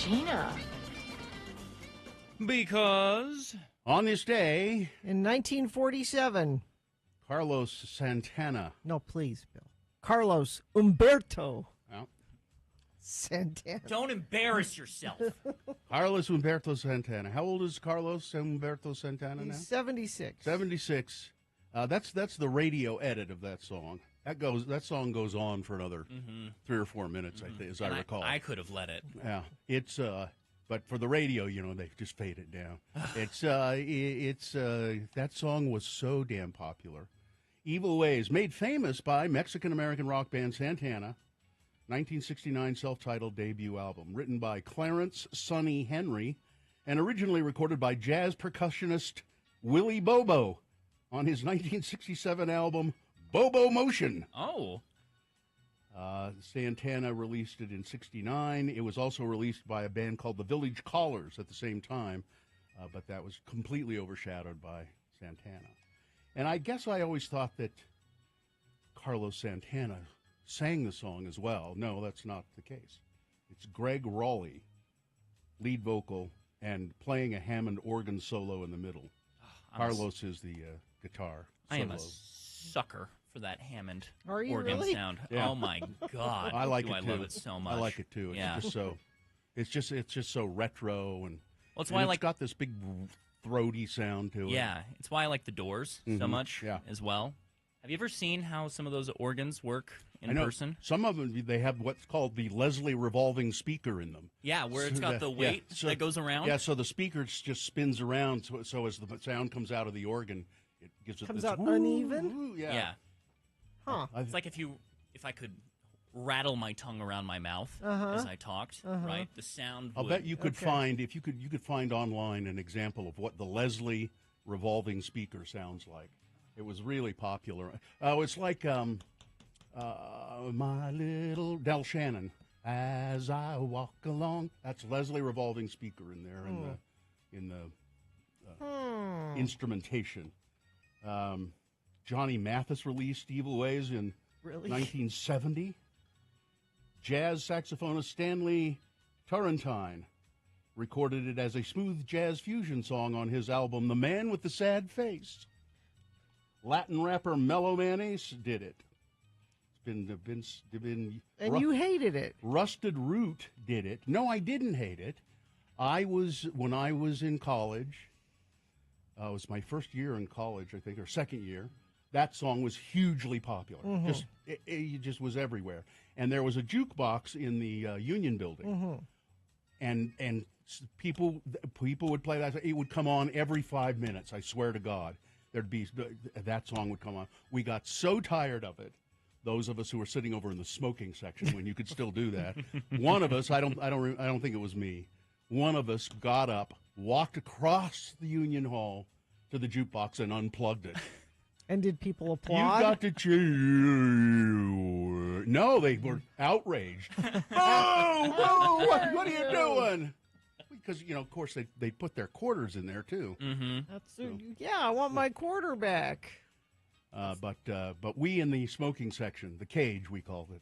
Gina. Because On this day, In 1947. Carlos Santana. No, please, Bill. Carlos Humberto Well, Santana. don't embarrass yourself. Carlos Humberto Santana. How old is Carlos Humberto Santana now? He's 76. 76. That's the radio edit of that song. That song goes on for another 3 or 4 minutes, I think, as I recall. I could have let it. Yeah, it's but for the radio, they just fade it down. It's that song was so damn popular. Evil Ways, made famous by Mexican-American rock band Santana, 1969 self-titled debut album, written by Clarence Sonny Henry, and originally recorded by jazz percussionist Willie Bobo on his 1967 album Bobo Motion. Oh. Santana released it in 69. It was also released by a band called the Village Callers at the same time, but that was completely overshadowed by Santana. And I guess I always thought that Carlos Santana sang the song as well. No, that's not the case. It's Greg Raleigh, lead vocal, and playing a Hammond organ solo in the middle. Carlos is the guitar solo. I am a sucker for that Hammond Are you organ really? sound. Yeah. Oh my God! I like it I too. love it so much. I like it too. It's Yeah. just so. It's just so retro and. Well, it's and why I it's like. got this big throaty sound to it. Yeah, it's why I like the Doors so much yeah. as well. Have you ever seen how some of those organs work I in know. person? Some of them, they have what's called the Leslie revolving speaker in them. Yeah, where it's got the Yeah, weight so- that goes around. Yeah, so the speaker just spins around, so as the sound comes out of the organ, it gives it Comes this out woo, uneven? woo, yeah. Yeah. Huh. It's like if I could rattle my tongue around my mouth as I talked, right? The sound I'll would... bet you could Okay. find you could find online an example of what the Leslie revolving speaker sounds like. It was really popular. It's like my little Del Shannon. As I walk along, that's Leslie revolving speaker in there in the instrumentation. Johnny Mathis released Evil Ways in Really? 1970. Jazz saxophonist Stanley Turrentine recorded it as a smooth jazz fusion song on his album The Man with the Sad Face. Latin rapper Mellow Mayonnaise did it. It's been And you hated it. Rusted Root did it. No, I didn't hate it. When I was in college, it was my first year in college, I think, or second year. That song was hugely popular. It just was everywhere. And there was a jukebox in the Union Building, and people would play that. It would come on every 5 minutes. I swear to God, that song would come on. We got so tired of it. Those of us who were sitting over in the smoking section when you could still do that. One of us, I don't think it was me. One of us got up, walked across the Union Hall to the jukebox, and unplugged it. And did people You applaud? got to cheer. No, they were outraged. Oh, what are you doing? Because, of course, they put their quarters in there, too. Yeah, I want my quarterback. But we in the smoking section, the cage, we called it,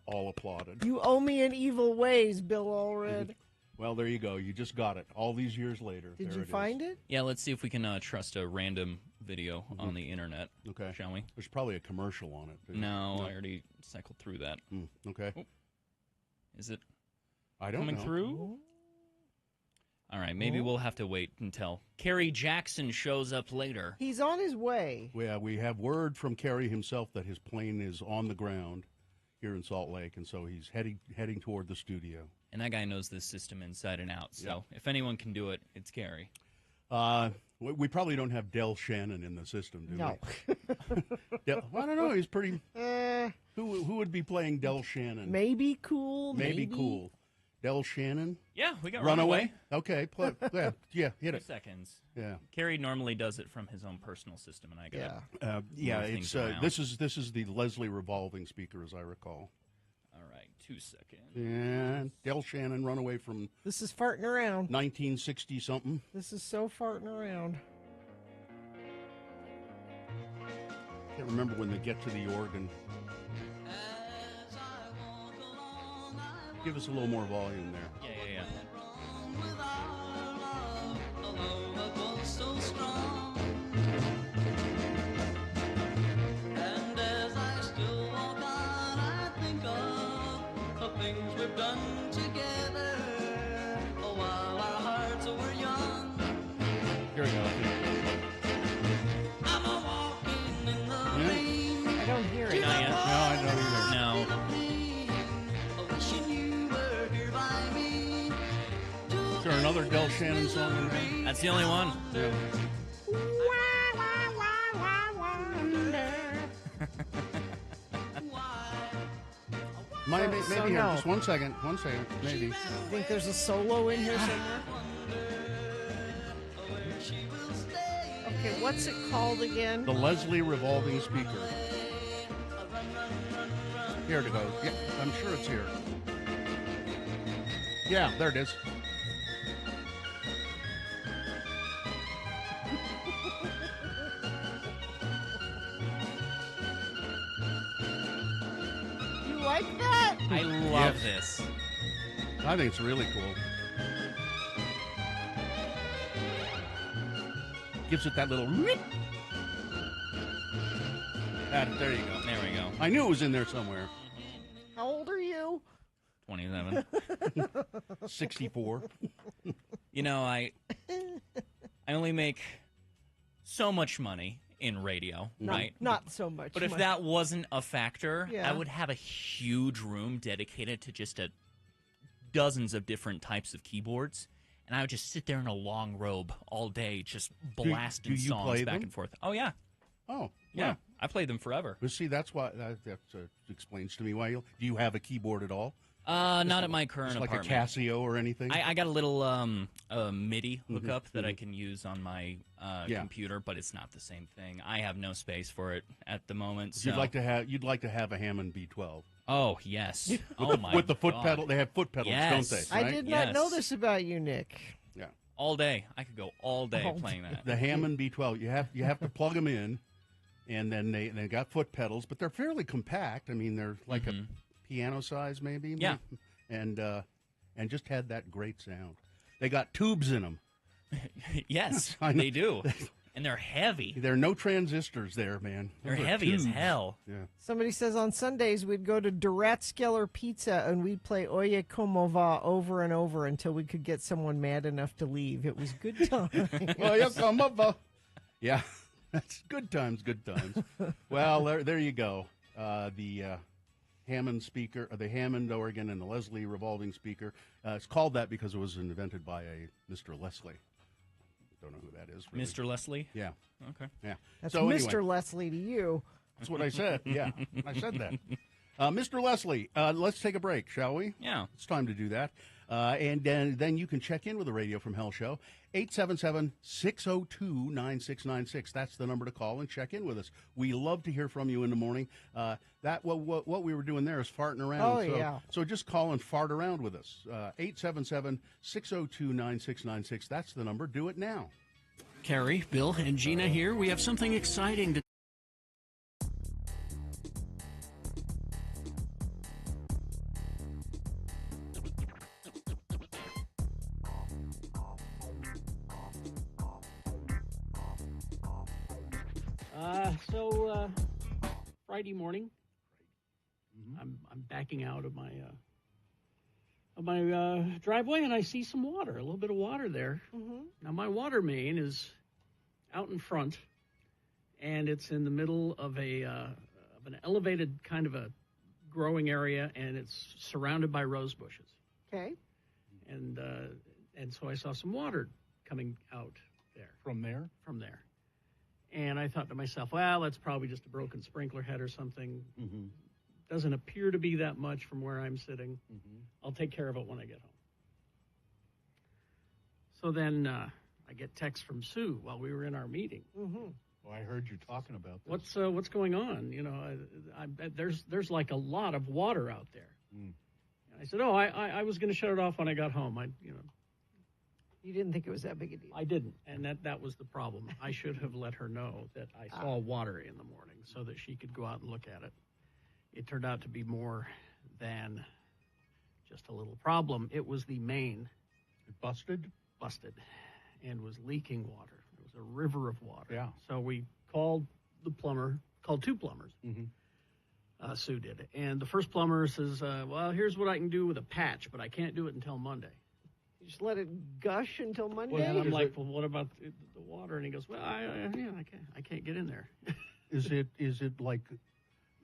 all applauded. You owe me an Evil Ways, Bill Allred. Well, there you go. You just got it. All these years later. Did there you it find is. it? Yeah, let's see if we can trust a random video on the internet. Okay. Shall we? There's probably a commercial on it. too. No, I already cycled through that. Okay. Is it I don't coming know. through? All right, maybe we'll have to wait until Kerry Jackson shows up later. He's on his way. We have word from Kerry himself that his plane is on the ground here in Salt Lake, and so he's heading toward the studio. And that guy knows this system inside and out. So if anyone can do it, it's Kerry. We probably don't have Del Shannon in the system, do No. we? I don't know. He's pretty. Who would be playing Del Shannon? Maybe cool. Maybe cool. Del Shannon? Yeah, we got Runaway? Okay. Hit 2 it. seconds. Yeah. Kerry normally does it from his own personal system, and I got Yeah, Move it's things around. this is the Leslie revolving speaker, as I recall. All right, 2 seconds. And Del Shannon, Runaway from This is farting around. 1960 something. This is so farting around. Can't remember when they get to the organ. Give us a little more volume there. Yeah. other Del Shannon song in there? That's the only one. Yeah. Maybe So here, no. just 1 second, maybe. Think there's a solo in here somewhere? Okay, what's it called again? The Leslie revolving speaker. Here it goes. Yeah, I'm sure it's here. Yeah, there it is. You like that? I love Yes. this. I think it's really cool. Gives it that little rip. There you go. There we go. I knew it was in there somewhere. How old are you? 27. 64. You know, I only make so much money in radio, right? Not so much. But if that wasn't a factor, Yeah. I would have a huge room dedicated to just dozens of different types of keyboards. And I would just sit there in a long robe all day, just blasting do you songs play back them? and forth. Oh, yeah. Oh, Yeah. I played them forever. But see, that's why that explains to me why do you have a keyboard at all? Not at my current Just like apartment. a Casio or anything? I got a little MIDI hookup that I can use on my Yeah. computer, but it's not the same thing. I have no space for it at the moment. So. You'd like to have a Hammond B12 Oh yes. Oh my. with the foot God. pedal. They have foot pedals, Yes. don't they? I right? did not know Yes. this about you, Nick. Yeah. All day. I could go all day All playing that. The Hammond B12. You have to plug them in, and then they got foot pedals, but they're fairly compact. I mean, they're like a piano size, maybe. Yeah. And just had that great sound. They got tubes in them. Yes, I know. they do, and they're heavy. There are no transistors there, man. They're Those are heavy as tubes. hell. Yeah. Somebody says on Sundays we'd go to Duratskiller Pizza and we'd play Oye Como Va over and over until we could get someone mad enough to leave. It was good time. Well, yeah, come up. Yeah, that's good times. Good times. Well, there you go. The Hammond speaker, the Hammond organ, and the Leslie revolving speaker. It's called that because it was invented by a Mr. Leslie. Don't know who that is. Really. Mr. Leslie. Yeah, Okay. yeah. That's so Mr. Anyway, Leslie to you. that's what I said. Yeah, I said that. Mr. Leslie, let's take a break, shall we? Yeah. It's time to do that. And then you can check in with the Radio from Hell show, 877-602-9696. That's the number to call and check in with us. We love to hear from you in the morning. What we were doing there is farting around. Oh, so, yeah. So just call and fart around with us. 877-602-9696. That's the number. Do it now. Carrie, Bill, and Gina here. We have something exciting to Friday morning, I'm backing out of my driveway, and I see some water, a little bit of water there. Now, my water main is out in front, and it's in the middle of an elevated kind of a growing area, and it's surrounded by rose bushes. Okay. And so I saw some water coming out there. From there? From there. And I thought to myself, well, that's probably just a broken sprinkler head or something. Mm-hmm. Doesn't appear to be that much from where I'm sitting. Mm-hmm. I'll take care of it when I get home. So then I get text from Sue while we were in our meeting. Well, I heard you talking about this. What's going on? You know, there's like a lot of water out there. And I said, oh, I was going to shut it off when I got home. You didn't think it was that big a deal. I didn't, and that was the problem. I should have let her know that I saw water in the morning so that she could go out and look at it. It turned out to be more than just a little problem. It was the main. It busted? Busted, and was leaking water. It was a river of water. Yeah. So we called two plumbers. Mm-hmm. Sue did. And the first plumber says, well, here's what I can do with a patch, but I can't do it until Monday. You just let it gush until Monday? Well, and I'm like, well, what about the water? And he goes, well, I can't get in there. Is it like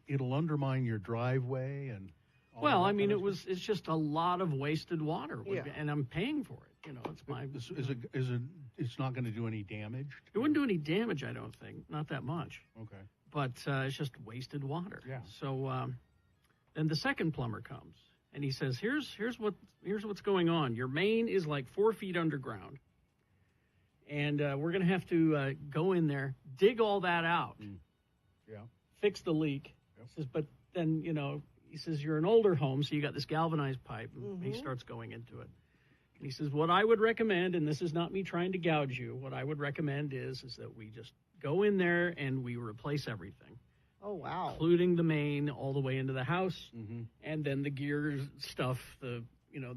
it'll undermine your driveway and? all Well, that I mean, kind of stuff? it's just a lot of wasted water, Yeah. and I'm paying for it. You know, it's my. It's not going to do any damage? It wouldn't do any damage, I don't think. Not that much. Okay. But it's just wasted water. Yeah. So then the second plumber comes, and he says, here's what's going on. Your main is like 4 feet underground, and we're going to have to go in there, dig all that out, Yeah. fix the leak. Yep. He says, but then, he says, you're an older home, so you got this galvanized pipe, and he starts going into it. And he says, what I would recommend, and this is not me trying to gouge you, what I would recommend is that we just go in there and we replace everything. Oh, wow. Including the main all the way into the house, Mm-hmm. and then the gear stuff, the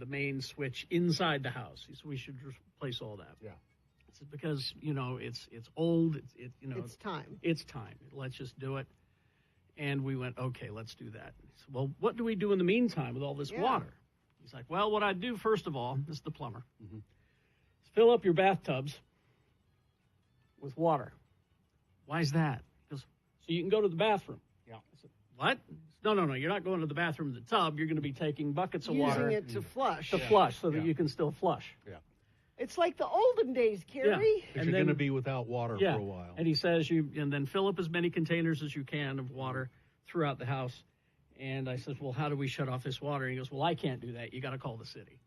main switch inside the house. So we should replace all that. Yeah. It's because it's old. It's time. It's time. Let's just do it. And we went, okay, let's do that. So, well, what do we do in the meantime with all this water? He's like, well, what I'd do first of all, this is the plumber, is fill up your bathtubs with water. Why is that? Because so you can go to the bathroom. Yeah. I said, what? No. You're not going to the bathroom in the tub. You're going to be taking buckets of water Using it to flush. to flush so that you can still flush. Yeah. It's like the olden days, Carrie. Because And you're then- going to be without water Yeah. for a while. And he says and then fill up as many containers as you can of water throughout the house. And I said, well, how do we shut off this water? And he goes, well, I can't do that. You got to call the city.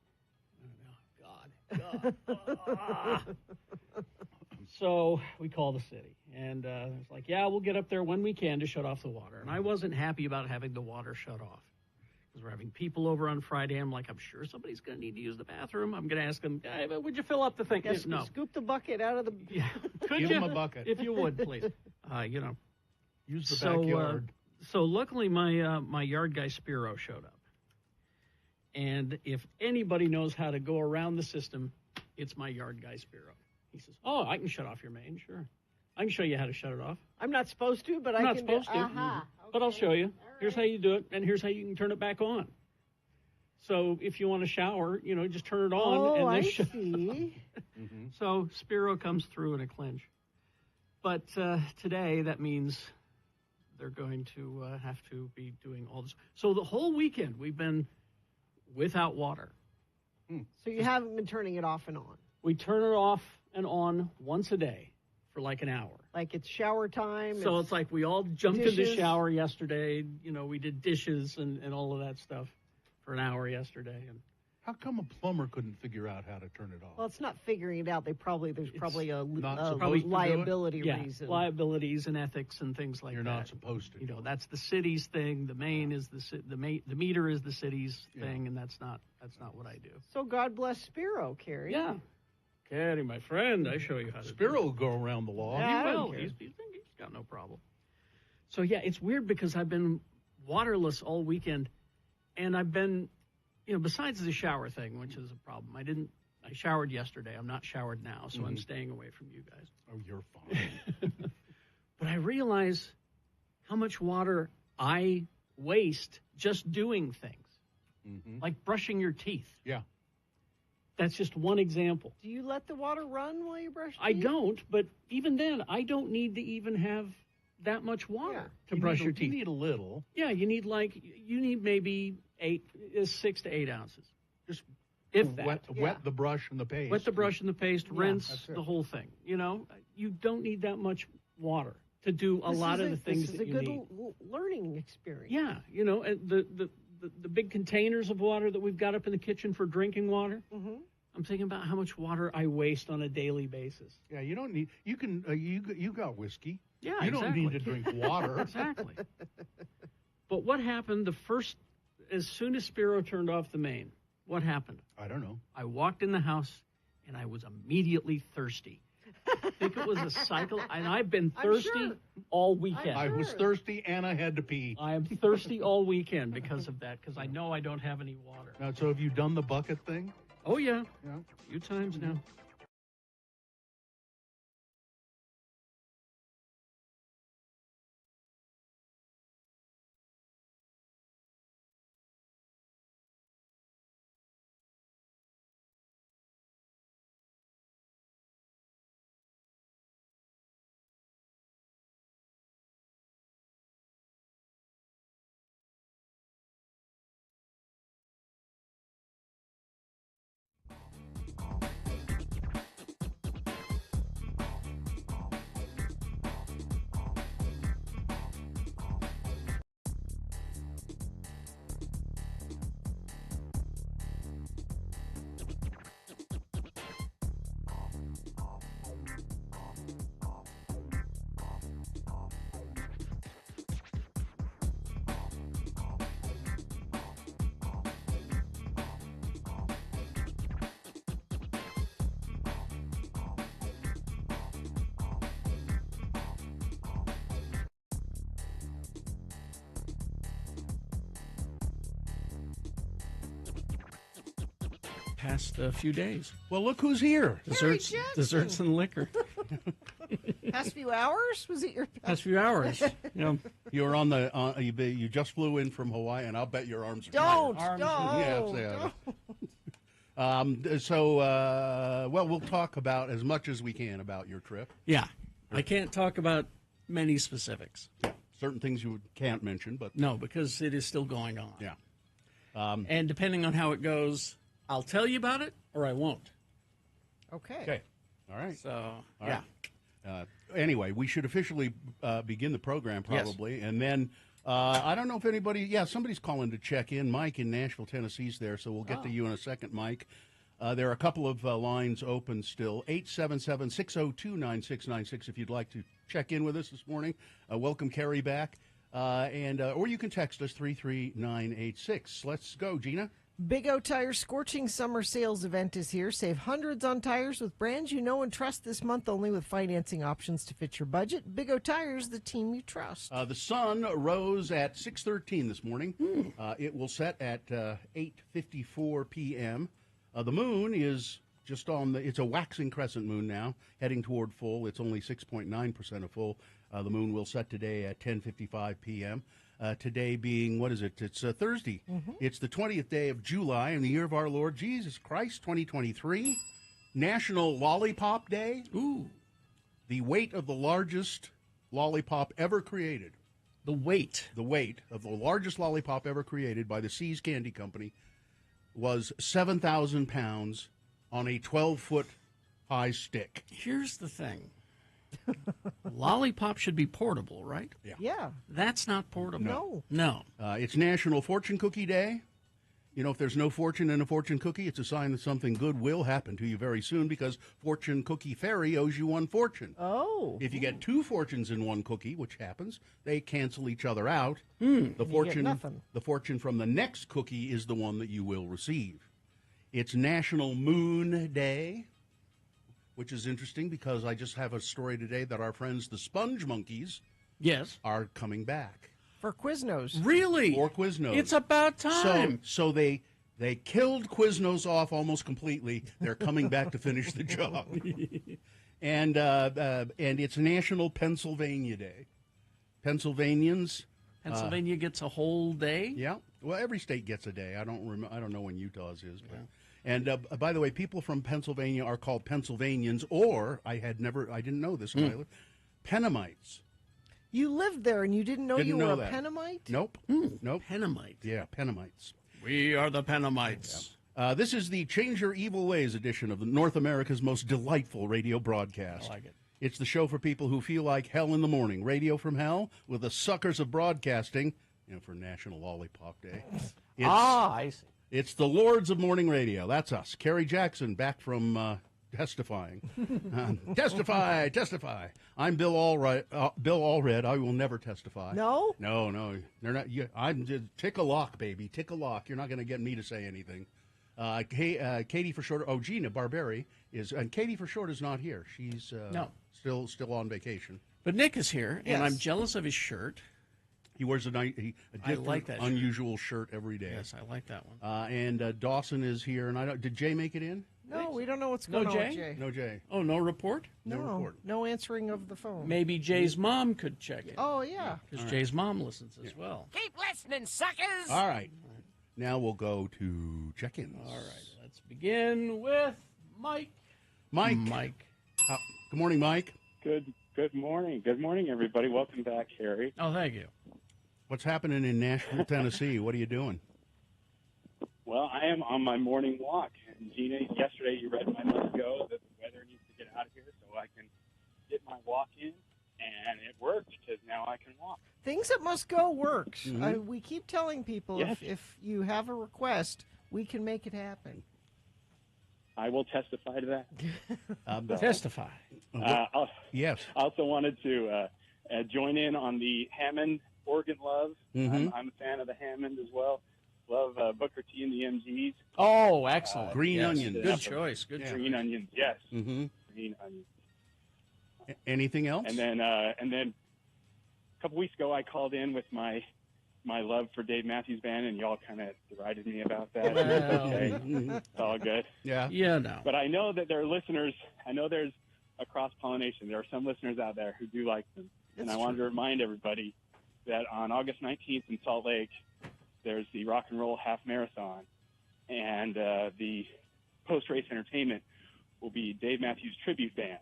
Oh, God. So we call the city. And it's like, yeah, we'll get up there when we can to shut off the water. And I wasn't happy about having the water shut off. Because we're having people over on Friday. I'm like, I'm sure somebody's going to need to use the bathroom. I'm going to ask them, hey, would you fill up the thing? Yes, No. Scoop the bucket out of the. Yeah. Could Give you? him a bucket. If you would, please. Use the So, backyard. So luckily, my yard guy Spiro showed up, and if anybody knows how to go around the system, it's my yard guy Spiro. He says, "Oh, I can shut off your main, sure. I can show you how to shut it off. I'm not supposed to, but I'm I not can supposed to, Aha. but I'll Okay. show you. All Here's how right. you do it, and here's how you can turn it back on. So if you want to shower, just turn it on Oh, and I then shut see. So Spiro comes through in a clinch. But today, that means they're going to have to be doing all this. So the whole weekend, we've been without water. So you haven't been turning it off and on. We turn it off and on once a day for like an hour. Like it's shower time. So it's like we all jumped in the dishes. shower yesterday. We did dishes and all of that stuff for an hour yesterday. And How come a plumber couldn't figure out how to turn it off? Well, it's not figuring it out. There's probably a not a supposed to do it? liability yeah, reason. liabilities and ethics and things like You're that. not supposed to. That's the city's thing. The main is the meter is the city's thing, and that's not what I do. So God bless Spiro, Carrie. Yeah, Caddy, my friend, I show you how to. Spiro will go around the law. Yeah. I He don't will. care. He's got no problem. So yeah, it's weird because I've been waterless all weekend, and I've been, besides the shower thing, which is a problem. I showered yesterday. I'm not showered now, so I'm staying away from you guys. Oh, you're fine. But I realize how much water I waste just doing things, like brushing your teeth. Yeah. That's just one example. Do you let the water run while you brush? I teeth? don't, but even then, I don't need to even have that much water to brush your teeth. You need a little. Yeah, you need maybe 6 to 8 ounces. Just If that. wet the brush and the paste. Wet the brush and the paste, rinse that's it. the whole thing. You don't need that much water to do a lot of the things that you This is need. a good learning experience. Yeah, and the big containers of water that we've got up in the kitchen for drinking water. Mm-hmm. I'm thinking about how much water I waste on a daily basis. Yeah, you don't need. You can. You got whiskey. Yeah, You don't exactly. need to drink water. Exactly. But what happened as soon as Spiro turned off the main, what happened? I don't know. I walked in the house and I was immediately thirsty. I think it was a cycle, and I've been I'm thirsty sure. all weekend. I was thirsty and I had to pee. I am thirsty all weekend because of that, because I know I don't have any water. Now, so have you done the bucket thing? Oh, yeah. Yeah. A few times now. past few days. Well, look who's here. Jackson. Desserts and liquor. Past few hours? Was it your Past few hours. You were on the. You just flew in from Hawaii, and I'll bet your arms are Don't. tired. Don't. Yeah, well, we'll talk about as much as we can about your trip. Yeah. I can't talk about many specifics. Yeah, certain things you can't mention, but No, because it is still going on. yeah. And depending on how it goes, I'll tell you about it or I won't. Okay. Okay. All right. So, All yeah. right. Anyway, we should officially begin the program Yes. probably, and then I don't know if anybody. Yeah, somebody's calling to check in. Mike in Nashville, Tennessee's there, so we'll get to you in a second, Mike. There are a couple of lines open still. 877-602-9696 if you'd like to check in with us this morning. Welcome Carrie back, or you can text us 33986. Let's go, Gina. Big O Tires Scorching Summer Sales event is here. Save hundreds on tires with brands you know and trust this month only with financing options to fit your budget. Big O Tires, the team you trust. The sun rose at 6:13 this morning. It will set at 8:54 p.m. The moon is just on it's a waxing crescent moon now, heading toward full. It's only 6.9% of full. The moon will set today at 10:55 p.m. Today being, what is it? It's Thursday. It's the 20th day of July in the year of our Lord Jesus Christ, 2023. National Lollipop Day. Ooh, The weight of the largest lollipop ever created. the weight. The weight of the largest lollipop ever created by the See's Candy Company was 7,000 pounds on a 12-foot high stick. Here's the thing. Lollipop should be portable, right? Yeah. That's not portable. No. It's National Fortune Cookie Day. You know, if there's no fortune in a fortune cookie, it's a sign that something good will happen to you very soon because Fortune Cookie Fairy owes you one fortune. Oh. If you get two fortunes in one cookie, which happens, they cancel each other out. The you get fortune, nothing. the fortune from the next cookie is the one that you will receive. It's National Moon Day, which is interesting because I just have a story today that our friends the Sponge Monkeys Yes. are coming back For Quiznos. Really? for Quiznos. It's about time. So they killed Quiznos off almost completely. They're coming back to finish the job. And it's National Pennsylvania Day. Pennsylvanians. Pennsylvania gets a whole day. Yeah. Well, every state gets a day. I don't know when Utah's is. But. And by the way, people from Pennsylvania are called Pennsylvanians, or I didn't know this. Pennamites. You lived there and you didn't know Didn't you know were that. a Pennamite? Nope. Nope. Pennamite. Yeah, Pennamites. We are the Pennamites. This is the Change Your Evil Ways edition of the North America's most delightful radio broadcast. I like it. It's the show for people who feel like hell in the morning. Radio from hell with the suckers of broadcasting, for National Lollipop Day. I see. It's the Lords of Morning Radio. That's us. Kerry Jackson back from testifying. Testify. I'm Bill Allred. I will never testify. No? No. They're not. I'm just tick a lock, baby. Tick a lock. You're not going to get me to say anything. Katie for short. Oh, Gina Barberi is, and Katie for short is not here. She's No. still on vacation. But Nick is here, and Yes. I'm jealous of his shirt. He wears a different, like that shirt. unusual shirt every day. Yes, I like that one. And Dawson is here, and did Jay make it in? No, we don't know what's No going on with Jay? Jay. No, Jay. Oh, no report? No report. No answering of the phone. Maybe Jay's mom could check it. Oh, yeah. Because Jay's mom listens as well. Keep listening, suckers! All right. Now we'll go to check-ins. All right, let's begin with Mike. Mike. Good morning, Mike. Good morning. Good morning, everybody. Welcome back, Harry. Oh, thank you. What's happening in Nashville, Tennessee? What are you doing? Well, I am on my morning walk. And Gina, yesterday you read my must go that the weather needs to get out of here so I can get my walk in, and it worked because now I can walk. Things that must go works. Mhm. We keep telling people Yes. if you have a request, we can make it happen. I will testify to that. Testify. Yes. I also wanted to join in on the Hammond organ love. Mhm. I'm a fan of the Hammond as well. Love Booker T and the MGs. Oh, excellent. Green Yes. onions. Good choice. Good choice. Green onions, yes. Mm-hmm. Green onions. Anything else? And then a couple weeks ago, I called in with my my love for Dave Matthews Band, and y'all kind of derided me about that. Well, Okay. It's all good. Yeah. yeah, no. But I know that there are listeners. I know there's a cross-pollination. There are some listeners out there who do like them. And I wanted to remind everybody that on August 19th in Salt Lake, there's the Rock and Roll Half Marathon. And the post-race entertainment will be Dave Matthews Tribute Band.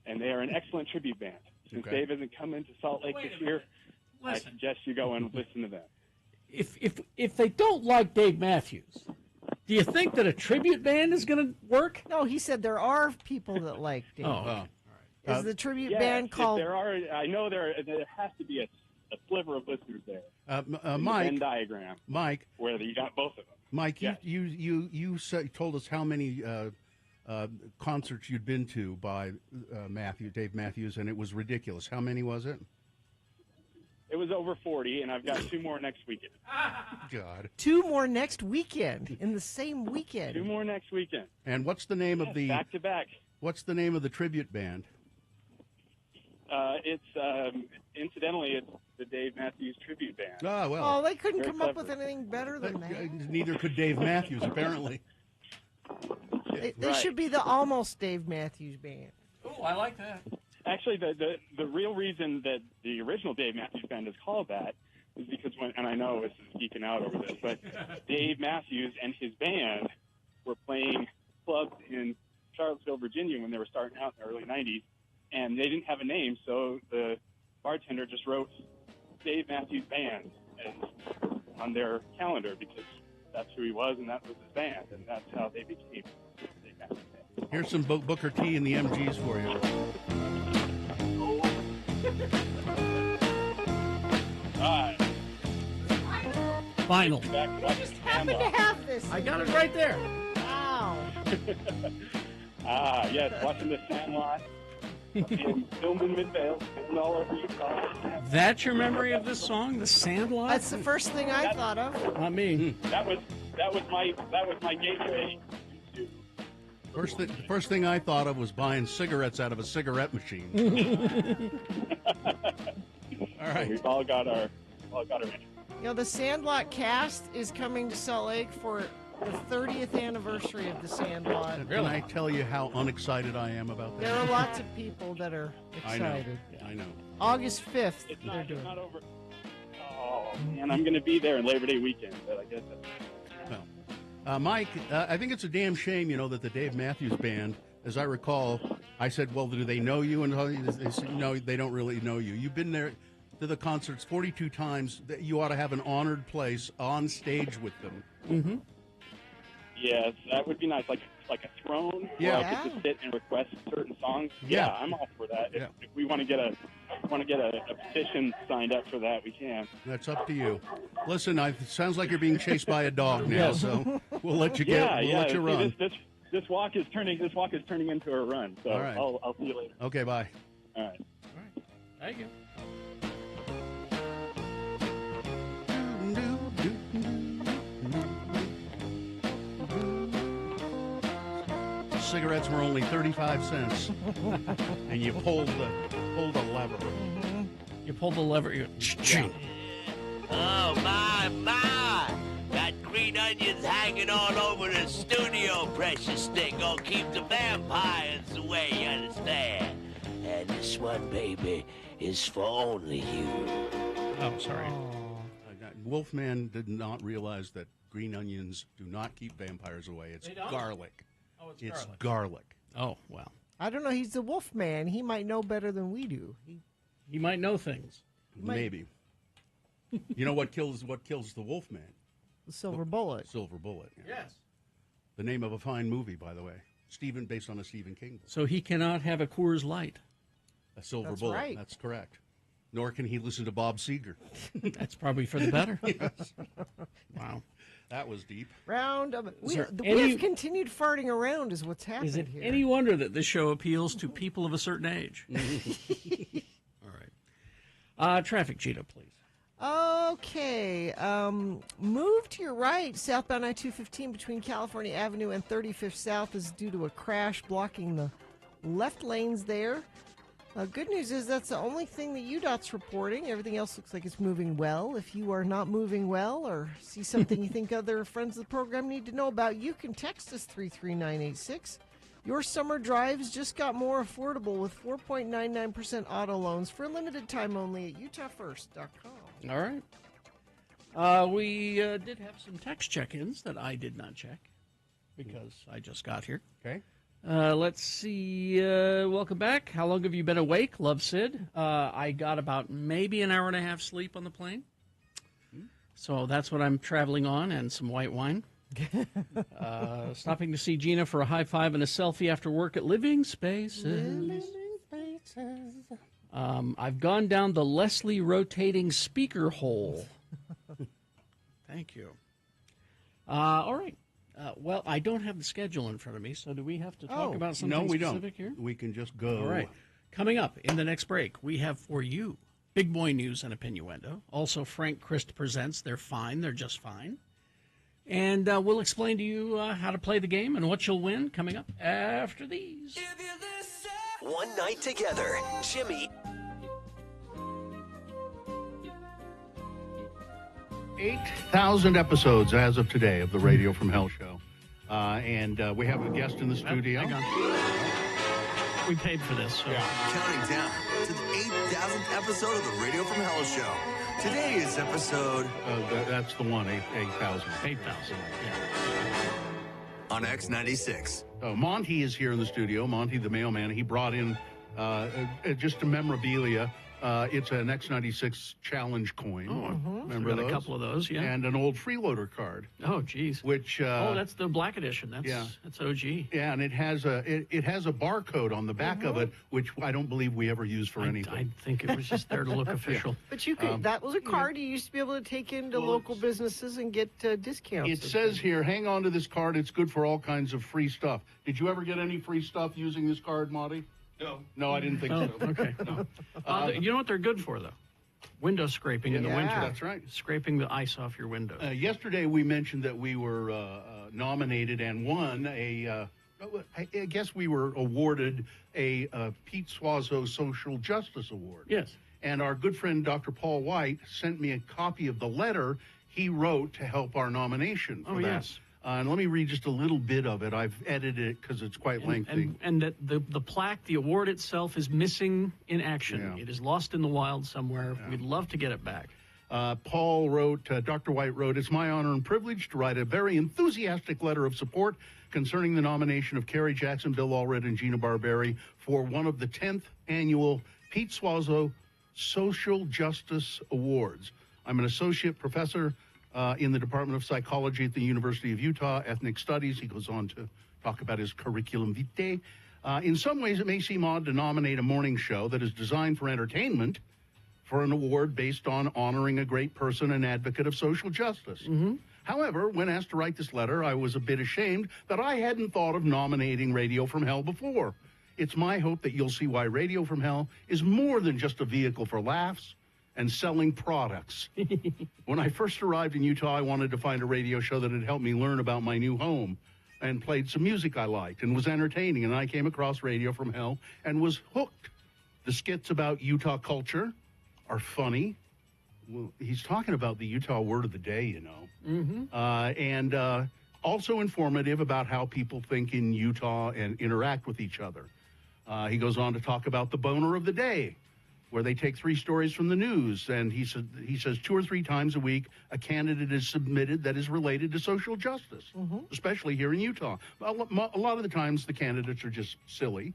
And they are an excellent tribute band. Since Okay. Dave hasn't come into Salt Lake this year, I Listen, suggest you go and listen to them. if they don't like Dave Matthews, do you think that a tribute band is going to work? No, he said there are people that like Dave. Oh, Is the tribute Yes, band if called? there are. I know there has to be a sliver of listeners there. In the Venn Mike, diagram where you got both of them. Mike, Yeah. you told us how many concerts you'd been to by Dave Matthews, and it was ridiculous. How many was it? It was over 40, and I've got 2 more next weekend. God. 2 more next weekend in the same 2 weekend. more next weekend. And what's the name of the Back to back. What's the name of the tribute band? Incidentally, it's the Dave Matthews Tribute Band. Ah, well. Oh, they couldn't Very come up with clever. anything better than that. Neither could Dave Matthews, apparently. They Right. should be the almost Dave Matthews Band. Oh, I like that. Actually, the real reason that the original Dave Matthews Band is called that is because and I know this is geeking out over this, but Dave Matthews and his band were playing clubs in Charlottesville, Virginia when they were starting out in the early 90s, and they didn't have a name, so the bartender just wrote Dave Matthews Band on their calendar because that's who he was and that was his band, and that's how they became Dave Matthews Band. Here's some Booker T and the MGs for you. Final. Back to watching Happen to Sandlot. have this. I got it right there. Wow. Yes, watching the Sandlot. Filmed in Midvale, filmed all over Utah. That's your memory of this song, The Sandlot? That's the first thing I thought of. Not me. That was my gateway into. First thing I thought of was buying cigarettes out of a cigarette machine. All right. We've all got our interest. You know, the Sandlot cast is coming to Salt Lake for the 30th anniversary of the Sandlot. Can I tell you how unexcited I am about There that? are lots of people that are I know. excited. I know. August 5th, It's they're not doing. over. Oh man, I'm going to be there in Labor Day weekend, but I guess that's. Well, Mike, I think it's a damn shame, that the Dave Matthews Band, as I recall, I said, well, do they know you? And they said, no, they don't really know you. You've been there to the concerts 42 times. You ought to have an honored place on stage with them. Mm-hmm. Yes, that would be nice, like a throne Yeah. where I could just sit and request certain songs. Yeah. I'm all for that. Yeah. If we want to get a petition signed up for that, we can. That's up to you. Listen, it sounds like you're being chased by a dog now, so we'll let you get. We'll let you See, run. This walk is turning into a run. So All right. I'll see you later. Okay, bye. All right. Thank you. Cigarettes were only 35 cents, and you pulled a lever. You pull the lever. You Oh, my. Got green onions hanging all over the studio, precious thing. Gonna keep the vampires away, you understand? And this one, baby, is for only you. Oh, sorry. Wolfman did not realize that green onions do not keep vampires away. It's don't? garlic. Oh, It's garlic. Oh, well. I don't know. He's the wolf man. He might know better than we do. He might know things. Maybe. You know what kills the Wolfman? The silver bullet. Silver Bullet. Yeah. Yes. The name of a fine movie, by the way. Based on a Stephen King book. So he cannot have a Coors Light. A Silver That's Bullet. right. That's correct. Nor can he listen to Bob Seger. That's probably for the better. Wow. That was deep. Round of we there we any- have continued farting around is what's happened Is it here. any wonder that this show appeals to people of a certain age? All right. Traffic, Gina, please. Okay. Move to your right, southbound I-215 between California Avenue and 35th South is due to a crash blocking the left lanes there. Good news is that's the only thing that UDOT's reporting. Everything else looks like it's moving well. If you are not moving well or see something you think other friends of the program need to know about, you can text us 33986. Your summer drives just got more affordable with 4.99% auto loans for a limited time only at utahfirst.com. All right. We did have some text check-ins that I did not check because I just got here. Okay. Let's see. Welcome back. How long have you been awake? Love Sid. I got about maybe an hour and a half sleep on the plane. So that's what I'm traveling on, and some white wine. Stopping to see Gina for a high five and a selfie after work at Living Spaces. I've gone down the Leslie rotating speaker hole. Thank you. All right. Well, I don't have the schedule in front of me, so do we have to talk about something no, we specific don't. here? We can just go. All right. Coming up in the next break, we have for you Big Boy News and Opinioendo. Also, Frank Christ presents They're Fine, They're Just Fine. And we'll explain to you how to play the game and what you'll win coming up after these. One night together, Jimmy. 8,000 episodes as of today of the Radio from Hell show. And we have a guest in the studio. Hang on. We paid for this. So. Counting down to the 8,000th episode of the Radio from Hell show. Today is episode... That's the one, 8,000. 8,000, yeah. On X96. Monty is here in the studio. Monty, the mailman. He brought in just a memorabilia. It's an X96 challenge coin. Remember got those? a couple of those, yeah. And an old freeloader card. Oh, geez. Which that's the black edition. That's OG. Yeah, and it has a barcode on the back of it, which I don't believe we ever used for anything. I think it was just there to look official. But you could, that was a card you used to be able to take into local businesses and get discounts. It says here, hang on to this card. It's good for all kinds of free stuff. Did you ever get any free stuff using this card, Monty? No, I didn't think so. Okay. No. You know what they're good for, though? Window scraping in the winter. That's right. Scraping the ice off your window. Yesterday we mentioned that we were nominated and won I guess we were awarded a Pete Suazo Social Justice Award. Yes. And our good friend Dr. Paul White sent me a copy of the letter he wrote to help our nomination for that. Yes. And let me read just a little bit of it. I've edited it because it's quite lengthy. And that the plaque, the award itself, is missing in action. Yeah. It is lost in the wild somewhere. We'd love to get it back. Paul wrote, Dr. White wrote, it's my honor and privilege to write a very enthusiastic letter of support concerning the nomination of Carrie Jackson, Bill Allred, and Gina Barberi for one of the 10th annual Pete Suazo Social Justice Awards. I'm an associate professor in the Department of Psychology at the University of Utah, Ethnic Studies. He goes on to talk about his curriculum vitae. In some ways, it may seem odd to nominate a morning show that is designed for entertainment for an award based on honoring a great person and advocate of social justice. However, when asked to write this letter, I was a bit ashamed that I hadn't thought of nominating Radio from Hell before. It's my hope that you'll see why Radio from Hell is more than just a vehicle for laughs and selling products. When I first arrived in Utah, I wanted to find a radio show that had helped me learn about my new home and played some music I liked and was entertaining. And I came across Radio from Hell and was hooked. The skits about Utah culture are funny. Well, he's talking about the Utah word of the day, you know. And also informative about how people think in Utah and interact with each other. He goes on to talk about the boner of the day, where they take 3 stories from the news, and he says 2 or 3 times a week a candidate is submitted that is related to social justice, especially here in Utah. A lot of the times the candidates are just silly,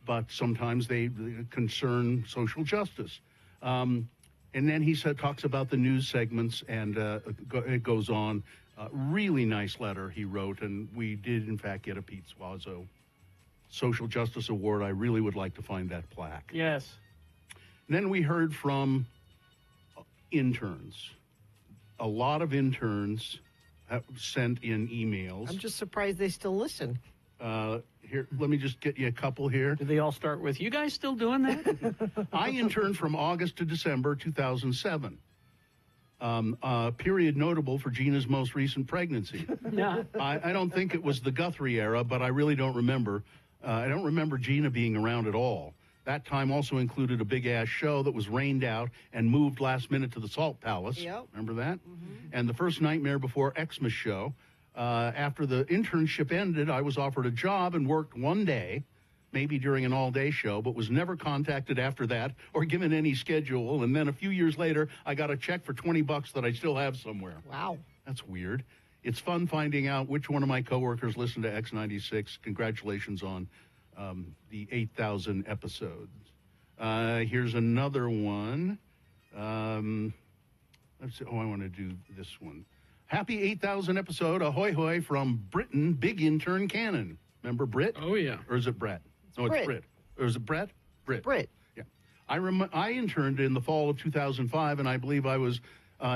but sometimes they concern social justice. And then he talks about the news segments, and it goes on. Really nice letter he wrote, and we did, in fact, get a Pete Suazo Social Justice Award. I really would like to find that plaque. Yes. Then we heard from interns. A lot of interns have sent in emails. I'm just surprised they still listen. Here, let me just get you a couple here. Did they all start with, you guys still doing that? I interned from August to December 2007. Period notable for Gina's most recent pregnancy. Yeah. I don't think it was the Guthrie era, but I really don't remember. I don't remember Gina being around at all. That time also included a big-ass show that was rained out and moved last minute to the Salt Palace. Yep. Remember that? And the first Nightmare Before Xmas show. After the internship ended, I was offered a job and worked one day, maybe during an all-day show, but was never contacted after that or given any schedule. And then a few years later, I got a check for $20 that I still have somewhere. Wow. That's weird. It's fun finding out which one of my coworkers listened to X96. Congratulations on the 8,000 episodes. Here's another one. Let's see. Oh, I want to do this one. Happy 8,000 episode. Ahoy hoy from Britain, Big Intern Cannon. Remember Brit? Oh, yeah. Or is it Brett? No, Brit. it's Brit. Or is it Brett? Brit. Brit. Yeah. I interned in the fall of 2005, and I believe I was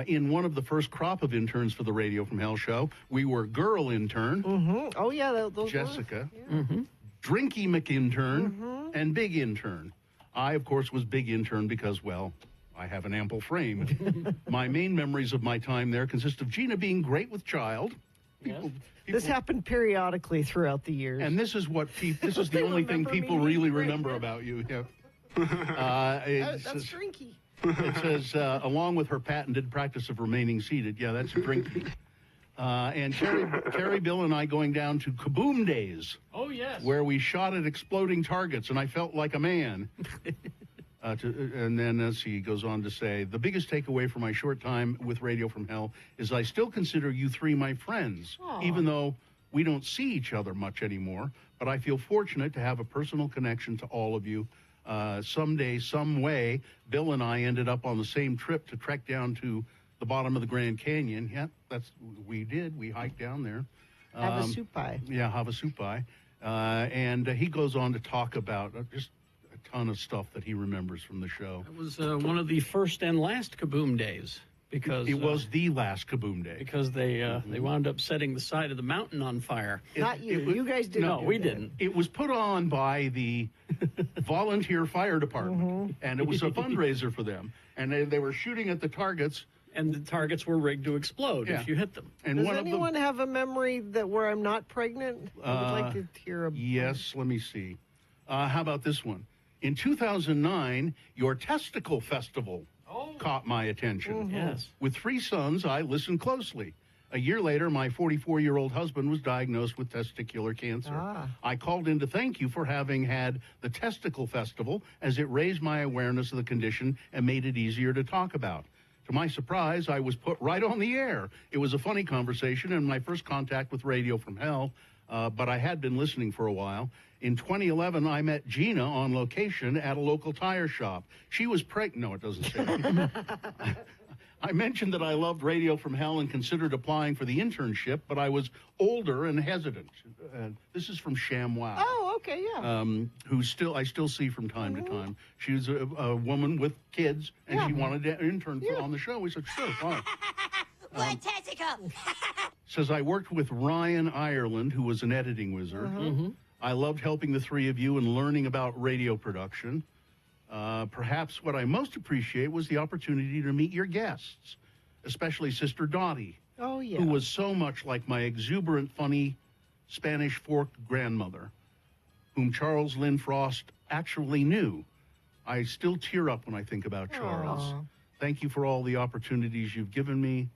in one of the first crop of interns for the Radio from Hell show. We were girl intern, Oh, yeah, those Jessica, Mm-hmm. Drinky McIntern, and Big Intern. I, of course, was Big Intern because, well, I have an ample frame. My main memories of my time there consist of Gina being great with child. This happened periodically throughout the years. And this is this is the only thing Remember people me? really Right, remember right. about you. Yeah. That's Drinky. It says, along with her patented practice of remaining seated. Yeah, that's Drinky. And Carrie, Bill, and I going down to Kaboom Days, Oh, yes. where we shot at exploding targets, and I felt like a man. And then, let's see, he goes on to say, the biggest takeaway from my short time with Radio from Hell is I still consider you three my friends, even though we don't see each other much anymore. But I feel fortunate to have a personal connection to all of you. Someday, some way, Bill and I ended up on the same trip to trek down to the bottom of the Grand Canyon. Yeah, we did. We hiked down there. Havasupai. Yeah, Havasupai. And he goes on to talk about just a ton of stuff that he remembers from the show. It was one of the first and last Kaboom days because It was the last Kaboom Day. because they wound up setting the side of the mountain on fire. Not you. was- You guys didn't. No, do we that. didn't. It was put on by the volunteer fire department, and it was a fundraiser for them. And they were shooting at the targets. And the targets were rigged to explode Yeah. if you hit them. And Does one anyone of them, have a memory that where I'm not pregnant? I would like to hear a. yes, let me see. How about this one? In 2009, your testicle festival caught my attention. Yes. With 3 sons, I listened closely. A year later, my 44-year-old husband was diagnosed with testicular cancer. I called in to thank you for having had the Testicle Festival, as it raised my awareness of the condition and made it easier to talk about. To my surprise, I was put right on the air. It was a funny conversation and my first contact with Radio from Hell, but I had been listening for a while. In 2011, I met Gina on location at a local tire shop. She was pregnant. No, it doesn't say. I mentioned that I loved Radio from Hell and considered applying for the internship, but I was older and hesitant. This is from ShamWow. Oh, okay, yeah. Who I still see from time to time. She was a woman with kids, and she wanted to intern on the show. We said, sure, fine. What testicle? Says, I worked with Ryan Ireland, who was an editing wizard. I loved helping the three of you and learning about radio production. Perhaps what I most appreciate was the opportunity to meet your guests, especially Sister Dottie, Oh, yeah. who was so much like my exuberant, funny Spanish forked grandmother, whom Charles Lynn Frost actually knew. I still tear up when I think about Charles. Aw. Thank you for all the opportunities you've given me.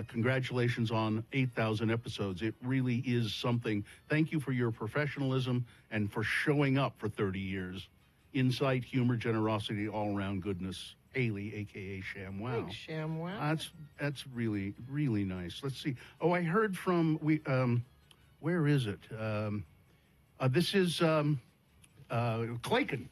Congratulations on 8,000 episodes. It really is something. Thank you for your professionalism and for showing up for 30 years. Insight, humor, generosity, all-around goodness. Haley, a.k.a. ShamWow. Thanks, ShamWow. That's really, really nice. Let's see. Oh, I heard from, where is it? This is Clayton.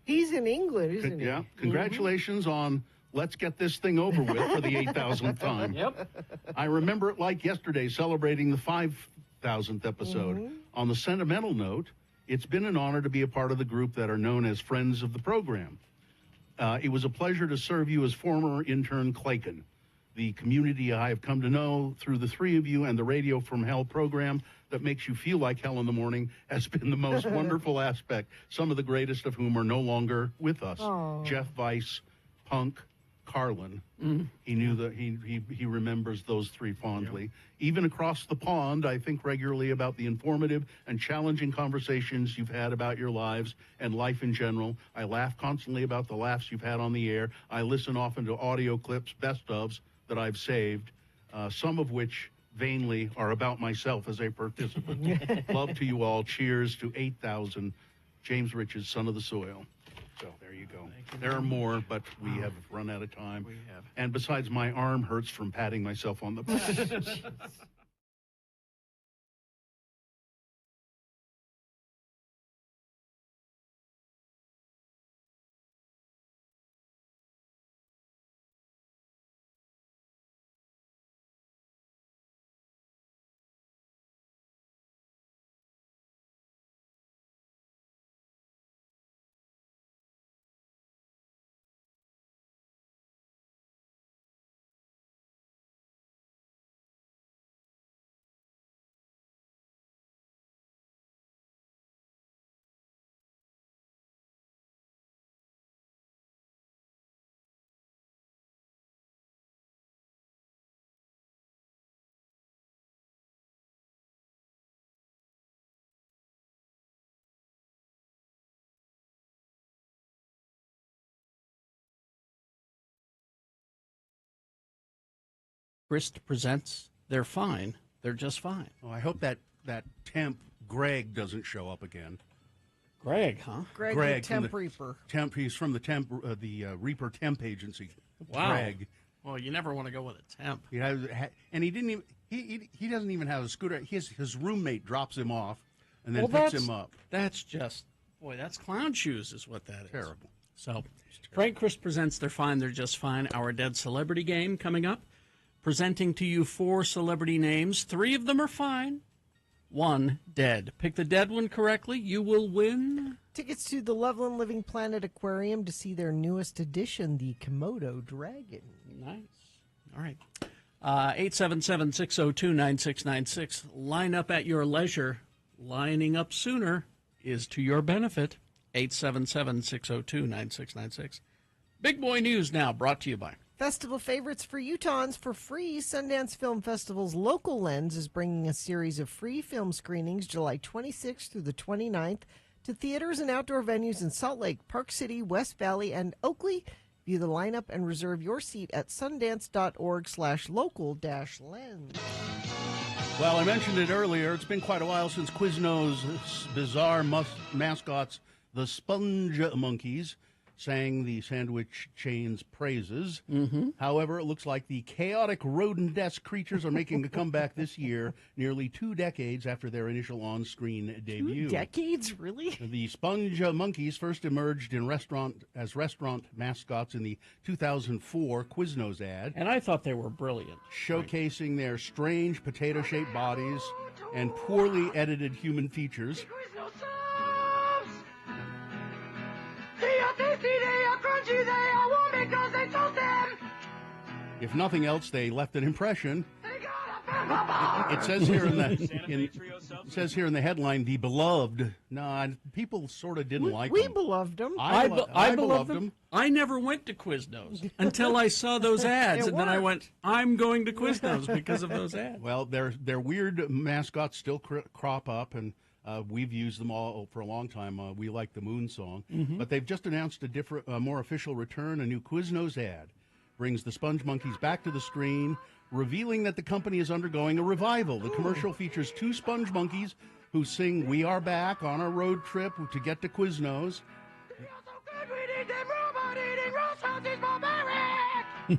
He's in England, isn't he? Yeah. Congratulations on let's get this thing over with for the 8,000th time. Yep. I remember it like yesterday, celebrating the 5,000th episode. On the sentimental note, it's been an honor to be a part of the group that are known as Friends of the Program. It was a pleasure to serve you as former intern Clayton. The community I have come to know through the three of you and the Radio from Hell program that makes you feel like hell in the morning has been the most wonderful aspect, some of the greatest of whom are no longer with us. Aw. Jeff Weiss, Punk, Carlin. He knew that he remembers those three fondly. Even across the pond, I think regularly about the informative and challenging conversations you've had about your lives and life in general. I laugh constantly about the laughs you've had on the air. I listen often to audio clips, best ofs that I've saved, some of which vainly are about myself as a participant. Love to you all. Cheers to 8,000. James Riches, Son of the Soil. So there you go. There are more, but we have run out of time. We have. And besides, my arm hurts from patting myself on the back. Grist presents. They're fine. They're just fine. Oh, I hope that temp Greg doesn't show up again. Greg, huh? Greg Greg the from Temp the Reaper. He's from the Reaper Temp Agency. Wow. Greg. Well, you never want to go with a temp. He has, and he didn't even. He doesn't even have a scooter. His roommate drops him off, and then picks him up. That's just, boy, that's clown shoes is what that is. Terrible. So, Frank Chris presents They're Fine, They're Just Fine, our Dead Celebrity game coming up. Presenting to you 4 celebrity names. 3 of them are fine, 1 dead. Pick the dead one correctly, you will win. Tickets to the Loveland Living Planet Aquarium to see their newest addition, the Komodo Dragon. Nice. All right. 877-602-9696. Line up at your leisure. Lining up sooner is to your benefit. 877-602-9696. Big boy news now, brought to you by Festival favorites for Utahns for free. Sundance Film Festival's Local Lens is bringing a series of free film screenings July 26th through the 29th to theaters and outdoor venues in Salt Lake, Park City, West Valley, and Oakley. View the lineup and reserve your seat at sundance.org/local-lens. Well, I mentioned it earlier. It's been quite a while since Quiznos' bizarre mascots, the Sponge Monkeys, sang the sandwich chain's praises. However, it looks like the chaotic rodent-esque creatures are making a comeback this year, nearly 2 decades after their initial on-screen debut. 2 decades, really? The Sponge Monkeys first emerged in restaurant mascots in the 2004 Quiznos ad, And I thought they were brilliant. showcasing their strange potato-shaped bodies and poorly edited human features. If nothing else, they left an impression. It says here in the headline, "The Beloved." No, people sort of didn't like We them. beloved them. I beloved them. I never went to Quiznos until I saw those ads, and then I went, I'm going to Quiznos because of those ads. Well, their weird mascots still crop up, and we've used them all for a long time. We like the Moon Song, but they've just announced a different, more official return. A new Quiznos ad brings the Sponge Monkeys back to the screen, revealing that the company is undergoing a revival. The commercial features 2 Sponge Monkeys who sing "We Are Back" on a road trip to get to Quiznos.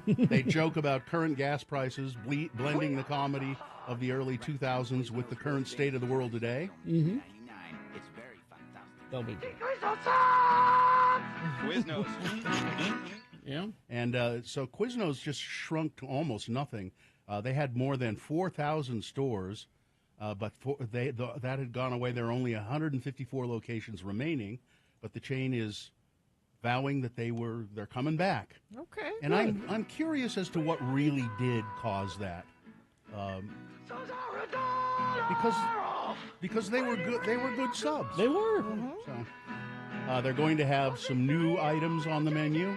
They joke about current gas prices, blending the comedy of the early 2000s with the current state of the world today. They'll be good. Quiznos. Yeah. And so Quiznos just shrunk to almost nothing. They had more than 4,000 stores, but that had gone away. There are only 154 locations remaining, but the chain is vowing that they're coming back. Okay. And I'm curious as to what really did cause that. Because they were good. They were good subs. They were. So they're going to have some new items on the menu.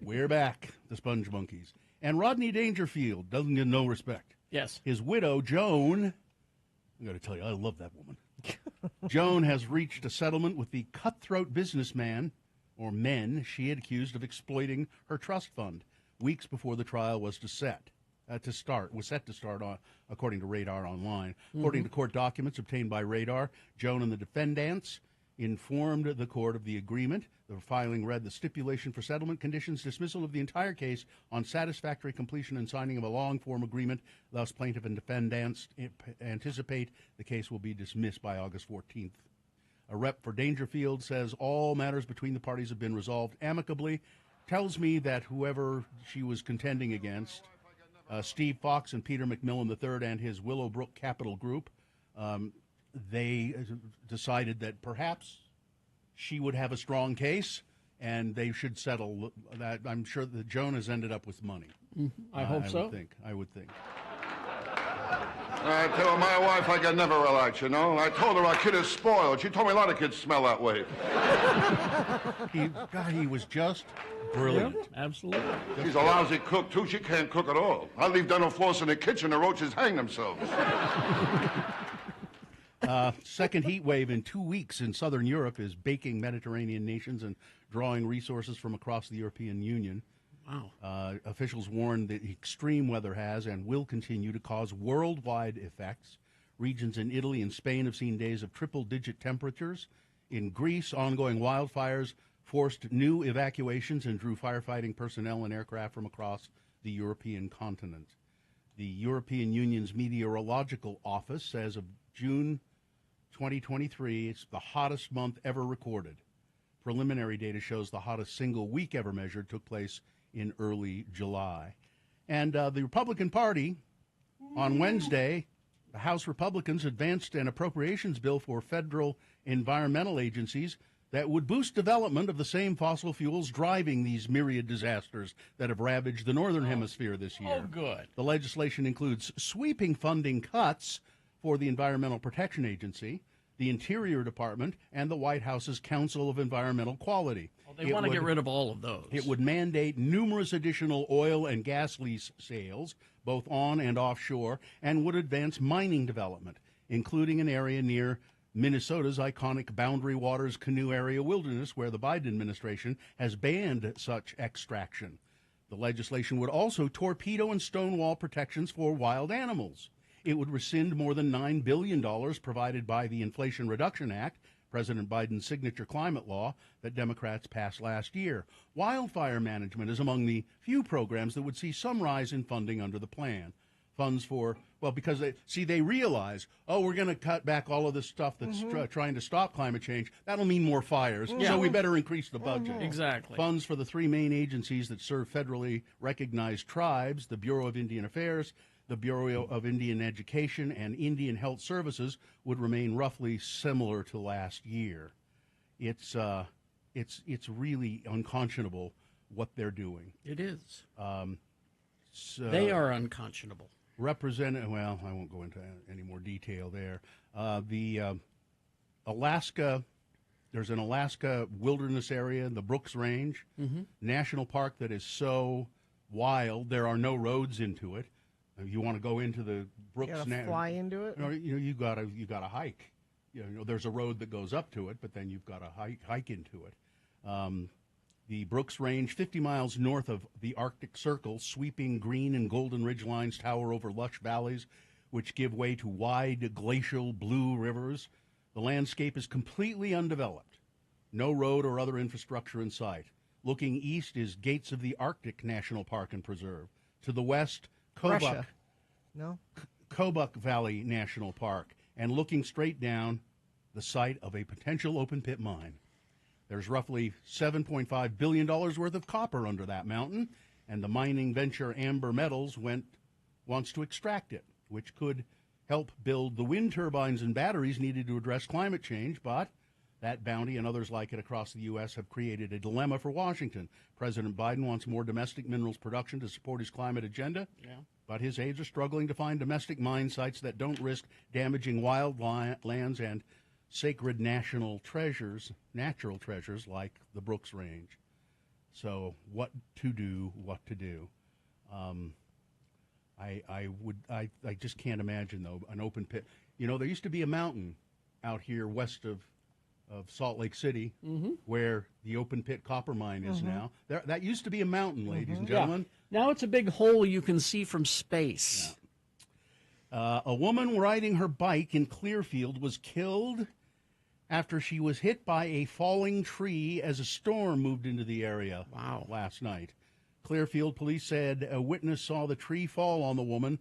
We're back, the Sponge Monkeys. And Rodney Dangerfield doesn't get no respect. Yes. His widow, Joan, I got to tell you, I love that woman. Joan has reached a settlement with the cutthroat businessman, or men, she had accused of exploiting her trust fund weeks before the trial was set to start, on, according to Radar Online. According to court documents obtained by Radar, Joan and the defendants informed the court of the agreement. The filing read the stipulation for settlement conditions, dismissal of the entire case on satisfactory completion and signing of a long-form agreement. Thus, plaintiff and defendants anticipate the case will be dismissed by August 14th. A rep for Dangerfield says all matters between the parties have been resolved amicably. Tells me that whoever she was contending against, Steve Fox and Peter McMillan III and his Willowbrook Capital Group, they decided that perhaps she would have a strong case and they should settle that. I'm sure that Joan has ended up with money. I hope so. I would think. I tell my wife I can never relax, you know. I told her our kid is spoiled. She told me a lot of kids smell that way. He was just brilliant. Yep, absolutely. She's a lousy cook, too. She can't cook at all. I leave dental floss in the kitchen, the roaches hang themselves. Second heat wave in 2 weeks in southern Europe is baking Mediterranean nations and drawing resources from across the European Union. Wow. Officials warn that extreme weather has and will continue to cause worldwide effects. Regions in Italy and Spain have seen days of triple-digit temperatures. In Greece, ongoing wildfires forced new evacuations and drew firefighting personnel and aircraft from across the European continent. The European Union's Meteorological Office says of June 2023, it's the hottest month ever recorded. Preliminary data shows the hottest single week ever measured took place in early July. And the Republican Party, on Wednesday, the House Republicans advanced an appropriations bill for federal environmental agencies that would boost development of the same fossil fuels driving these myriad disasters that have ravaged the Northern Hemisphere this year. Oh, good. The legislation includes sweeping funding cuts for the Environmental Protection Agency, the Interior Department, and the White House's Council of Environmental Quality. Well, they want to get rid of all of those. It would mandate numerous additional oil and gas lease sales, both on and offshore, and would advance mining development, including an area near Minnesota's iconic Boundary Waters Canoe Area Wilderness, where the Biden administration has banned such extraction. The legislation would also torpedo and stonewall protections for wild animals. It would rescind more than $9 billion provided by the Inflation Reduction Act, President Biden's signature climate law that Democrats passed last year. Wildfire management is among the few programs that would see some rise in funding under the plan. Funds for, well, because they realize, we're going to cut back all of this stuff that's trying to stop climate change. That'll mean more fires, so we better increase the budget. Exactly. Funds for the three main agencies that serve federally recognized tribes, the Bureau of Indian Affairs, the Bureau of Indian Education, and Indian Health Services would remain roughly similar to last year. It's really unconscionable what they're doing. It is. So they are unconscionable. Well, I won't go into any more detail there. Alaska, there's an Alaska wilderness area in the Brooks Range, national park that is so wild there are no roads into it. You want to go into the Brooks, fly into it. You got to hike. There's a road that goes up to it, but then you've got to hike into it. The Brooks Range, 50 miles north of the Arctic Circle, sweeping green and golden ridgelines tower over lush valleys, which give way to wide glacial blue rivers. The landscape is completely undeveloped. No road or other infrastructure in sight. Looking east is Gates of the Arctic National Park and Preserve. To the west, Kobuk Valley National Park. And looking straight down, the site of a potential open-pit mine. There's roughly $7.5 billion worth of copper under that mountain, and the mining venture Amber Metals wants to extract it, which could help build the wind turbines and batteries needed to address climate change, but that bounty and others like it across the U.S. have created a dilemma for Washington. President Biden wants more domestic minerals production to support his climate agenda, but his aides are struggling to find domestic mine sites that don't risk damaging wild lands and sacred natural treasures like the Brooks Range. So what to do? I just can't imagine, though, an open pit. You know, there used to be a mountain out here west of Salt Lake City where the open pit copper mine is now. That used to be a mountain, ladies and gentlemen. Yeah. Now it's a big hole you can see from space. Yeah. A woman riding her bike in Clearfield was killed after she was hit by a falling tree as a storm moved into the area last night. Clearfield police said a witness saw the tree fall on the woman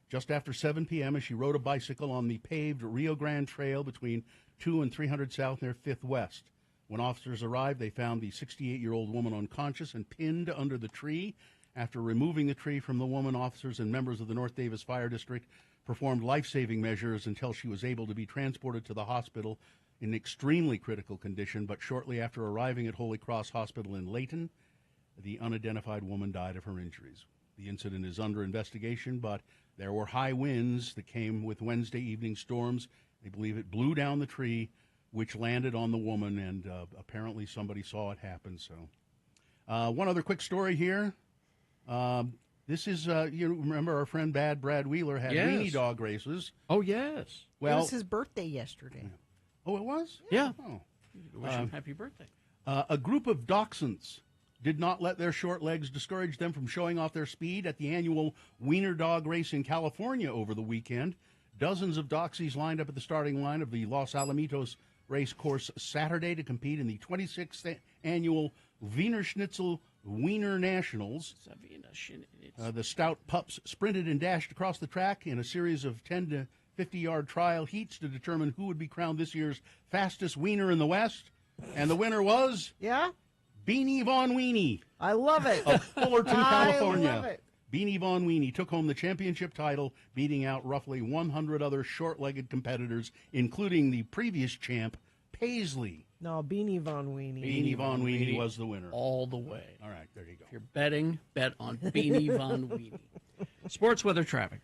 just after 7 p.m. as she rode a bicycle on the paved Rio Grande Trail between 2 and 300 South near 5th West. When officers arrived, they found the 68-year-old woman unconscious and pinned under the tree. After removing the tree from the woman, officers and members of the North Davis Fire District performed life-saving measures until she was able to be transported to the hospital in extremely critical condition. But shortly after arriving at Holy Cross Hospital in Layton, the unidentified woman died of her injuries. The incident is under investigation, but there were high winds that came with Wednesday evening storms. They believe it blew down the tree, which landed on the woman, and apparently somebody saw it happen. So, one other quick story here. This is, you remember our friend Brad Wheeler had weenie dog races. Oh, yes. Well, it was his birthday yesterday. Oh, it was? Yeah. Oh. Wish him happy birthday. A group of dachshunds did not let their short legs discourage them from showing off their speed at the annual Wiener Dog Race in California over the weekend. Dozens of Doxies lined up at the starting line of the Los Alamitos race course Saturday to compete in the 26th annual Wiener Schnitzel Wiener Nationals. The stout pups sprinted and dashed across the track in a series of 10 to 50-yard trial heats to determine who would be crowned this year's fastest wiener in the West. And the winner was... Yeah? Beanie Von Weenie. I love it. Of Fullerton, California. I love it. Beanie Von Weenie took home the championship title, beating out roughly 100 other short-legged competitors, including the previous champ, Paisley. No, Beanie Von Weenie. Beanie Von Weenie was the winner. All the way. All right, there you go. If you're betting, bet on Beanie Von Weenie. Sports weather traffic.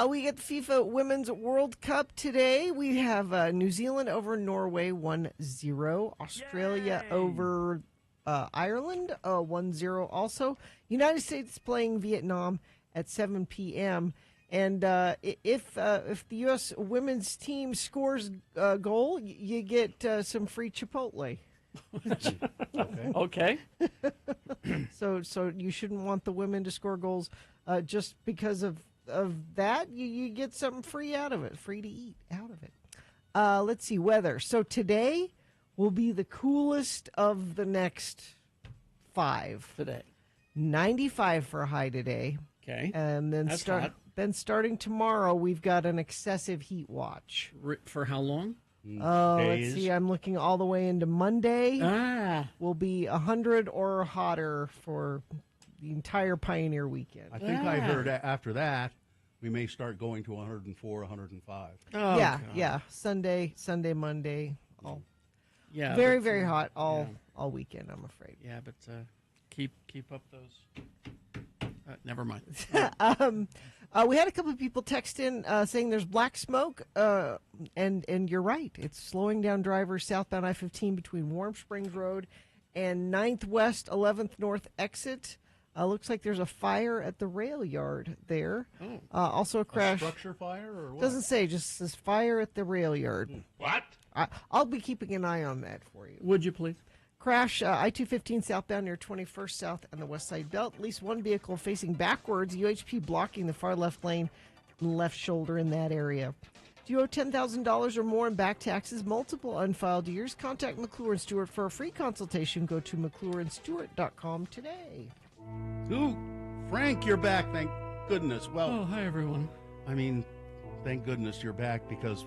We get the FIFA Women's World Cup today. We have New Zealand over Norway 1-0. Australia over Ireland 1-0 also. United States playing Vietnam at 7 p.m. And if the U.S. women's team scores a goal, you get some free Chipotle. Okay. So you shouldn't want the women to score goals just because of that. You get something free out of it, free to eat out of it. Let's see, weather. So today will be the coolest of the next 5. Today. 95 for a high today. Okay. And then That's hot. Then starting tomorrow, we've got an excessive heat watch. For how long? Let's see. I'm looking all the way into Monday. Will be 100 or hotter for the entire Pioneer weekend. I think I heard after that, we may start going to 104, 105. Oh, yeah. Sunday, Monday. All Yeah. very, very hot all weekend, I'm afraid. Yeah, but keep up those. Never mind. We had a couple of people text in saying there's black smoke, and you're right. It's slowing down drivers southbound I-15 between Warm Springs Road and 9th West, 11th North exit. Looks like there's a fire at the rail yard there. Also a crash. A structure fire or what? Doesn't say, just says fire at the rail yard. What? I'll be keeping an eye on that for you. Would you please? Crash I-215 southbound near 21st South and the West Side Belt. At least one vehicle facing backwards. UHP blocking the far left lane and left shoulder in that area. Do you owe $10,000 or more in back taxes, multiple unfiled years? Contact McClure and Stewart for a free consultation. Go to McClureandStewart.com today. Ooh, Frank, you're back. Thank goodness. Well, Oh, hi, everyone. I mean, thank goodness you're back because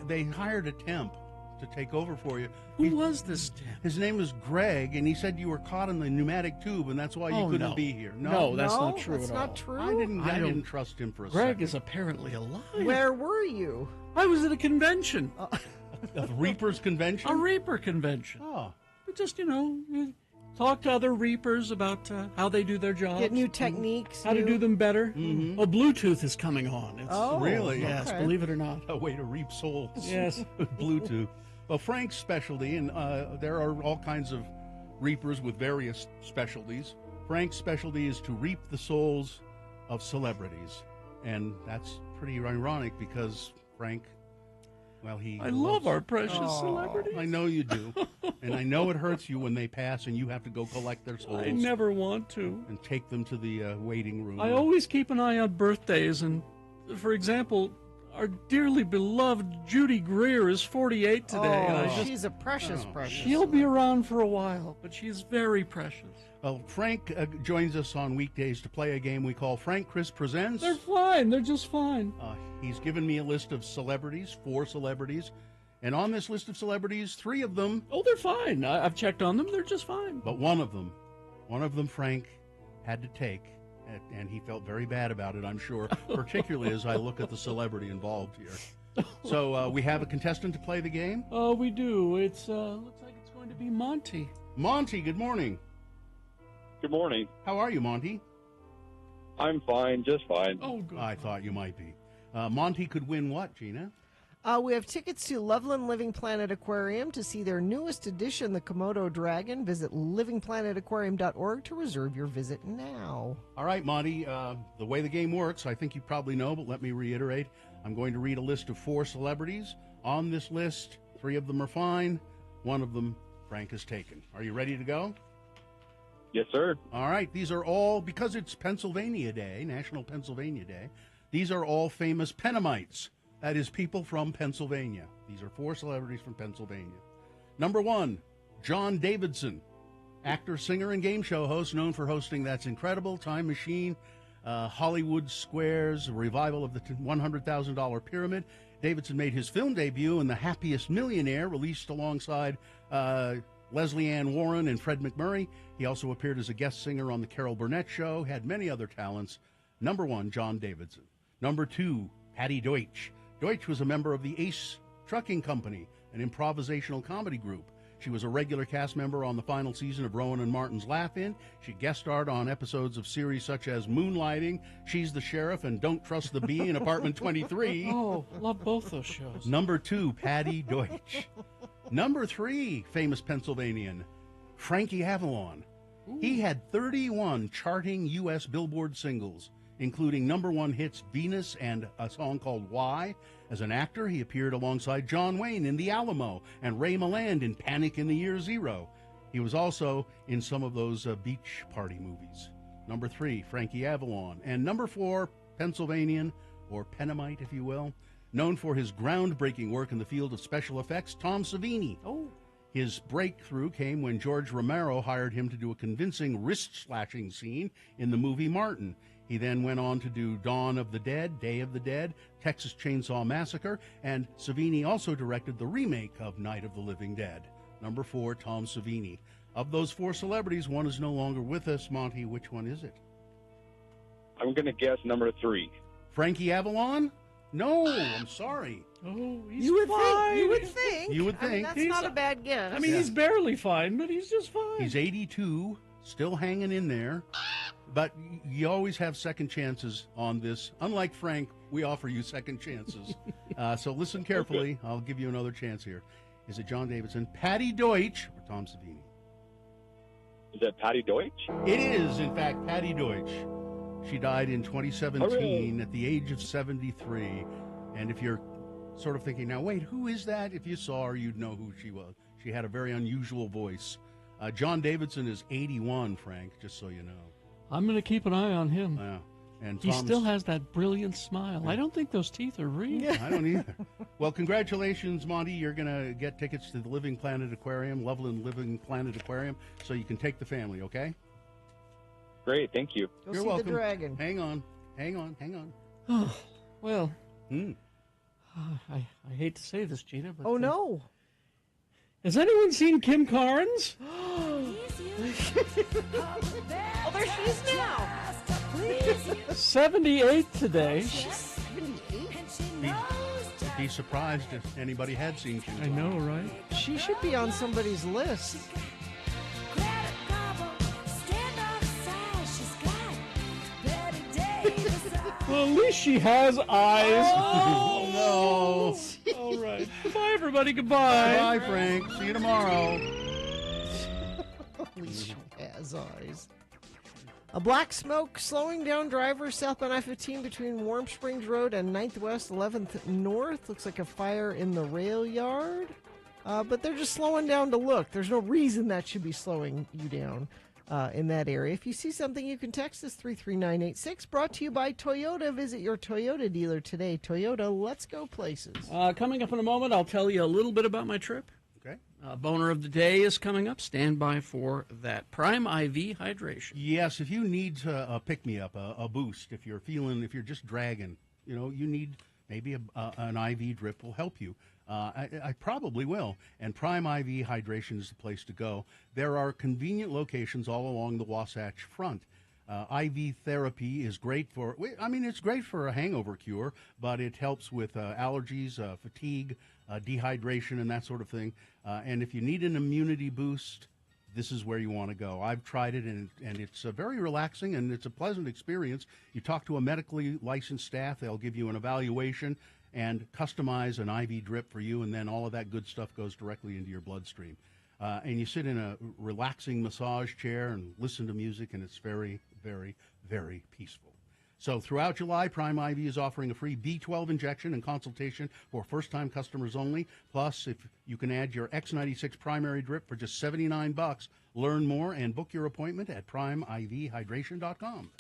they hired a temp to take over for you. Who was this temp? His name was Greg, and he said you were caught in the pneumatic tube, and that's why you couldn't no. be here. No, that's not true That's at not all. true. I didn't trust him for a Greg second. is apparently alive. Where were you? I was at a convention. A Reapers convention? A Reaper convention. Oh. But just, you talk to other Reapers about how they do their jobs. Get new techniques. How to do them better. Mm-hmm. Oh, Bluetooth is coming on. It's, Really? Yes, okay. believe it or not. A way to reap souls. Yes. Bluetooth. Well, Frank's specialty, and there are all kinds of reapers with various specialties. Frank's specialty is to reap the souls of celebrities. And that's pretty ironic because Frank, well, I love our precious celebrities. I know you do. And I know it hurts you when they pass and you have to go collect their souls. I never want to. And take them to the waiting room. I always keep an eye on birthdays, and for example, our dearly beloved Judy Greer is 48 today. and she's a precious. She'll be around for a while, but she's very precious. Well, Frank joins us on weekdays to play a game we call Frank Chris Presents. They're fine. They're just fine. He's given me a list of celebrities, 4 celebrities. And on this list of celebrities, 3 of them... Oh, they're fine. I've checked on them. They're just fine. But one of them Frank had to take, and he felt very bad about it, I'm sure, particularly as I look at the celebrity involved here. So we have a contestant to play the game? Oh, we do. It's looks like it's going to be Monty. Monty, good morning. Good morning. How are you, Monty? I'm fine, just fine. Oh, good. I thought you might be. Monty could win what, Gina? We have tickets to Loveland Living Planet Aquarium to see their newest edition, the Komodo Dragon. Visit livingplanetaquarium.org to reserve your visit now. All right, Monty, the way the game works, I think you probably know, but let me reiterate. I'm going to read a list of 4 celebrities. On this list, 3 of them are fine. 1 of them, Frank has taken. Are you ready to go? Yes, sir. All right, these are all, because it's Pennsylvania Day, National Pennsylvania Day, these are all famous Pennamites. That is people from Pennsylvania. These are 4 celebrities from Pennsylvania. Number 1, John Davidson, actor, singer, and game show host known for hosting That's Incredible, Time Machine, Hollywood Squares, a revival of the $100,000 Pyramid. Davidson made his film debut in The Happiest Millionaire, released alongside Leslie Ann Warren and Fred McMurray. He also appeared as a guest singer on The Carol Burnett Show, had many other talents. Number 1, John Davidson. Number 2, Patty Deutsch. Deutsch was a member of the Ace Trucking Company, an improvisational comedy group. She was a regular cast member on the final season of Rowan and Martin's Laugh-In. She guest starred on episodes of series such as Moonlighting, She's the Sheriff, and Don't Trust the Bee in Apartment 23. Oh, love both those shows. Number 2, Patty Deutsch. Number 3, famous Pennsylvanian, Frankie Avalon. Ooh. He had 31 charting U.S. Billboard singles, including number 1 hits Venus and a song called Why. As an actor, he appeared alongside John Wayne in The Alamo and Ray Milland in Panic in the Year Zero. He was also in some of those beach party movies. Number 3, Frankie Avalon. And number 4, Pennsylvanian, or Pennamite, if you will, known for his groundbreaking work in the field of special effects, Tom Savini. Oh. His breakthrough came when George Romero hired him to do a convincing wrist-slashing scene in the movie Martin. He then went on to do Dawn of the Dead, Day of the Dead, Texas Chainsaw Massacre, and Savini also directed the remake of Night of the Living Dead. Number 4, Tom Savini. Of those 4 celebrities, one is no longer with us. Monty, which one is it? I'm going to guess number 3. Frankie Avalon? No, I'm sorry. Oh, he's You would fine. think. You would I mean, think. that's He's- not a bad guess. I mean, he's barely fine, but he's just fine. He's 82, still hanging in there. But you always have second chances on this. Unlike Frank, we offer you second chances. So listen carefully. Okay. I'll give you another chance here. Is it John Davidson, Patty Deutsch, or Tom Savini? Is that Patty Deutsch? It is, in fact, Patty Deutsch. She died in 2017 at the age of 73. And if you're sort of thinking, now, wait, who is that? If you saw her, you'd know who she was. She had a very unusual voice. John Davidson is 81, Frank, just so you know. I'm going to keep an eye on him. And He Tom's- still has that brilliant smile. I don't think those teeth are real. I don't either. Well, congratulations, Monty. You're going to get tickets to the Living Planet Aquarium, Loveland Living Planet Aquarium, so you can take the family, okay? Great, thank you. Go You're see welcome. the dragon. Hang on. Hang on. Hang on. Oh, well, I hate to say this, Gina, but... Oh, no. Has anyone seen Kim Carnes? Oh, there she is now. 78 today. Be surprised if anybody had seen Kim. I know, right? She should be on somebody's list. Well, at least she has eyes. Oh, no. All right. Goodbye, everybody. Goodbye. Bye, Frank. See you tomorrow. At least she has eyes. A black smoke slowing down drivers southbound I-15 between Warm Springs Road and 9th West 11th North. Looks like a fire in the rail yard. But they're just slowing down to look. There's no reason that should be slowing you down in that area. If you see something, you can text us 33986. Brought to you by Toyota. Visit your Toyota dealer today. Toyota, let's go places. Coming up in a moment, I'll tell you a little bit about my trip. Okay. Boner of the day is coming up. Stand by for that. Prime IV hydration. Yes, if you need a pick-me-up, a boost, if you're just dragging, you need maybe an IV drip will help you. I probably will. And Prime IV Hydration is the place to go. There are convenient locations all along the Wasatch Front. IV therapy is great it's great for a hangover cure, but it helps with allergies, fatigue, dehydration, and that sort of thing. And if you need an immunity boost, this is where you want to go. I've tried it, and it's very relaxing, and it's a pleasant experience. You talk to a medically licensed staff. They'll give you an evaluation and customize an IV drip for you, and then all of that good stuff goes directly into your bloodstream. And you sit in a relaxing massage chair and listen to music, and it's very, very, very peaceful. So throughout July, Prime IV is offering a free B12 injection and consultation for first-time customers only. Plus, if you can add your X96 primary drip for just $79, learn more and book your appointment at primevhydration.com.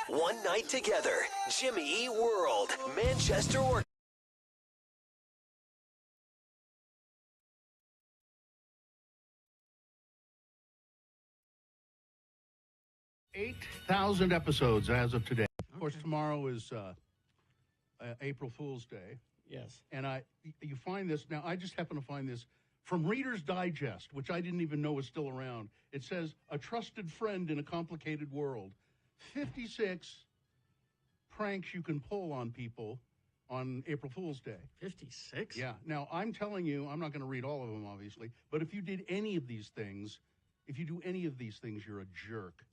One night together, Jimmy E. World, Manchester, Oregon. 8,000 episodes as of today. Of course, tomorrow is April Fool's Day. Yes. And you find this, now I just happen to find this from Reader's Digest, which I didn't even know was still around. It says, a trusted friend in a complicated world. 56 pranks you can pull on people on April Fool's Day. 56? Yeah. Now, I'm telling you, I'm not going to read all of them, obviously, but if you did any of these things, you're a jerk.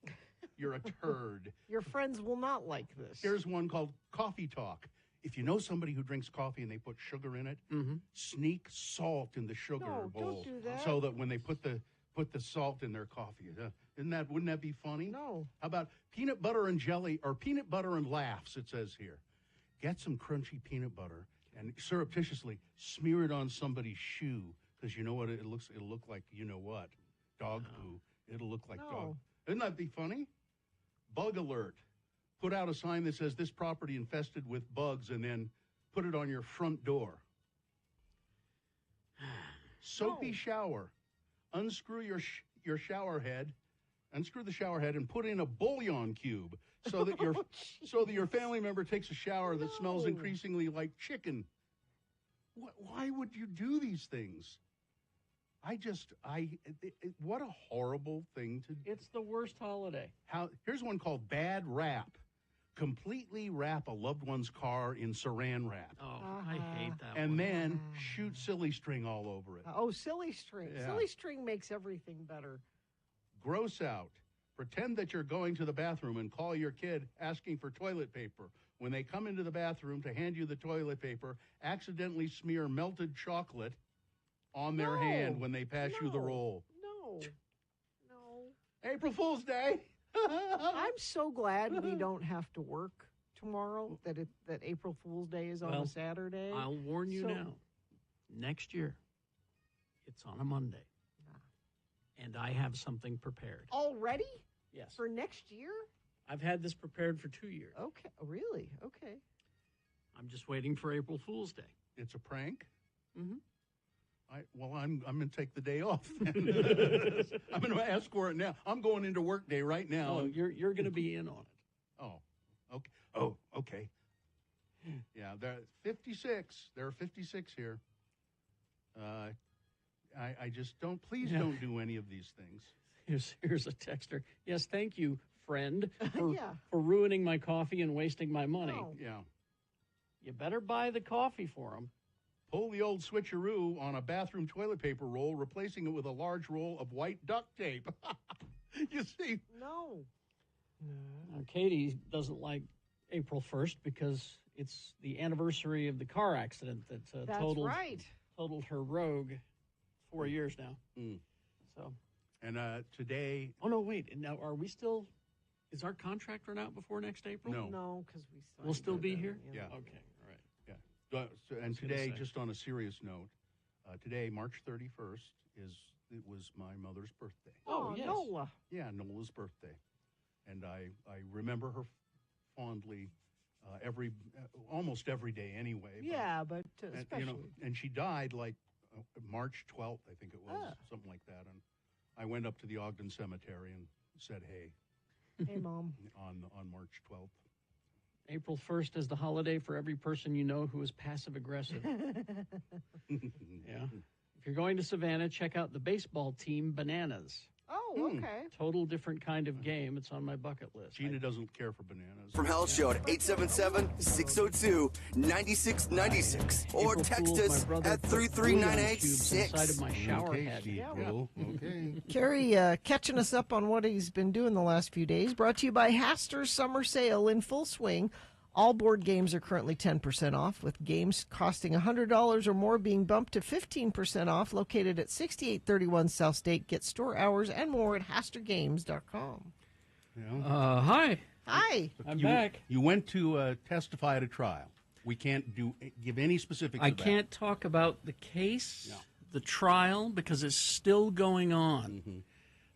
You're a turd. Your friends will not like this. Here's one called Coffee Talk. If you know somebody who drinks coffee and they put sugar in it, sneak salt in the sugar bowl. Don't do that. So that when they put the salt in their coffee, wouldn't that be funny? No. How about peanut butter and jelly, or peanut butter and laughs? It says here, get some crunchy peanut butter and surreptitiously smear it on somebody's shoe, because you know what it'll look like. You know what? Dog poo. It'll look like dog. Isn't that be funny? Bug alert. Put out a sign that says this property infested with bugs, and then put it on your front door. Soapy shower. Unscrew your shower head. Unscrew the shower head and put in a bouillon cube so that your family member takes a shower that smells increasingly like chicken. Why would you do these things? What a horrible thing to do. It's the worst holiday. Here's one called Bad Wrap. Completely wrap a loved one's car in saran wrap. Oh, I hate that and one. then shoot silly string all over it. Silly string. Yeah. Silly string makes everything better. Gross out. Pretend that you're going to the bathroom and call your kid asking for toilet paper. When they come into the bathroom to hand you the toilet paper, accidentally smear melted chocolate on their hand when they pass you the roll. No. April Fool's Day. I'm so glad we don't have to work tomorrow, that April Fool's Day is on a Saturday. I'll warn you now. Next year, it's on a Monday. And I have something prepared. Already? Yes. For next year? I've had this prepared for 2 years. Okay. Really? Okay. I'm just waiting for April Fool's Day. It's a prank? Mm-hmm. I'm going to take the day off then. I'm going to ask for it now. I'm going into work day right now. Oh, you're going to be in on it. Oh, okay. Oh, okay. Yeah, there are 56. There are 56 here. I just don't. Please don't do any of these things. Here's a texter. Yes, thank you, friend, for ruining my coffee and wasting my money. No. Yeah. You better buy the coffee for him. Pull the old switcheroo on a bathroom toilet paper roll, replacing it with a large roll of white duct tape. You see? No. Now, Katie doesn't like April 1st because it's the anniversary of the car accident that totaled her Rogue 4 years now. Mm. So And today, Oh no, wait. And now, are we still? Is our contract run out before next April? No. No, because we We'll still be here. Yeah. Okay. All right. yeah. And was gonna today, say. just on a serious note, today, March 31st, it was my mother's birthday. Oh, yes. Nola. Yeah, Nola's birthday, and I remember her fondly almost every day anyway. but- Yeah, but and, especially. and she died like March 12th, I think it was, Ah. something like that. And I went up to the Ogden Cemetery and said, "Hey," Hey, Mom. on March 12th. April 1st is the holiday for every person you know who is passive aggressive. Yeah. If you're going to Savannah, check out the baseball team Bananas. Oh, okay. Total different kind of game. It's on my bucket list. Gina doesn't care for bananas. From Hell Show at 877-602-9696. Or April text Fools, us my brother at put bouillon cubes inside 33986. of my shower Okay, head. Steve, Will. Okay. Carrie catching us up on what he's been doing the last few days. Brought to you by Haster's Summer Sale in full swing. All board games are currently 10% off, with games costing $100 or more being bumped to 15% off. Located at 6831 South State. Get store hours and more at HasterGames.com. Yeah. Hi. Hi. I'm You- back. You went to testify at a trial. We can't give any specifics. I of that. can't talk about the case, No. the trial, because it's still going on.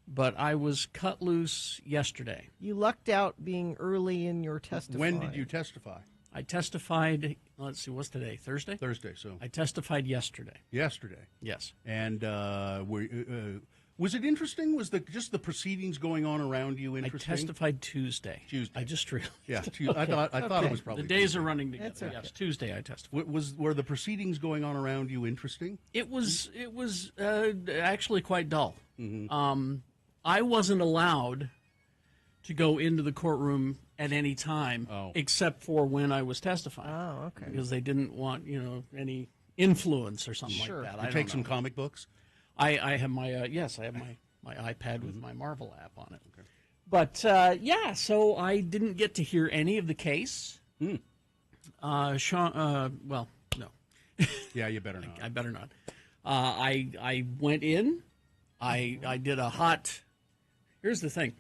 But I was cut loose yesterday. You lucked out being early in your testifying. When did you testify? I testified, let's see, what's today? Thursday? Thursday. So I testified yesterday. yesterday. Yes. And was it interesting? Was just the proceedings going on around you interesting? I testified Tuesday. Tuesday. I just realized. Yeah, I thought it was probably the days Tuesday. are running together. That's okay. Yes, Tuesday I testified. Were the proceedings going on around you interesting? It was actually quite dull. I wasn't allowed to go into the courtroom at any time except for when I was testifying. Oh, okay. Because they didn't want any influence or something Sure. like that. You I take don't some know. comic books. I have my yes, I have my iPad with my Marvel app on it. Okay. But so I didn't get to hear any of the case. Sean, well, no, Yeah, you better not. I better not. I went in. I did a hot. Here's the thing.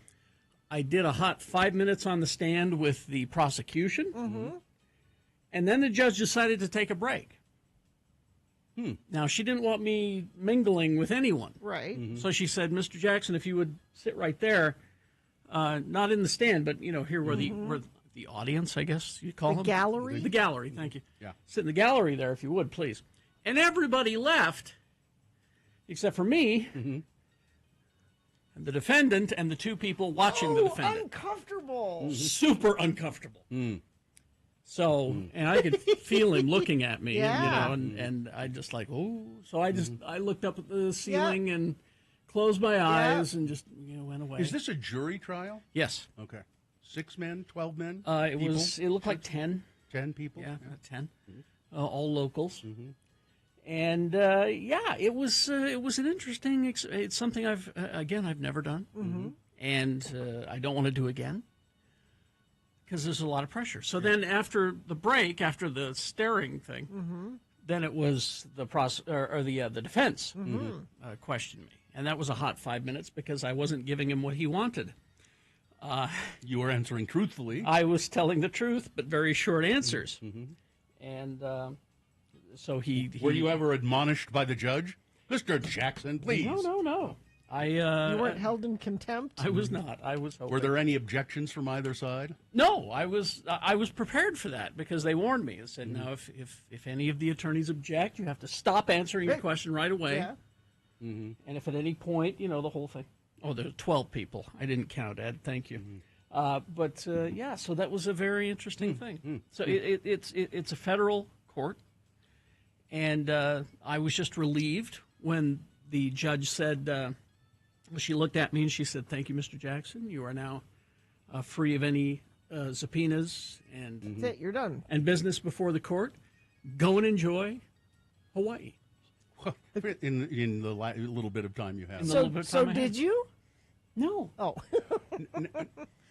I did a hot 5 minutes on the stand with the prosecution, and then the judge decided to take a break. Now, she didn't want me mingling with anyone. Right. So she said, Mr. Jackson, if you would sit right there, not in the stand, but, here where the audience, I guess you call them. Gallery? The gallery, thank you. Yeah. Sit in the gallery there, if you would, please. And everybody left, except for me, and the defendant, and the two people watching the defendant. Uncomfortable. Super uncomfortable. So, and I could feel him looking at me, Yeah. and I just like, oh. So I just, I looked up at the ceiling and closed my eyes and just, went away. Is this a jury trial? Yes. Okay. 6 men, 12 men? It looked like 10. 10 people? Yeah, 10. All locals. And it was an interesting. It's something I've never done, and I don't want to do again because there's a lot of pressure. So then after the break, after the staring thing, then it was the the defense questioned me, and that was a hot 5 minutes because I wasn't giving him what he wanted. You were answering truthfully. I was telling the truth, but very short answers, and. So he Were you ever admonished by the judge? Mr. Jackson, please. No. You weren't held in contempt? I was not. I was hoping. Were there any objections from either side? No, I was prepared for that because they warned me. They said, now, if any of the attorneys object, you have to stop answering the question right away. Yeah. And if at any point, the whole thing. Oh, there are 12 people. I didn't count, Ed. Thank you. So that was a very interesting thing. So it's a federal court. And I was just relieved when the judge said, she looked at me and she said, "Thank you, Mr. Jackson. You are now free of any subpoenas and That's it. You're done. and business before the court. Go and enjoy Hawaii." In the little bit of time you have. In the little bit of time I had. Did you? No. Oh.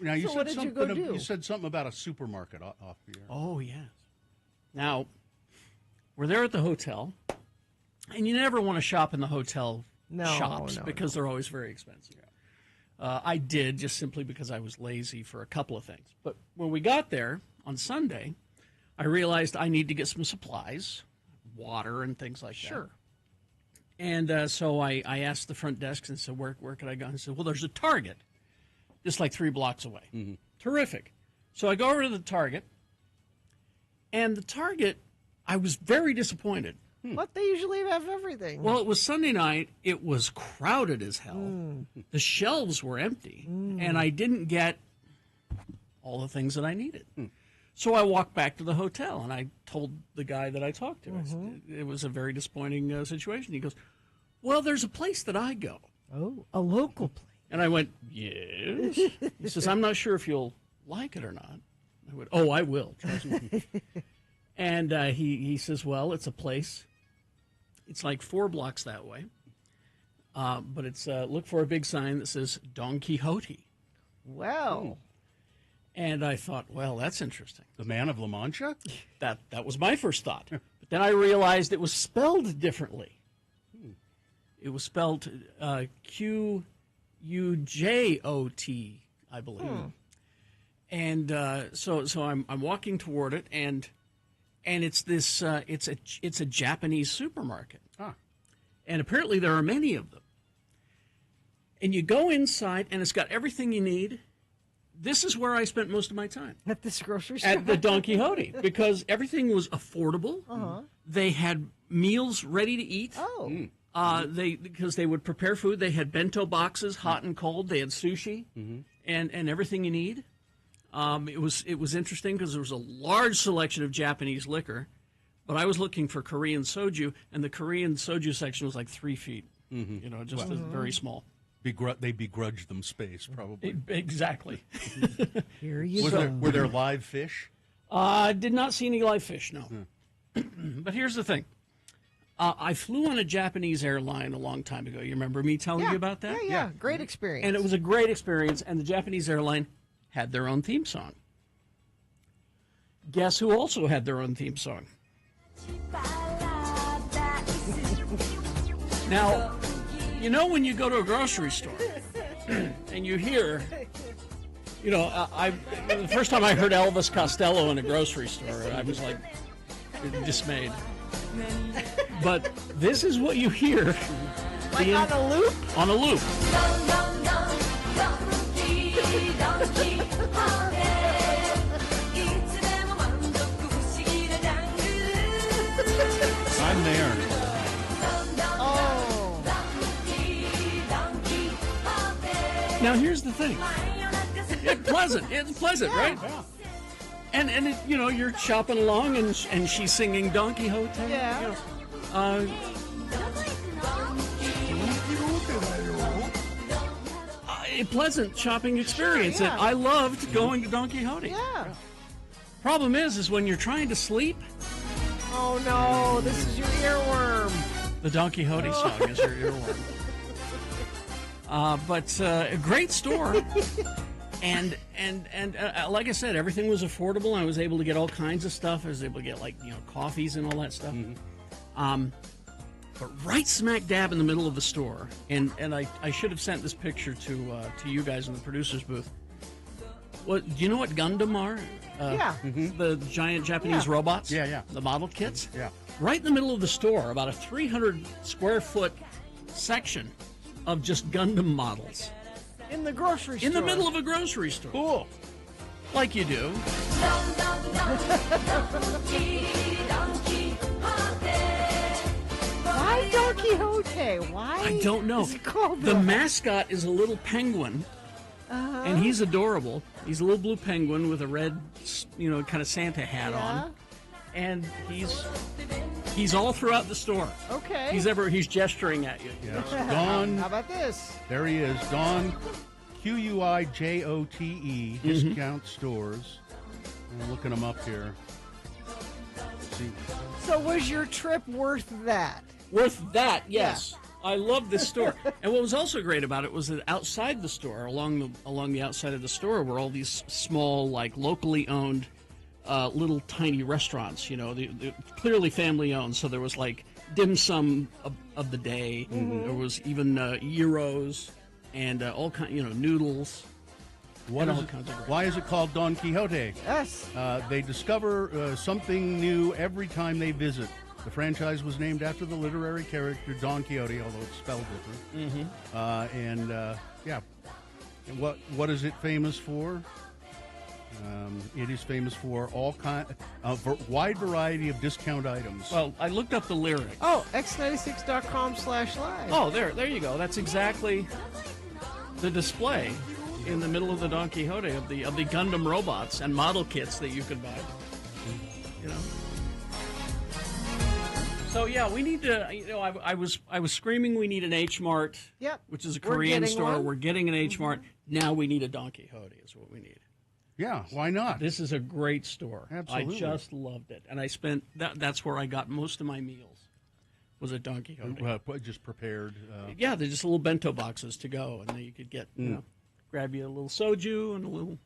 Now you So said what did you something. go do? You said something about a supermarket off the air. Oh, yes. Now, we're there at the hotel, and you never want to shop in the hotel shops no, because they're always very expensive. I did just simply because I was lazy for a couple of things. But when we got there on Sunday, I realized I need to get some supplies, water and things like that. Sure. And so I asked the front desk and said, where could I go? And I said, well, there's a Target just like 3 blocks away. Mm-hmm. Terrific. So I go over to the Target, and the Target, I was very disappointed. What? They usually have everything. Well, it was Sunday night. It was crowded as hell. The shelves were empty, and I didn't get all the things that I needed. So I walked back to the hotel, and I told the guy that I talked to. I said, it was a very disappointing situation. He goes, well, there's a place that I go. Oh, a local place. And I went, yes. He says, I'm not sure if you'll like it or not. I went, oh, I will. Trust me. And he says, well, it's a place. It's like 4 blocks that way. But it's look for a big sign that says Don Quixote. Wow. And I thought, well, that's interesting. The Man of La Mancha? That was my first thought. But then I realized it was spelled differently. It was spelled Qujot, I believe. And so I'm walking toward it, and it's this it's a Japanese supermarket. And apparently there are many of them. And you go inside, and it's got everything you need. This is where I spent most of my time. At this grocery store? At the Don Quixote, because everything was affordable. They had meals ready to eat. Because they would prepare food. They had bento boxes, hot and cold. They had sushi and everything you need. It was interesting because there was a large selection of Japanese liquor, but I was looking for Korean soju, and the Korean soju section was like 3 feet. Just very small. They begrudged them space, probably. Exactly. Here you go. go. Were there live fish? I did not see any live fish, no. But here's the thing. I flew on a Japanese airline a long time ago. You remember me telling you about that? Yeah. Great experience. And it was a great experience, and the Japanese airline had their own theme song. Guess who also had their own theme song? Now, when you go to a grocery store and you hear, the first time I heard Elvis Costello in a grocery store, I was like dismayed. But this is what you hear. Like on a loop? On a loop. I'm there. Now here's the thing. It's pleasant, right? Yeah. And it, you're chopping along, and she's singing Don Quixote. Yeah. A pleasant shopping experience. Sure, yeah. And I loved going to Don Quixote. Yeah. Problem is when you're trying to sleep. Oh no, this is your earworm. The Don Quixote song is your earworm. But a great store. And like I said, everything was affordable. I was able to get all kinds of stuff. I was able to get coffees and all that stuff. But right smack dab in the middle of the store, and I should have sent this picture to you guys in the producer's booth. Do you know what Gundam are? The giant Japanese robots? Yeah. The model kits? Yeah. Right in the middle of the store, about a 300 square foot section of just Gundam models. In the grocery store. In the middle of a grocery store. Cool. Like you do. Why Don Quixote? Why? I don't know. Is it called the that? mascot is a little penguin. And he's adorable. He's a little blue penguin with a red, kind of Santa hat on. And he's all throughout the store. Okay. He's gesturing at you. Yes. Don. How about this? There he is. Don Quixote discount stores. I'm looking him up here. Let's see. So was your trip worth that? Worth that, yes. Yeah. I love this store. And what was also great about it was that outside the store, along the outside of the store, were all these small, locally owned little tiny restaurants. They're clearly family owned. So there was dim sum of the day. There was even gyros and all kind, noodles. Why is it called Don Quixote? Yes. They discover something new every time they visit. The franchise was named after the literary character Don Quixote, although it's spelled different. And what is it famous for? It is famous for wide variety of discount items. Well, I looked up the lyrics. Oh, x96.com/live. Oh, there you go. That's exactly the display in the middle of the Don Quixote of the Gundam robots and model kits that you could buy. So yeah, we need to. I was screaming we need an H Mart. Yep. Which is a Korean store. One. We're getting an H Mart. Now we need a Don Quixote. Is what we need. Yeah, why not? This is a great store. Absolutely. I just loved it, and I spent that's where I got most of my meals. Was at Don Quixote. Just prepared. Yeah, they're just little bento boxes to go, and then you could get grab you a little soju and a little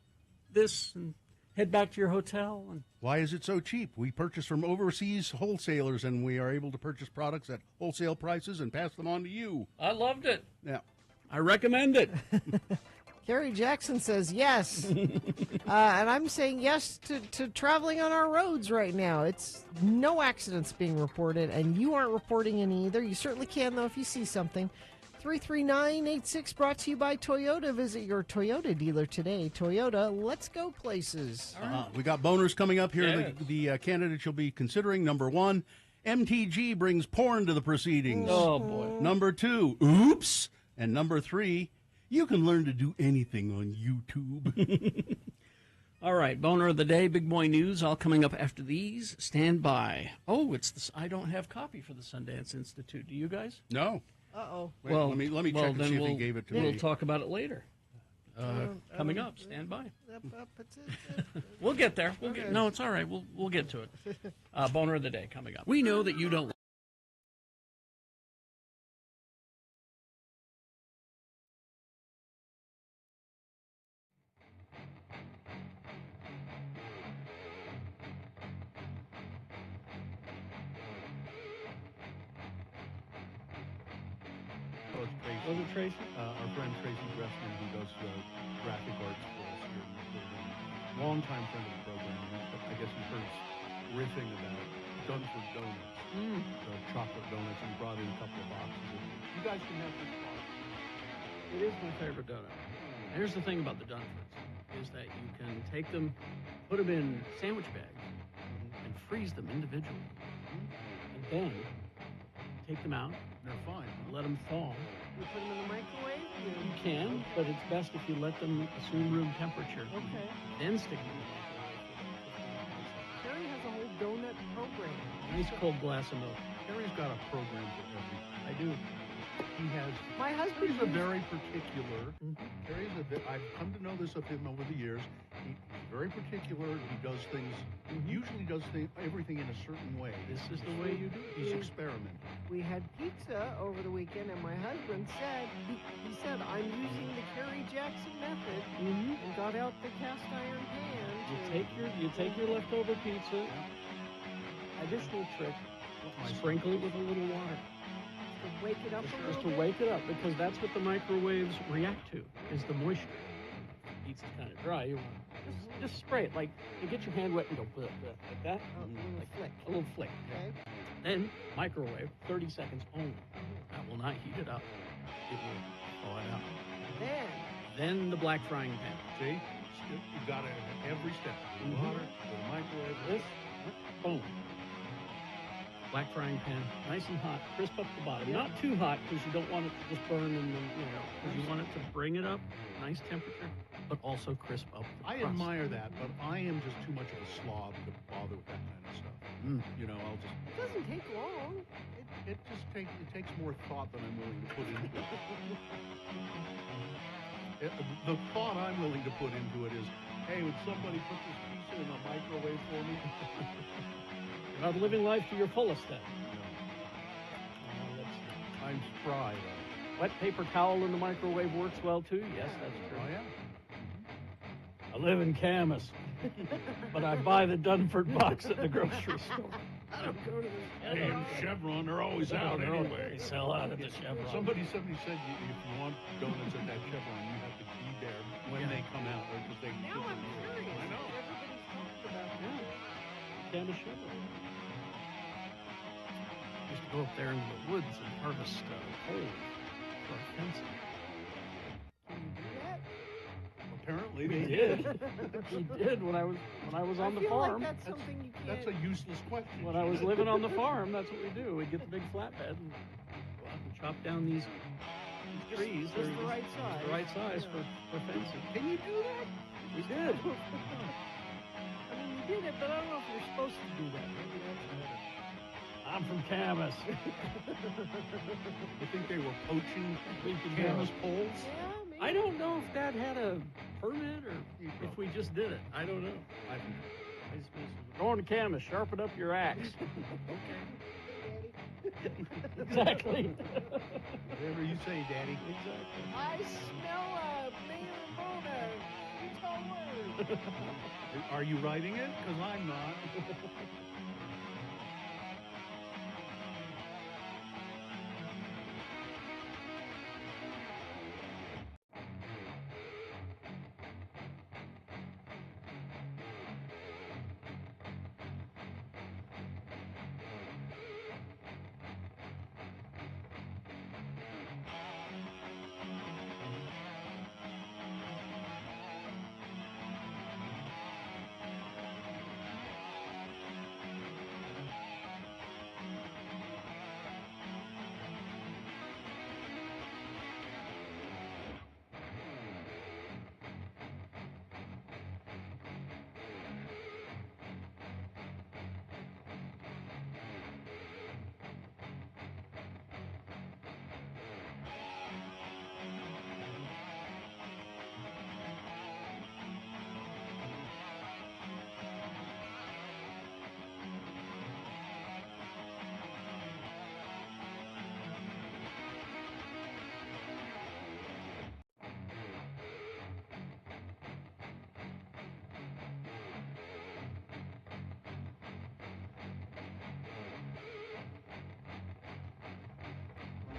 this, and head back to your hotel. And why is it so cheap? We purchase from overseas wholesalers, and we are able to purchase products at wholesale prices and pass them on to you. I loved it. Yeah, I recommend it. Gary Jackson says yes. And I'm saying yes to traveling on our roads right now. It's no accidents being reported, and you aren't reporting any either. You certainly can, though, if you see something. 33986 brought to you by Toyota. Visit your Toyota dealer today. Toyota, let's go places. We got boners coming up here. Yeah. The candidates you'll be considering. Number 1, MTG brings porn to the proceedings. Oh, boy. Number 2, oops. And number 3, you can learn to do anything on YouTube. All right, boner of the day, big boy news, all coming up after these. Stand by. Oh, it's this. I don't have copy for the Sundance Institute. Do you guys? No. Uh-oh. Wait, let me check and see if he gave it to me. We'll talk about it later. Coming up. Stand by. We'll get there. No, it's all right. We'll get to it. Boner of the day coming up. We know that you don't. Was it Tracy? Our friend Tracy Dressman, who does graphic arts for us here in the building. Longtime friend of the program. I guess he heard us riffing about Dunford Donuts, the chocolate donuts, and brought in a couple of boxes. You guys can have this box. It is my favorite donut. Here's the thing about the Dunfords, is that you can take them, put them in sandwich bags, and freeze them individually. And then take them out. They're fine. Let them thaw. You put them in the microwave? You can, but it's best if you let them assume room temperature. Okay. Then stick them in the microwave. Terry has a whole donut program. Nice cold glass of milk. Terry's got a program for everything. I do. He has. My husband Terry's a very particular. I've come to know this of him over the years. He's very particular. He does things. Usually does everything in a certain way. This is the way you do it. He's experimenting. We had pizza over the weekend, and my husband said, he said, I'm using the Kerry Jackson method, and got out the cast iron pan. You take your leftover pizza. Additional trick: sprinkle it with a little water. To wake it up a Just little to bit. wake it up, because that's what the microwaves react to, is the moisture. Pizza's kind of dry. You want just spray it, like you get your hand wet and go bleh, bleh, like that. A little flick. Okay. Then microwave, 30 seconds only. That will not heat it up. It will thaw it out. Then the black frying pan. See, you got it at every step. The water, the microwave, this, boom. Black frying pan, nice and hot, crisp up the bottom. Not too hot, because you don't want it to just burn and then, because you want it to bring it up, nice temperature, but also crisp up the I crust. admire that, but I am just too much of a slob to bother with that kind of stuff. I'll just. It doesn't take long. It takes more thought than I'm willing to put into it. The thought I'm willing to put into it is, hey, would somebody put this pizza in a microwave for me? You're not living life to your fullest then. I'm spry, though. Wet paper towel in the microwave works well too? Yes, that's true. Oh, yeah? I live in Camas, but I buy the Dunford box at the grocery store. Go to the Damn Chevron, they're always out anyway. They sell out at the Chevron. Somebody said if you want donuts at that Chevron, you have to be there when they come out, or because they. Now I'm curious. I know. Everybody's talking about that. Camas Chevron. Used to go up there into the woods and harvest coal for fencing. Can you do that? Apparently We they did. We did when I was on the I feel farm. like that's something you can't. That's a useless question. When I was living on the farm, that's what we do. We'd get the big flatbed and go out and chop down these trees. Just the They're right size. The right size for fencing. Can you do that? We did. I mean, you did it, but I don't know if you're supposed to do that. Maybe that's better. I'm from Camas. You think they were poaching Camas poles? Yeah, maybe. I don't know if Dad had a permit or if we just did it. I don't know. I just we're going to Camas, sharpen up your axe. Exactly. Whatever you say, Daddy. Exactly. I smell a Mayor Bona. It's all word. Are you writing it? Because I'm not.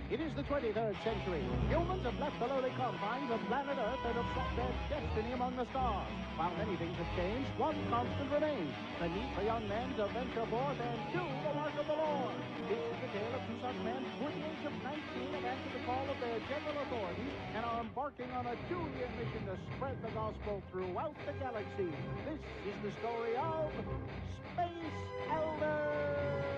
It is the 23rd century. Humans have left the lowly confines of planet Earth and have sought their destiny among the stars. While many things have changed, one constant remains: the need for young men to venture forth and do the work of the Lord. This is the tale of two such men who at the age of 19 have answered the call of their general authorities and are embarking on a 2-year mission to spread the gospel throughout the galaxy. This is the story of Space Elders.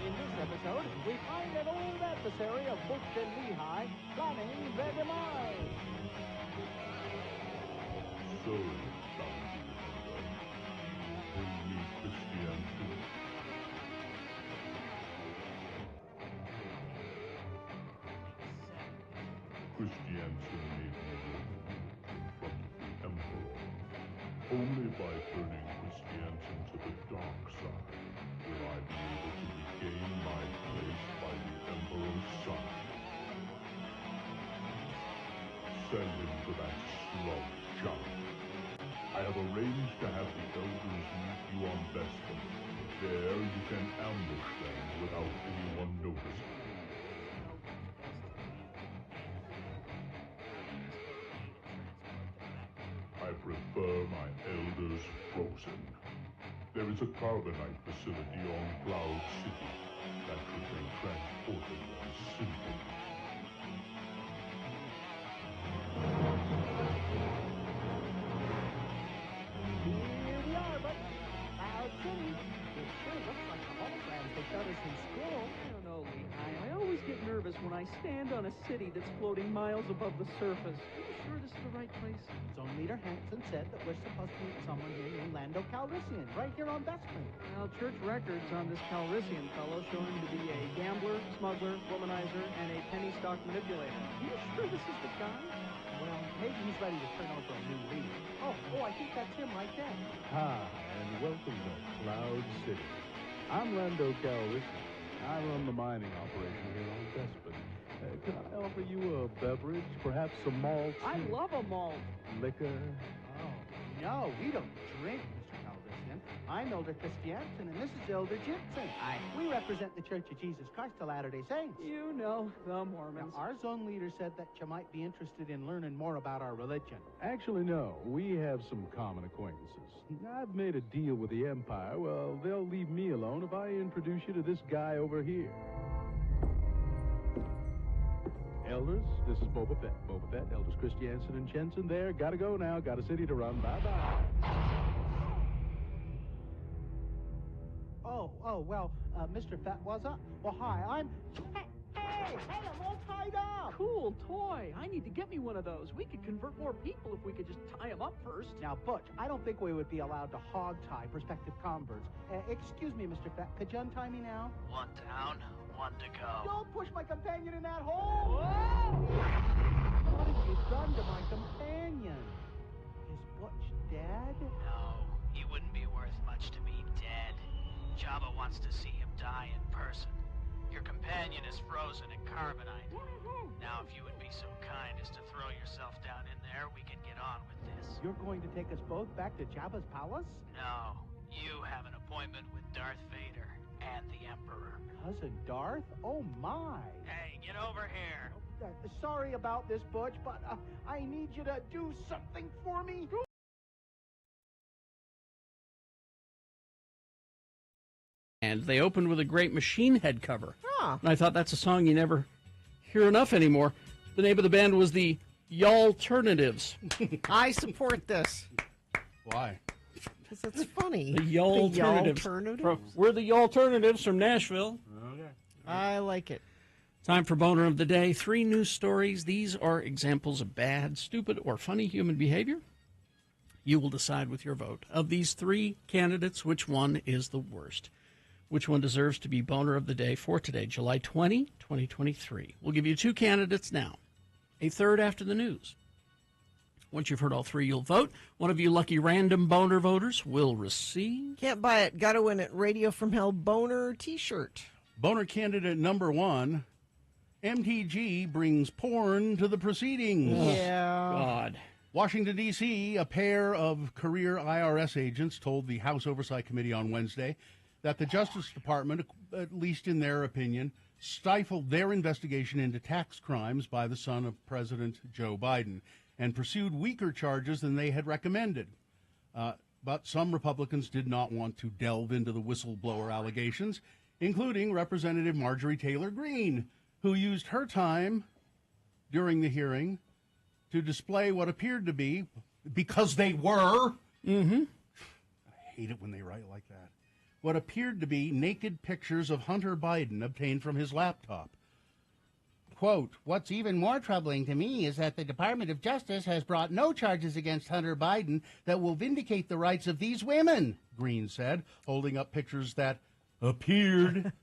In this episode, we find an old adversary of Butch and Lehigh planning their demise. So, bring me Christianity. Christianity made me in front of the Emperor. Only by turning Christianity to the dark side will I be able to regain my place by the Emperor's side. Send him to that slug, John. I have arranged to have the elders meet you on Bespin. There you can ambush them without anyone noticing. I prefer my elders frozen. There is a carbonite facility on Cloud City that should make transporting them simple. Here we are, but Cloud City. It sure looks like the holograms they showed us in school. I don't know, Lehigh. I always get nervous when I stand on a city that's floating miles above the surface. Are you sure this is the right place? Zone Leader Hanson said that we're supposed to meet someone here named Lando Calrissian, right here on Bespin. Well, church records on this Calrissian fellow show him to be a gambler, smuggler, womanizer, and a penny stock manipulator. Are you sure this is the guy? Well, maybe he's ready to turn over a new leaf. Oh, I think that's him right there. Hi, and welcome to Cloud City. I'm Lando Calrissian. I run the mining operation here on Bespin. Can I offer you a beverage? Perhaps some malt? I love a malt. Liquor? Oh, No, we don't drink, Mr. Calrissian. I'm Elder Christiansen, and this is Elder Jimson. We represent the Church of Jesus Christ of Latter-day Saints. You know, the Mormons. Now, our zone leader said that you might be interested in learning more about our religion. Actually, no. We have some common acquaintances. I've made a deal with the Empire. Well, they'll leave me alone if I introduce you to this guy over here. Elders, this is Boba Fett. Boba Fett, Elders Christiansen and Jensen there. Gotta go now. Got a city to run. Bye-bye. Well, Mr. Fett was up? Well, hi, I'm... Hey, I'm all tied up. Cool toy. I need to get me one of those. We could convert more people if we could just tie them up first. Now, Butch, I don't think we would be allowed to hog-tie prospective converts. Excuse me, Mr. Fett, could you untie me now? One down, one to go. Don't push my companion in that hole! What have you done to my companion? Is Butch dead? No, he wouldn't be worth much to me dead. Jabba wants to see him die in person. Your companion is frozen in carbonite. Now, if you would be so kind as to throw yourself down in there, we can get on with this. You're going to take us both back to Jabba's palace? No, you have an appointment with Darth Vader and the Emperor. Cousin Darth? Oh, my. Hey, get over here. Sorry about this, Butch, but I need you to do something for me. And they opened with a great Machine Head cover. Ah. And I thought that's a song you never hear enough anymore. The name of the band was the Y'Alternatives. I support this. Why? Because it's funny. The Y'Alternatives. We're the Y'Alternatives from Nashville. Okay. I like it. Time for Boner of the Day. 3 news stories. These are examples of bad, stupid, or funny human behavior. You will decide with your vote. Of these 3 candidates, which one is the worst? Which one deserves to be Boner of the Day for today, July 20, 2023? We'll give you 2 candidates now, a third after the news. Once you've heard all 3, you'll vote. One of you lucky random Boner voters will receive... Can't buy it. Got to win it. Radio from Hell Boner t-shirt. Boner candidate number 1, MTG brings porn to the proceedings. Yeah. God. Washington, D.C., a pair of career IRS agents told the House Oversight Committee on Wednesday that the Justice Department, at least in their opinion, stifled their investigation into tax crimes by the son of President Joe Biden and pursued weaker charges than they had recommended. But some Republicans did not want to delve into the whistleblower allegations, including Representative Marjorie Taylor Greene, who used her time during the hearing to display what appeared to be, because they were, I hate it when they write like that, what appeared to be naked pictures of Hunter Biden obtained from his laptop. Quote, "What's even more troubling to me is that the Department of Justice has brought no charges against Hunter Biden that will vindicate the rights of these women," Greene said, holding up pictures that appeared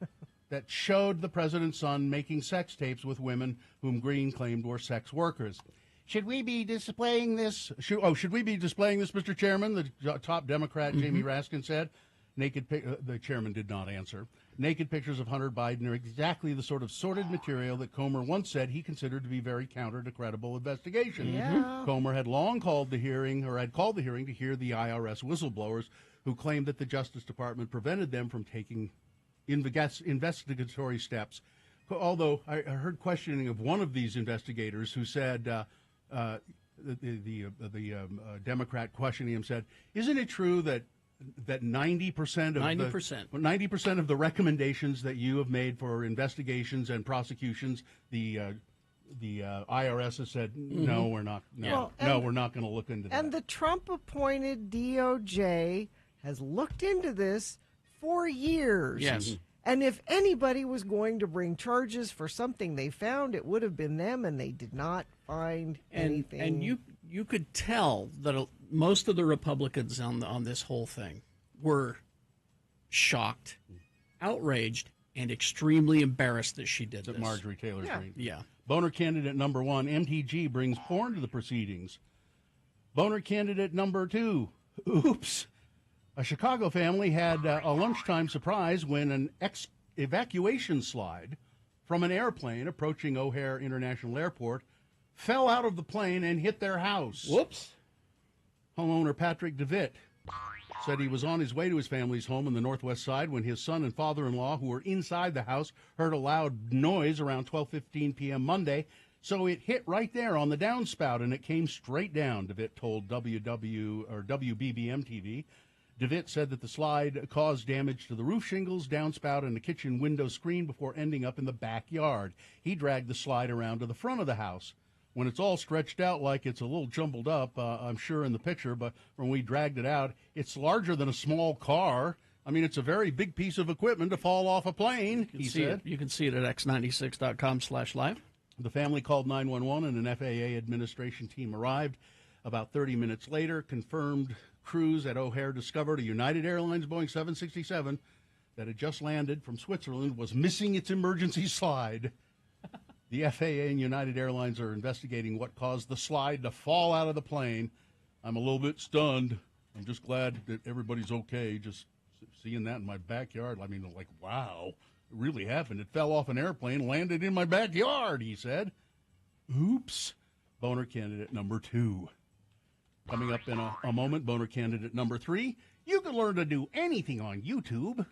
that showed the president's son making sex tapes with women whom Greene claimed were sex workers. Should we be displaying this? Should we be displaying this, Mr. Chairman? The top Democrat, Jamie Raskin, said. The chairman did not answer. Naked pictures of Hunter Biden are exactly the sort of sordid material that Comer once said he considered to be very counter to credible investigation. Yeah. Comer had long called the hearing to hear the IRS whistleblowers who claimed that the Justice Department prevented them from taking investigatory steps. Although I heard questioning of one of these investigators who said, the Democrat questioning him said, "Isn't it true that 90% of the recommendations that you have made for investigations and prosecutions, the IRS has said no, we're not. We're not going to look into that." And the Trump-appointed DOJ has looked into this for years. Yes. And if anybody was going to bring charges for something they found, it would have been them, and they did not find anything. And you could tell that most of the Republicans on this whole thing were shocked, outraged, and extremely embarrassed that she did that this. Marjorie Taylor Greene. Yeah. Boner candidate number 1, MTG brings porn to the proceedings. Boner candidate number 2, oops. A Chicago family had a lunchtime surprise when an evacuation slide from an airplane approaching O'Hare International Airport fell out of the plane and hit their house. Whoops. Homeowner Patrick DeVitt said he was on his way to his family's home on the northwest side when his son and father-in-law, who were inside the house, heard a loud noise around 12:15 p.m. Monday. So it hit right there on the downspout, and it came straight down, DeVitt told WBBM TV. DeVitt said that the slide caused damage to the roof shingles, downspout, and the kitchen window screen before ending up in the backyard. He dragged the slide around to the front of the house. When it's all stretched out like it's a little jumbled up, I'm sure in the picture, but when we dragged it out, it's larger than a small car. I mean, it's a very big piece of equipment to fall off a plane, he said. You can see it at x96.com/live. The family called 911 and an FAA administration team arrived. About 30 minutes later, confirmed crews at O'Hare discovered a United Airlines Boeing 767 that had just landed from Switzerland was missing its emergency slide. The FAA and United Airlines are investigating what caused the slide to fall out of the plane. I'm a little bit stunned. I'm just glad that everybody's okay. Just seeing that in my backyard, I mean, like, wow. It really happened. It fell off an airplane, landed in my backyard, he said. Oops. Boner candidate number 2. Coming up in a moment, boner candidate number 3. You can learn to do anything on YouTube.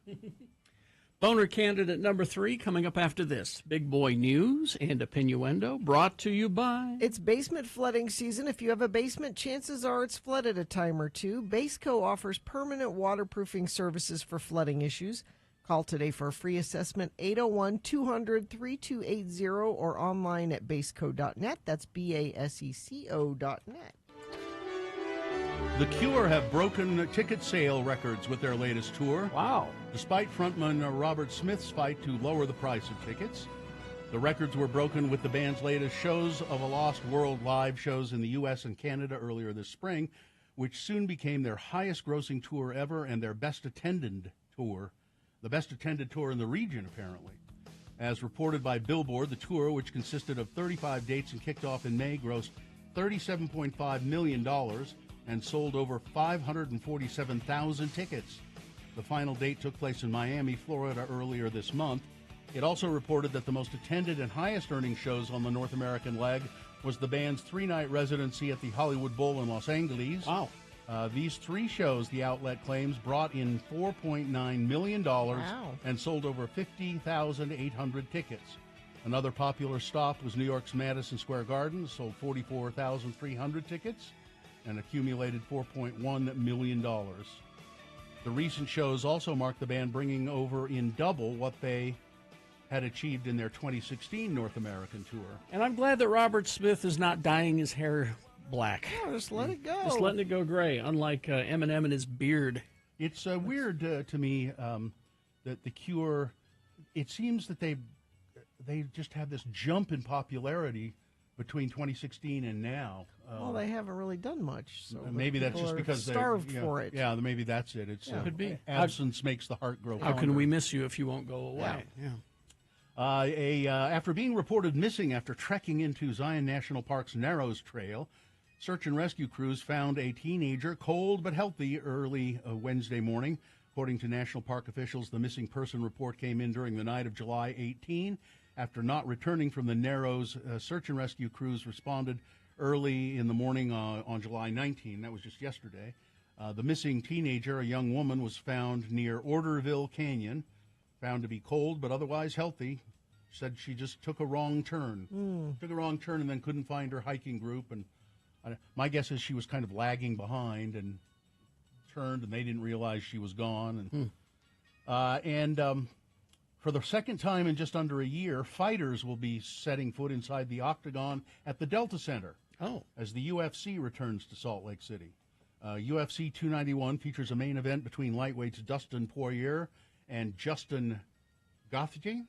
Boner candidate number 3 coming up after this. Big boy news and opinioendo brought to you by... It's basement flooding season. If you have a basement, chances are it's flooded a time or two. Baseco offers permanent waterproofing services for flooding issues. Call today for a free assessment, 801-200-3280, or online at baseco.net. That's BASECO.net. The Cure have broken ticket sale records with their latest tour. Wow. Despite frontman Robert Smith's fight to lower the price of tickets, the records were broken with the band's latest Shows of a Lost World live shows in the U.S. and Canada earlier this spring, which soon became their highest-grossing tour ever and their best-attended tour. The best-attended tour in the region, apparently. As reported by Billboard, the tour, which consisted of 35 dates and kicked off in May, grossed $37.5 million and sold over 547,000 tickets. The final date took place in Miami, Florida, earlier this month. It also reported that the most attended and highest-earning shows on the North American leg was the band's 3-night residency at the Hollywood Bowl in Los Angeles. Wow. These 3 shows, the outlet claims, brought in $4.9 million and sold over 50,800 tickets. Another popular stop was New York's Madison Square Garden, sold 44,300 tickets and accumulated $4.1 million. The recent shows also marked the band bringing over in double what they had achieved in their 2016 North American tour. And I'm glad that Robert Smith is not dyeing his hair black. Oh, just let it go. Just letting it go gray, unlike Eminem and his beard. It's weird to me that the Cure, it seems that they just have this jump in popularity between 2016 and now. Well, they haven't really done much. So maybe that's just because they're starved for it. Yeah, maybe that's it. It's Could be. Absence makes the heart grow How fonder. can we miss you if you won't go away? Yeah. After being reported missing after trekking into Zion National Park's Narrows Trail, search and rescue crews found a teenager cold but healthy early Wednesday morning. According to National Park officials, the missing person report came in during the night of July 18. After not returning from the Narrows, search and rescue crews responded early in the morning on July 19. That was just yesterday. The missing teenager, a young woman, was found near Orderville Canyon, found to be cold but otherwise healthy. Said she just took a wrong turn. Took a wrong turn and then couldn't find her hiking group. And my guess is she was kind of lagging behind and turned, and they didn't realize she was gone. And for the second time in just under a year, fighters will be setting foot inside the Octagon at the Delta Center as the UFC returns to Salt Lake City. UFC 291 features a main event between lightweights Dustin Poirier and Justin Gaethje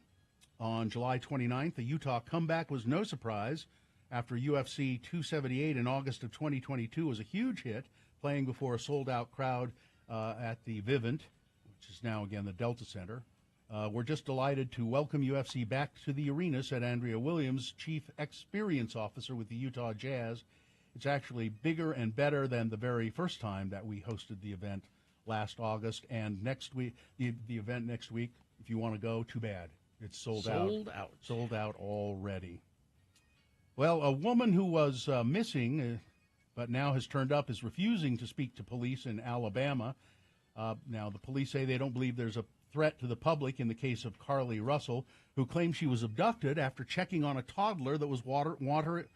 on July 29th. The Utah comeback was no surprise after UFC 278 in August of 2022 was a huge hit, playing before a sold-out crowd at the Vivint, which is now, again, the Delta Center. We're just delighted to welcome UFC back to the arena, said Andrea Williams, Chief Experience Officer with the Utah Jazz. It's actually bigger and better than the very first time that we hosted the event last August. And next week, the event next week, if you want to go, too bad. It's sold out. Sold out already. Well, a woman who was missing but now has turned up is refusing to speak to police in Alabama. Now, the police say they don't believe there's a threat to the public in the case of Carly Russell, who claims she was abducted after checking on a toddler that was wandering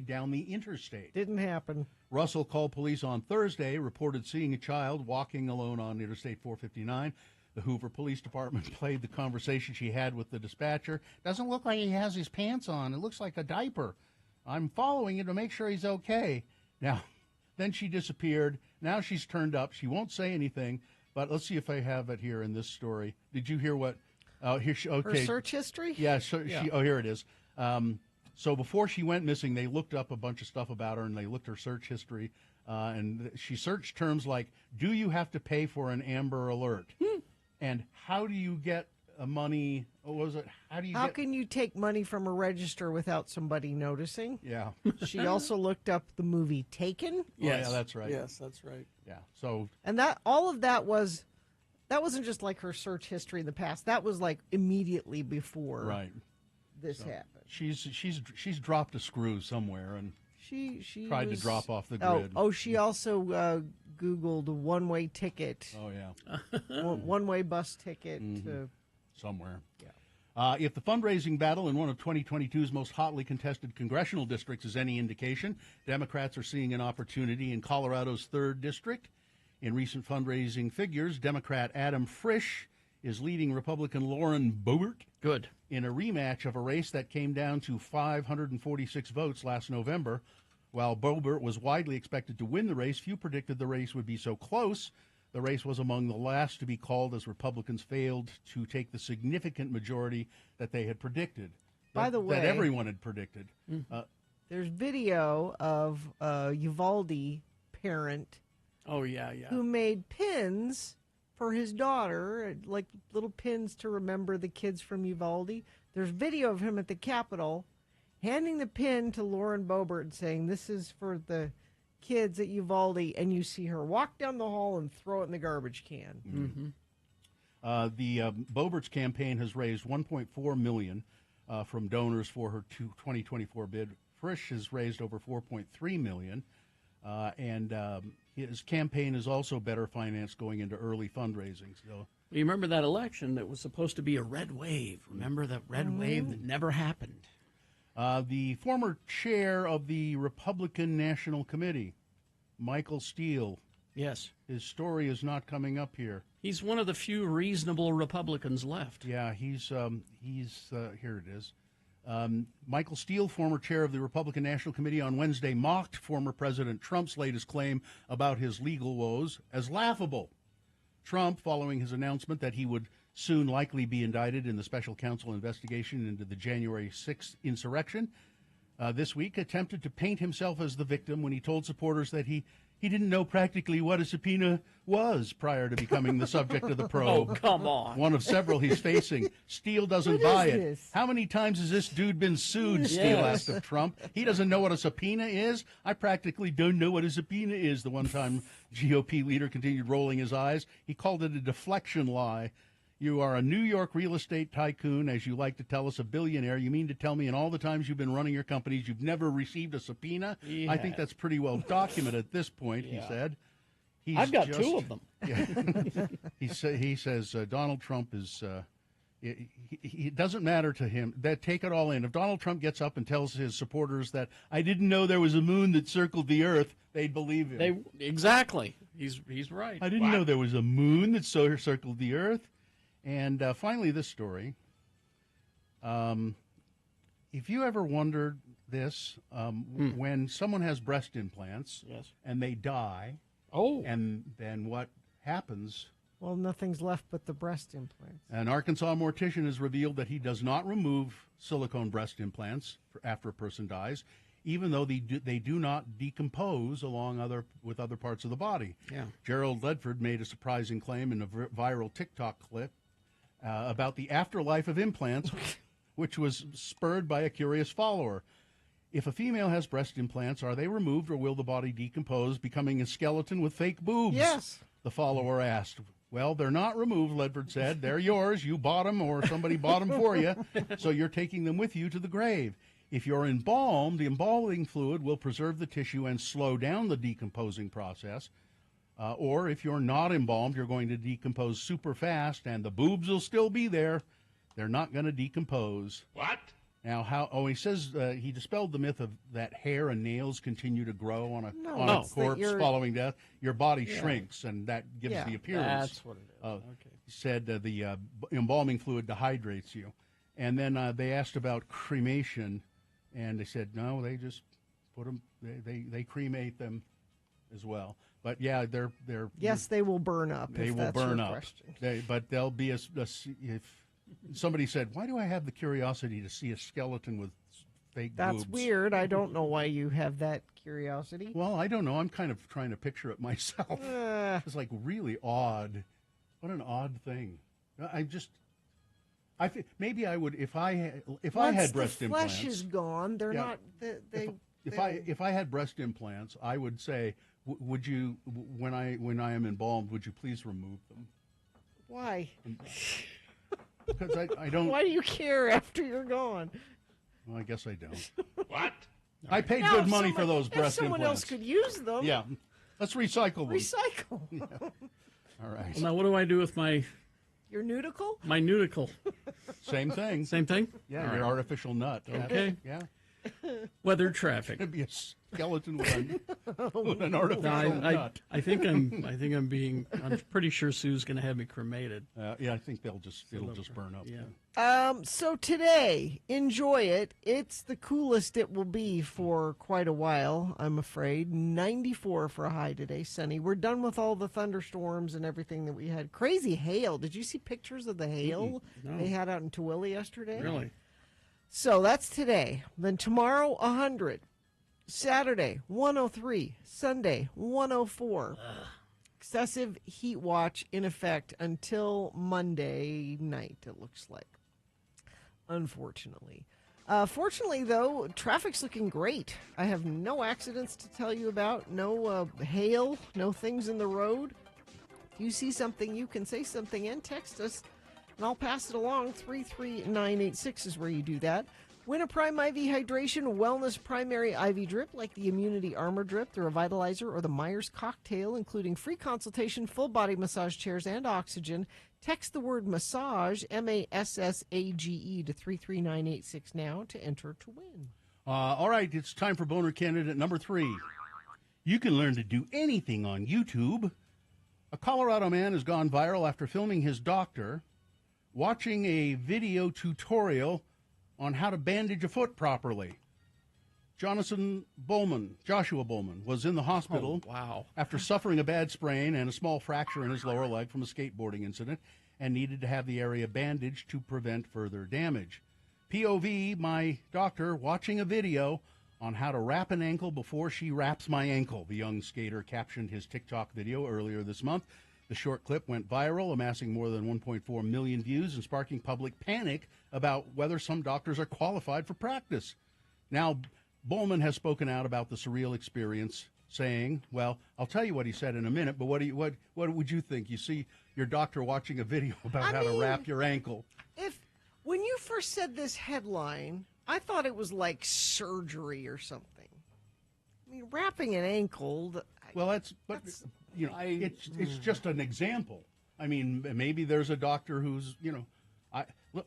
down the interstate. Didn't happen. Russell called police on Thursday, reported seeing a child walking alone on Interstate 459. The Hoover Police Department played the conversation she had with the dispatcher. Doesn't look like he has his pants on. It looks like a diaper. I'm following him to make sure he's okay. Now, then she disappeared. Now she's turned up. She won't say anything, but let's see if I have it here in this story. Did you hear what? Okay. Her search history? Yeah, here it is. So before she went missing, they looked up a bunch of stuff about her, and they looked her search history, and she searched terms like, do you have to pay for an Amber Alert? And how do you get money? What was it? How can you take money from a register without somebody noticing? Yeah. She also looked up the movie Taken. Yes. Oh, yeah, that's right. Yes, that's right. Yeah. So. And all of that wasn't just like her search history in the past. That was like immediately before this happened. She's dropped a screw somewhere, and she tried to drop off the grid. She also Googled one-way ticket. Oh yeah, one-way bus ticket to somewhere. Yeah. If the fundraising battle in one of 2022's most hotly contested congressional districts is any indication, Democrats are seeing an opportunity in Colorado's 3rd district. In recent fundraising figures, Democrat Adam Frisch is leading Republican Lauren Boebert. Good. In a rematch of a race that came down to 546 votes last November. While Boebert was widely expected to win the race, few predicted the race would be so close. The race was among the last to be called as Republicans failed to take the significant majority that they had predicted. By the way, that everyone had predicted. There's video of Uvalde parent. Oh, yeah. Who made pins for his daughter, like little pins to remember the kids from Uvalde. There's video of him at the Capitol handing the pin to Lauren Boebert and saying, this is for the kids at Uvalde, and you see her walk down the hall and throw it in the garbage can. The Boebert's campaign has raised $1.4 million from donors for her 2024 bid. Frisch has raised over $4.3 million. And his campaign is also better financed going into early fundraising. So, you remember that election that was supposed to be a red wave? Remember that red wave that never happened? The former chair of the Republican National Committee, Michael Steele. Yes. His story is not coming up here. He's one of the few reasonable Republicans left. Yeah, he's here it is. Michael Steele, former chair of the Republican National Committee, on Wednesday mocked former President Trump's latest claim about his legal woes as laughable. Trump, following his announcement that he would soon likely be indicted in the special counsel investigation into the January 6th insurrection, this week attempted to paint himself as the victim when he told supporters that he didn't know practically what a subpoena was prior to becoming the subject of the probe. Oh, come on. One of several he's facing. Steele doesn't buy it. How many times has this dude been sued, Steele asked of Trump. He doesn't know what a subpoena is? I practically don't know what a subpoena is, the one-time GOP leader continued, rolling his eyes. He called it a deflection lie. You are a New York real estate tycoon, as you like to tell us, a billionaire. You mean to tell me in all the times you've been running your companies, you've never received a subpoena? Yeah. I think that's pretty well documented at this point, he said. I've got two of them. Yeah. He says Donald Trump is, it doesn't matter to him. Take it all in. If Donald Trump gets up and tells his supporters that I didn't know there was a moon that circled the earth, they'd believe him. Exactly. He's right. I didn't know there was a moon that circled the earth. And finally, this story. If you ever wondered this, when someone has breast implants and they die, and then what happens? Well, nothing's left but the breast implants. An Arkansas mortician has revealed that he does not remove silicone breast implants after a person dies, even though they do not decompose with other parts of the body. Yeah. Gerald Ledford made a surprising claim in a viral TikTok clip about the afterlife of implants, which was spurred by a curious follower. If a female has breast implants, are they removed or will the body decompose, becoming a skeleton with fake boobs? Yes. The follower asked. Well, they're not removed, Ledford said. They're yours. You bought them or somebody bought them for you, so you're taking them with you to the grave. If you're embalmed, the embalming fluid will preserve the tissue and slow down the decomposing process. Or if you're not embalmed, you're going to decompose super fast, and the boobs will still be there. They're not going to decompose. What? Now, he says he dispelled the myth of that hair and nails continue to grow on a corpse following death. Your body shrinks, and that gives the appearance. That's what it is. Okay. He said the embalming fluid dehydrates you. And then they asked about cremation, and they said, no, they just put them, they cremate them as well. But, yeah, they're yes, they will burn up. They will burn up. But there'll be if somebody said, why do I have the curiosity to see a skeleton with fake boobs? That's weird. I don't know why you have that curiosity. Well, I don't know. I'm kind of trying to picture it myself. It's like really odd. What an odd thing. Maybe I would if I had breast implants. Flesh is gone. They're not. If I had breast implants, I would say, would you when I am embalmed, would you please remove them? Why? Because I don't. Why do you care after you're gone? Well, I guess I don't. What? I paid good money for those breast implants. Someone else could use them. Yeah, let's recycle them. Recycle. Yeah. All right. Well, now, what do I do with my nudicle? My nudicle. Same thing. Same thing. Yeah, your artificial nut. Okay. Yeah. Weather traffic. It'd be a skeleton with an artificial nut. I think I'm pretty sure Sue's going to have me cremated. Yeah, I think it'll just burn up. Yeah. So today, enjoy it. It's the coolest it will be for quite a while, I'm afraid. 94 for a high today, sunny. We're done with all the thunderstorms and everything that we had. Crazy hail. Did you see pictures of the hail they had out in Tooele yesterday? Really? So that's today. Then tomorrow, 100. Saturday, 103. Sunday, 104. Excessive heat watch in effect until Monday night, it looks like. Unfortunately. Fortunately, though, traffic's looking great. I have no accidents to tell you about, no hail, no things in the road. If you see something, you can say something and text us. And I'll pass it along. 33986 is where you do that. Win a Prime IV Hydration Wellness Primary IV Drip like the Immunity Armor Drip, the Revitalizer, or the Myers Cocktail, including free consultation, full body massage chairs, and oxygen. Text the word massage, MASSAGE, to 33986 now to enter to win. All right, it's time for Boner Candidate number 3. You can learn to do anything on YouTube. A Colorado man has gone viral after filming his doctor watching a video tutorial on how to bandage a foot properly. Joshua Bowman was in the hospital after suffering a bad sprain and a small fracture in his lower leg from a skateboarding incident and needed to have the area bandaged to prevent further damage. POV, my doctor watching a video on how to wrap an ankle before she wraps my ankle. The young skater captioned his TikTok video earlier this month. The short clip went viral, amassing more than 1.4 million views and sparking public panic about whether some doctors are qualified for practice. Now, Bowman has spoken out about the surreal experience, saying, well, I'll tell you what he said in a minute, but what would you think? You see your doctor watching a video about how to wrap your ankle. When you first said this headline, I thought it was like surgery or something. I mean, wrapping an ankle. It's just an example. I mean, maybe there's a doctor who's,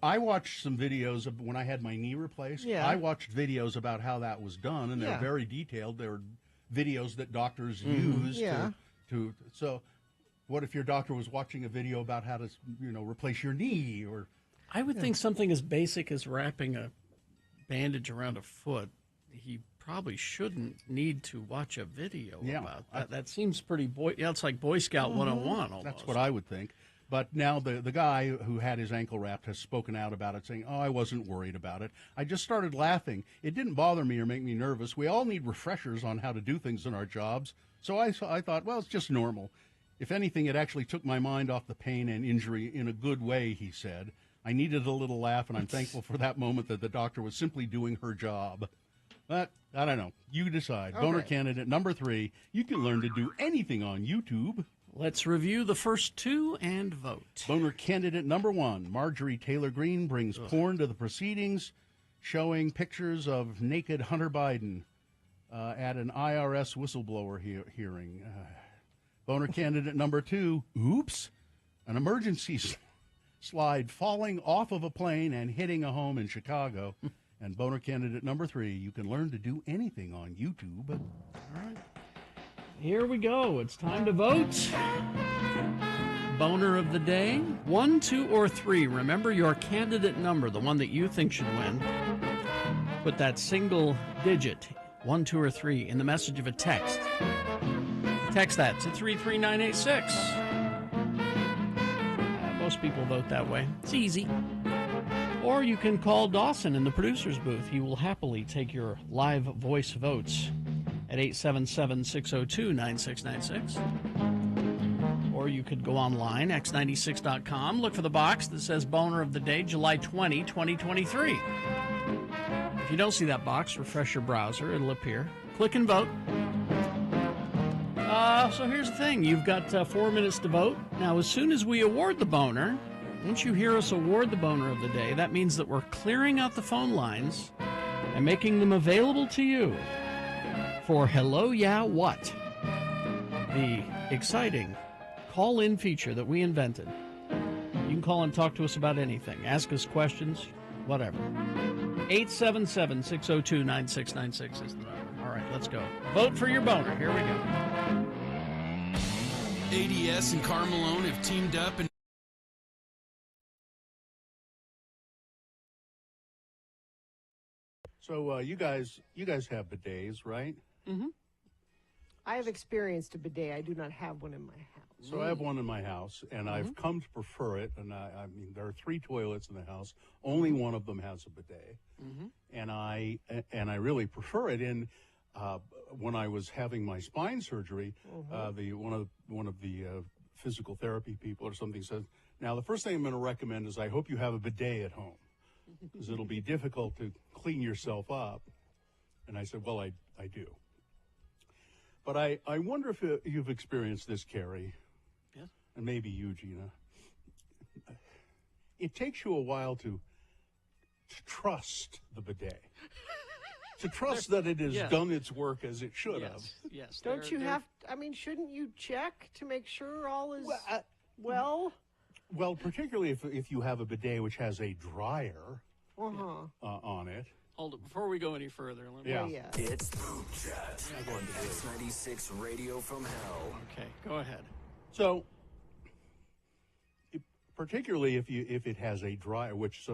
I watched some videos of when I had my knee replaced. Yeah. I watched videos about how that was done, and they're very detailed. They're videos that doctors use to. So, what if your doctor was watching a video about how to, replace your knee? Or I would think something as basic as wrapping a bandage around a foot. He probably shouldn't need to watch a video about that. That seems pretty it's like Boy Scout 101 almost. That's what I would think. But now the guy who had his ankle wrapped has spoken out about it, saying, I wasn't worried about it. I just started laughing. It didn't bother me or make me nervous. We all need refreshers on how to do things in our jobs. So I thought, well, it's just normal. If anything, it actually took my mind off the pain and injury in a good way, he said. I needed a little laugh, and I'm thankful for that moment that the doctor was simply doing her job. But I don't know. You decide. Okay. Boner Candidate number 3. You can learn to do anything on YouTube. Let's review the first 2 and vote. Boner Candidate number 1. Marjorie Taylor Greene brings porn to the proceedings. showing pictures of naked Hunter Biden at an IRS whistleblower hearing. Boner candidate number 2, oops, an emergency slide falling off of a plane and hitting a home in Chicago. And boner candidate number 3, you can learn to do anything on YouTube. All right. Here we go. It's time to vote. Boner of the day, 1, 2, or 3. Remember your candidate number, the one that you think should win. Put that single digit, 1, 2, or 3, in the message of a text. Text that to 33986. Most people vote that way. It's easy. Or you can call Dawson in the producer's booth. He will happily take your live voice votes at 877-602-9696. Or you could go online, x96.com, look for the box that says Boner of the Day, July 20, 2023. If you don't see that box, refresh your browser. It'll appear. Click and vote. So here's the thing. You've got 4 minutes to vote. Now, as soon as we award the boner, once you hear us award the Boner of the Day, that means that we're clearing out the phone lines and making them available to you for Hello Yeah What, the exciting call-in feature that we invented. You can call and talk to us about anything. Ask us questions, whatever. 877-602-9696 is the number. All right, let's go. Vote for your boner. Here we go. ADS and Karl Malone have teamed up and So you guys have bidets, right? Mm-hmm. I have experienced a bidet. I do not have one in my house. So I have one in my house, and I've come to prefer it. And I mean, there are 3 toilets in the house. Only one of them has a bidet, and I really prefer it. And when I was having my spine surgery, one of the physical therapy people or something said, "Now the first thing I'm going to recommend is I hope you have a bidet at home, because it'll be difficult to clean yourself up." And I said, "Well, I do." But I wonder if you've experienced this, Carrie. Yes. And maybe you, Gina. It takes you a while to trust the bidet. To trust that it has done its work as it should have. Yes. Don't you have, shouldn't you check to make sure all is well? Well, particularly if you have a bidet which has a dryer on it. Hold it. Before we go any further, let me... It's Poop Chat on X96 Radio from Hell. Okay, go ahead. So, particularly if it has a dryer, which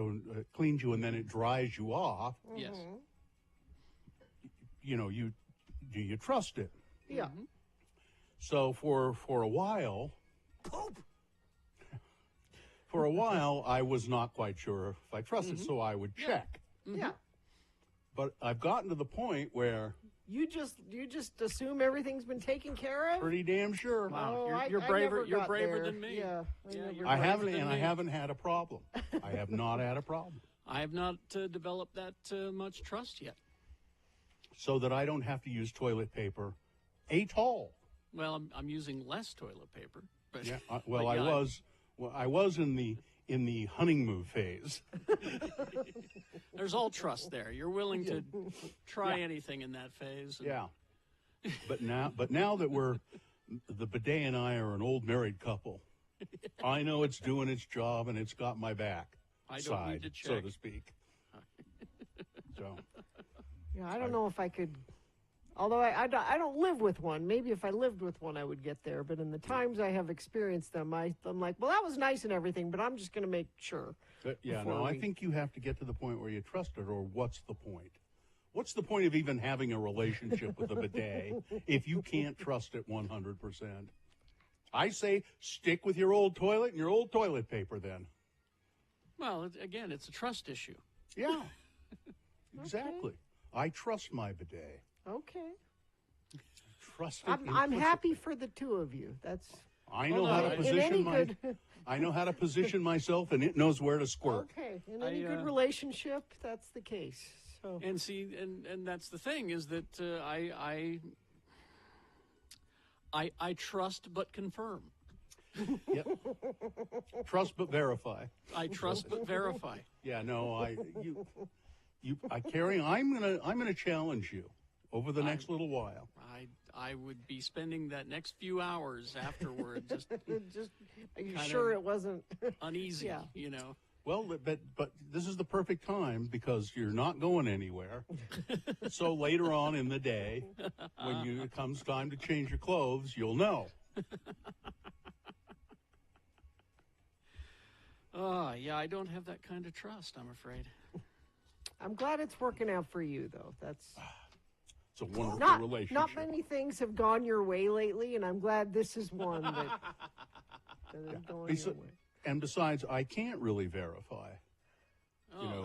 cleans you and then it dries you off. Yes. Do you trust it? Yeah. So for a while, I was not quite sure if I trusted, so I would check. Yeah. But I've gotten to the point where you just assume everything's been taken care of. Pretty damn sure. Wow, you're braver. You're braver than me. Yeah, I haven't had a problem. I have not had a problem. I have not developed that much trust yet. So that I don't have to use toilet paper at all. Well, I'm using less toilet paper. But yeah. I was in the honeymoon phase. There's all trust there. You're willing to try anything in that phase. Yeah. But now that the bidet and I are an old married couple, I know it's doing its job and it's got my back. I don't need to check, so to speak. So. Yeah, I don't know if I could. Although I don't live with one. Maybe if I lived with one, I would get there. But in the times I have experienced them, I'm like, well, that was nice and everything, but I'm just going to make sure. I think you have to get to the point where you trust it, or what's the point? What's the point of even having a relationship with a bidet if you can't trust it 100%? I say stick with your old toilet and your old toilet paper then. Well, again, it's a trust issue. Yeah, exactly. I trust my bidet. Okay. Trust it. I'm happy for the two of you. I know how to position I know how to position myself, and it knows where to squirt. Okay. In any good relationship, that's the case. So. And see, and that's the thing is that I trust but confirm. Yep. Trust but verify. I trust but verify. Yeah. No. Carrie, I'm gonna challenge you over the next little while. I would be spending that next few hours afterward just are you sure it wasn't uneasy? Yeah. You know. Well, but this is the perfect time because you're not going anywhere. So later on in the day, when it comes time to change your clothes, you'll know. Oh, yeah, I don't have that kind of trust, I'm afraid. I'm glad it's working out for you, though. That's it's a wonderful relationship. Not many things have gone your way lately, and I'm glad this is one that is going your way. And besides, I can't really verify.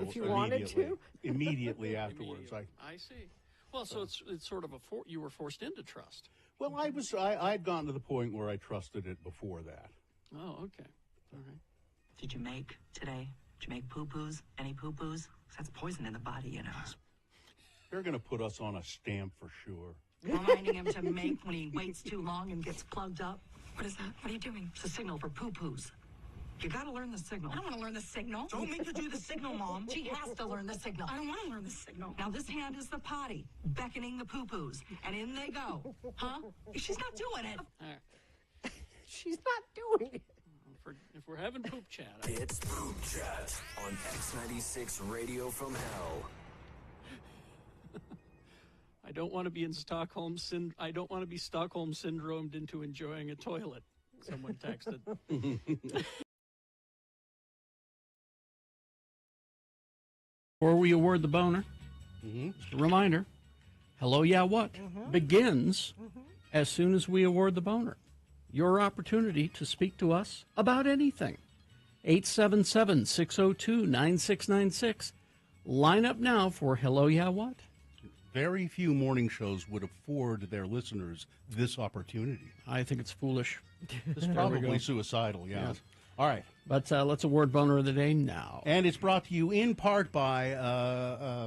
If you wanted to? Immediately afterwards. I see. Well, so it's sort of you were forced into trust. Well, I'd gotten to the point where I trusted it before that. Oh, okay. All right. Did you make today? Did you make poo-poos? Any poo-poos? That's poison in the body, you know. They're going to put us on a stamp for sure. Reminding him to make when he waits too long and gets plugged up. What is that? What are you doing? It's a signal for poo-poos. You gotta learn the signal. I don't want to learn the signal. Don't make her do the signal, Mom. She has to learn the signal. I don't want to learn the signal. Now this hand is the potty, beckoning the poo-poos, and in they go. Huh? She's not doing it. She's not doing it. If we're having poop chat. It's Poop Chat on X96 Radio from Hell. I don't want to be in Stockholm. I don't want to be Stockholm syndromed into enjoying a toilet. Someone texted. Before we award the boner, just a reminder: Hello, Yeah, What begins as soon as we award the boner. Your opportunity to speak to us about anything. 877-602-9696. Line up now for Hello, Yeah, What? Very few morning shows would afford their listeners this opportunity. I think it's foolish. It's probably suicidal, yes. All right. But let's award Boner of the Day now. And it's brought to you in part by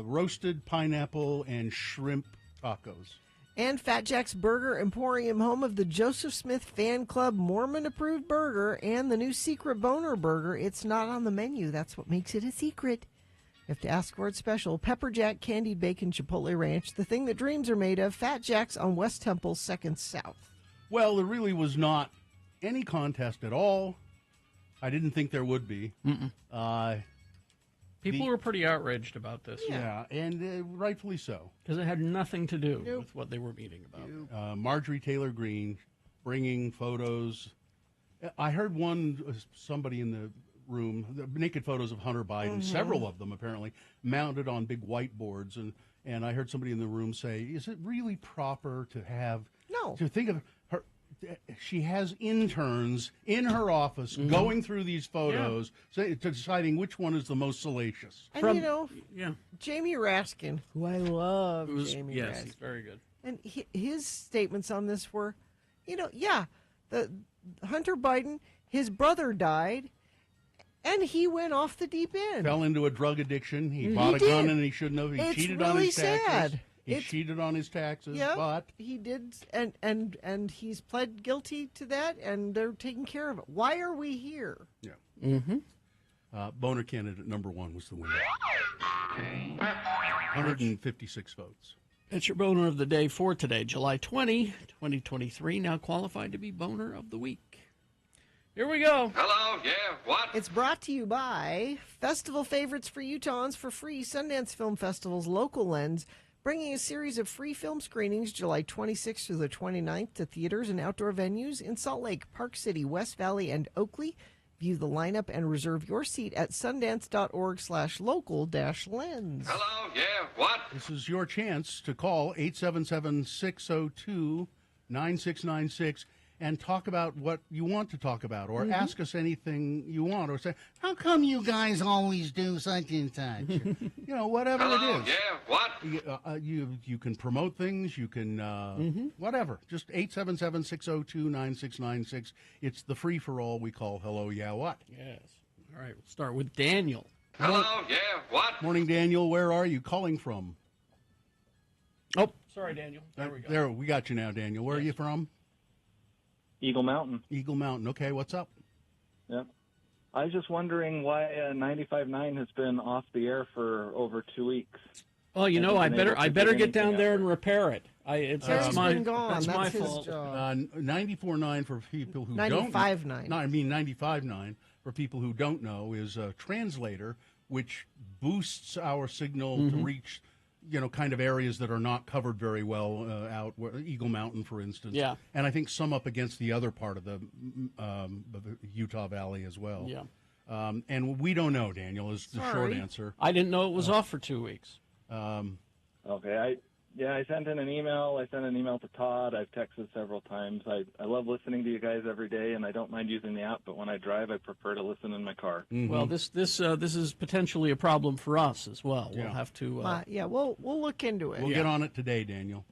roasted pineapple and shrimp tacos. And Fat Jack's Burger Emporium, home of the Joseph Smith Fan Club Mormon-approved burger and the new Secret Boner Burger. It's not on the menu. That's what makes it a secret. You have to ask for it special. Pepper Jack, candied bacon, Chipotle Ranch, the thing that dreams are made of. Fat Jack's on West Temple, 2nd South. Well, there really was not any contest at all. I didn't think there would be. People were pretty outraged about this. Yeah, and rightfully so. Because it had nothing to do with what they were meeting about. Marjorie Taylor Greene bringing photos. I heard somebody in the room, the naked photos of Hunter Biden, several of them apparently, mounted on big whiteboards. And I heard somebody in the room say, is it really proper to think of her? She has interns in her office going through these photos, deciding which one is the most salacious. And Jamie Raskin, who I love, Jamie Raskin. He's very good. And his statements on this were, the Hunter Biden, his brother died, and he went off the deep end. Fell into a drug addiction. He bought a gun and he shouldn't have. He cheated on his taxes. Sad. He cheated on his taxes, but he did, and he's pled guilty to that, and they're taking care of it. Why are we here? Yeah. Boner candidate number 1 was the winner. 156 votes. That's your Boner of the Day for today, July 20, 2023. Now qualified to be Boner of the Week. Here we go. Hello, yeah, what? It's brought to you by Festival Favorites for Utahns for free, Sundance Film Festival's local lens, bringing a series of free film screenings July 26th through the 29th to theaters and outdoor venues in Salt Lake, Park City, West Valley, and Oakley. View the lineup and reserve your seat at sundance.org/local-lens. Hello, yeah, what? This is your chance to call 877-602-9696 and talk about what you want to talk about, or ask us anything you want, or say, how come you guys always do such and such? Whatever Hello, it is. yeah, what? You can promote things, you can, whatever. Just 877-602-9696. It's the free-for-all we call Hello, Yeah, What? Yes. All right, we'll start with Daniel. Hello, yeah, what? Morning, Daniel. Where are you calling from? Oh, sorry, Daniel. There we go. There, we got you now, Daniel. Where are you from? Eagle Mountain. Eagle Mountain. Okay, what's up? Yep. I was just wondering why 95.9 has been off the air for over 2 weeks. Well, you know, I Hasn't been able to better get get down anything there out and repair it. That's my been gone. That's my That's his fault. job. 94.9 for people who 95.9. No, I mean 95.9 for people who don't know is a translator which boosts our signal to reach, kind of areas that are not covered very well out where Eagle Mountain, for instance. Yeah. And I think some up against the other part of the Utah Valley as well. Yeah. And we don't know, Daniel, is the short answer. I didn't know it was off for 2 weeks. Okay, I sent in an email. I sent an email to Todd. I've texted several times. I love listening to you guys every day, and I don't mind using the app, but when I drive, I prefer to listen in my car. Well, this is potentially a problem for us as well. We'll have to. We'll look into it. We'll get on it today, Daniel.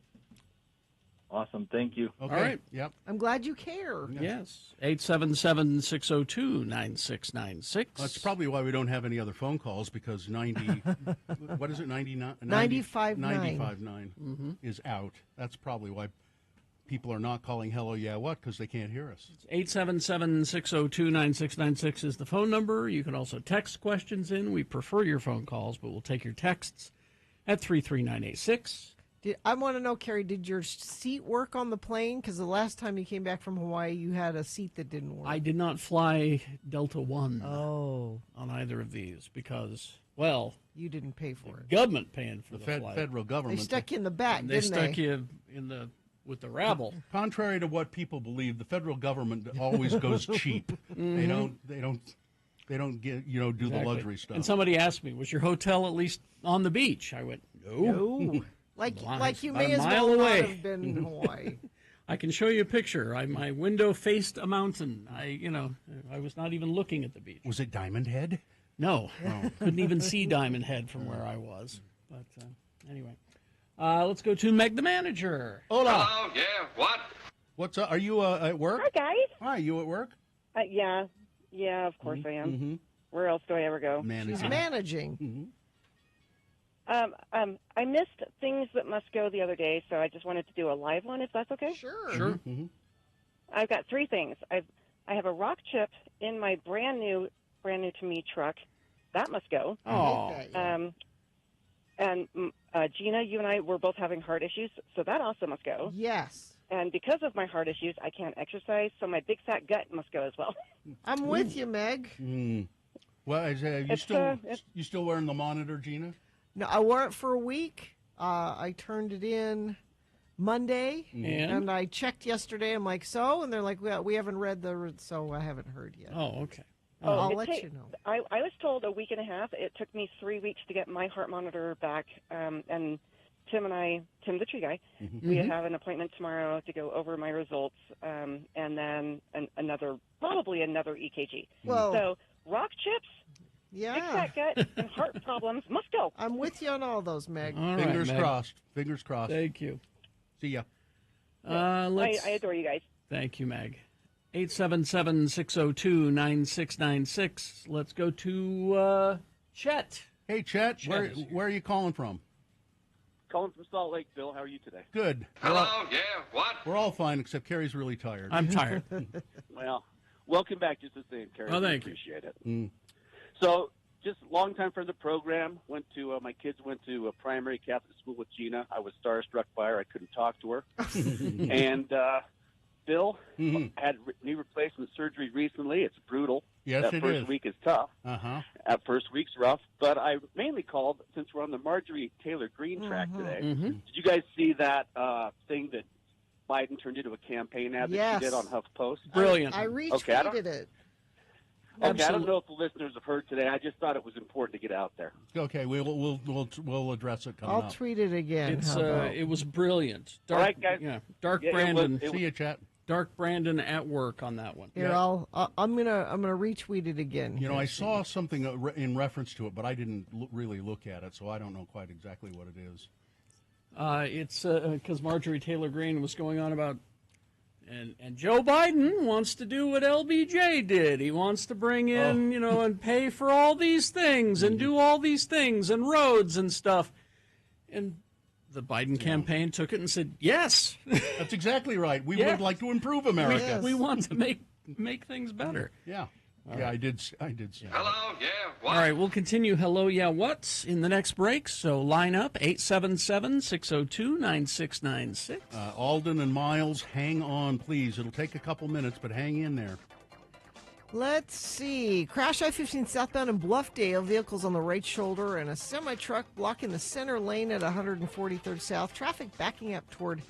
Awesome. Thank you. Okay. All right. Yep. I'm glad you care. Yes. 877-602-9696. That's probably why we don't have any other phone calls, because what is it, 99? 95.9 95.9 is out. That's probably why people are not calling Hello Yeah What, because they can't hear us. 877-602-9696 is the phone number. You can also text questions in. We prefer your phone calls, but we'll take your texts at 33986. I want to know, Carrie, did your seat work on the plane? Because the last time you came back from Hawaii, you had a seat that didn't work. I did not fly Delta One on either of these because, well, you didn't pay for it. Government paying for the flight. Federal government. They stuck you in the back, and didn't they? They stuck you with the rabble. Contrary to what people believe, the federal government always goes cheap. They don't get do the luxury stuff. And somebody asked me, "Was your hotel at least on the beach?" I went, "No." Like you About may a as mile well away. not have been in Hawaii. I can show you a picture. My window faced a mountain. I was not even looking at the beach. Was it Diamond Head? No, couldn't even see Diamond Head from where I was. But anyway, let's go to Meg the manager. Hola. Hello, yeah, what? What's up? Are you at work? Hi, guys. Hi, you at work? Yeah, of course I am. Mm-hmm. Where else do I ever go? She's managing. Mm-hmm. I missed Things That Must Go the other day, so I just wanted to do a live one, if that's okay. Sure. Mm-hmm. I've got three things. I have a rock chip in my brand new to me truck. That must go. Oh. And Gina, you and I were both having heart issues, so that also must go. Yes. And because of my heart issues, I can't exercise, so my big fat gut must go as well. I'm with you, Meg. Mm. Well, you still wearing the monitor, Gina? No, I wore it for a week. I turned it in Monday, and I checked yesterday. I'm like, so? And they're like, well, we haven't read so I haven't heard yet. Oh, okay. I'll let you know. I was told a week and a half. It took me 3 weeks to get my heart monitor back. And Tim the tree guy, we have an appointment tomorrow to go over my results, and then probably another EKG. Well, so rock chips, big fat gut, and heart problems must go. I'm with you on all those, Meg. All Fingers right, Meg. crossed. Fingers crossed. Thank you. See ya. I adore you guys. Thank you, Meg. 877-602-9696. Let's go to Chet. Hey, Chet, where are you calling from? Calling from Salt Lake, Bill. How are you today? Good. Hello, yeah, what? We're all fine, except Carrie's really tired. I'm tired. Well, welcome back, just the same, Carrie. Oh, thank you. Appreciate it. Mm. So, just long time friend of the program. My kids went to a primary Catholic school with Gina. I was starstruck by her. I couldn't talk to her. And Bill had knee replacement surgery recently. It's brutal. Yes, that it first is. week is tough. Uh-huh. That first week's rough. But I mainly called since we're on the Marjorie Taylor Greene track today. Did you guys see that thing that Biden turned into a campaign ad that she did on HuffPost? Brilliant. I retweeted it. Okay, I don't know if the listeners have heard today. I just thought it was important to get out there. Okay, we'll address it coming I'll up. tweet it again. It was brilliant. All right, guys. Yeah, Dark Yeah, Brandon. See you, Chat. Dark Brandon at work on that one. Here, I'm gonna retweet it again. You know, I saw something in reference to it, but I didn't really look at it, so I don't know quite exactly what it is. It's because Marjorie Taylor Greene was going on about, and Joe Biden wants to do what LBJ did. He wants to bring in, and pay for all these things and do all these things and roads and stuff. And the Biden campaign took it and said, yes. That's exactly right. We would like to improve America. We want to make things better. Yeah. Yeah, I did see Hello, yeah, what? All right, we'll continue Hello, Yeah, What in the next break. So line up 877-602-9696. Alden and Miles, hang on, please. It'll take a couple minutes, but hang in there. Let's see. Crash I-15 southbound in Bluffdale. Vehicles on the right shoulder and a semi-truck blocking the center lane at 143rd South. Traffic backing up toward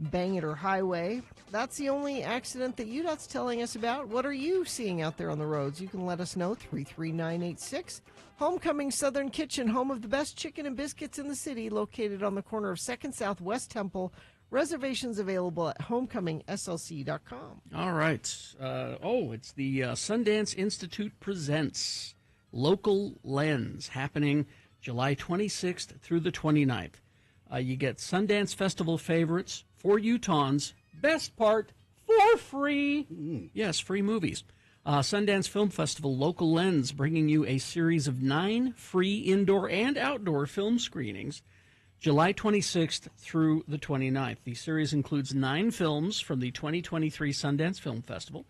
Bangor Highway. That's the only accident that UDOT's telling us about. What are you seeing out there on the roads? You can let us know, 33986. Homecoming Southern Kitchen, home of the best chicken and biscuits in the city, located on the corner of 2nd South West Temple. Reservations available at homecomingslc.com. All right. It's the Sundance Institute presents Local Lens, happening July 26th through the 29th. You get Sundance Festival favorites for Utahns. Best part, for free. Yes, free movies. Sundance Film Festival Local Lens, bringing you a series of 9 free indoor and outdoor film screenings, July 26th through the 29th. The series includes 9 films from the 2023 Sundance Film Festival.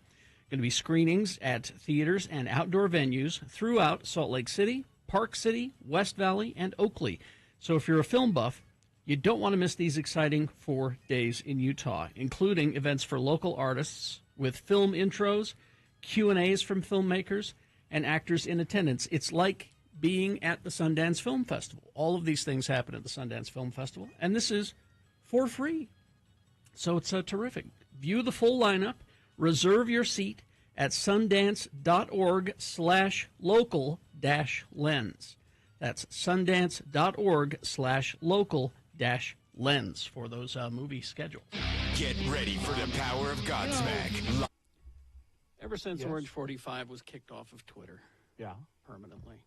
Going to be screenings at theaters and outdoor venues throughout Salt Lake City, Park City, West Valley, and Oakley. So if you're a film buff, you don't want to miss these exciting 4 days in Utah, including events for local artists with film intros, Q&As from filmmakers, and actors in attendance. It's like being at the Sundance Film Festival. All of these things happen at the Sundance Film Festival, and this is for free. So it's terrific. View the full lineup. Reserve your seat at sundance.org/local-lens. That's sundance.org/local-lens for those movie schedules. Get ready for the power of Godsmack. Ever since Orange 45 was kicked off of Twitter. Yeah. Permanently.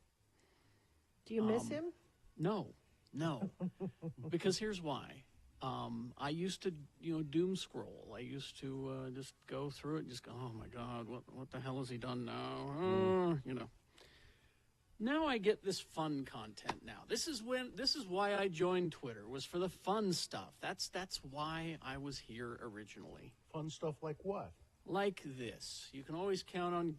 Do you miss him? No. Because here's why. I used to, doom scroll. I used to just go through it and just go, oh my God, what the hell has he done now? Now I get this fun content now. This is why I joined Twitter, was for the fun stuff. That's why I was here originally. Fun stuff like what? Like this. You can always count on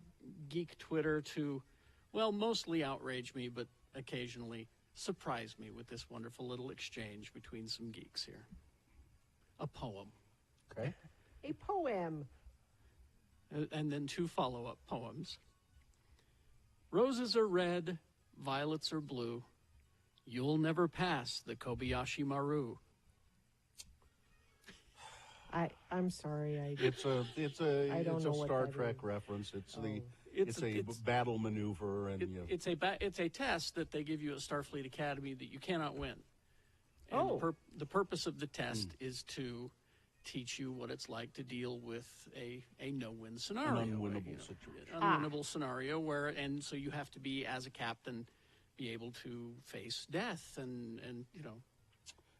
Geek Twitter to, well, mostly outrage me, but occasionally surprise me with this wonderful little exchange between some geeks here. A poem. Okay. A poem. And then 2 follow-up poems. Roses are red, violets are blue. You'll never pass the Kobayashi Maru. I'm sorry. It's a Star Trek is. reference. It's a battle maneuver, and it's a test that they give you at Starfleet Academy that you cannot win. And the purpose of the test is to teach you what it's like to deal with a no-win scenario, an unwinnable situation, unwinnable scenario and so you have to be, as a captain, be able to face death and.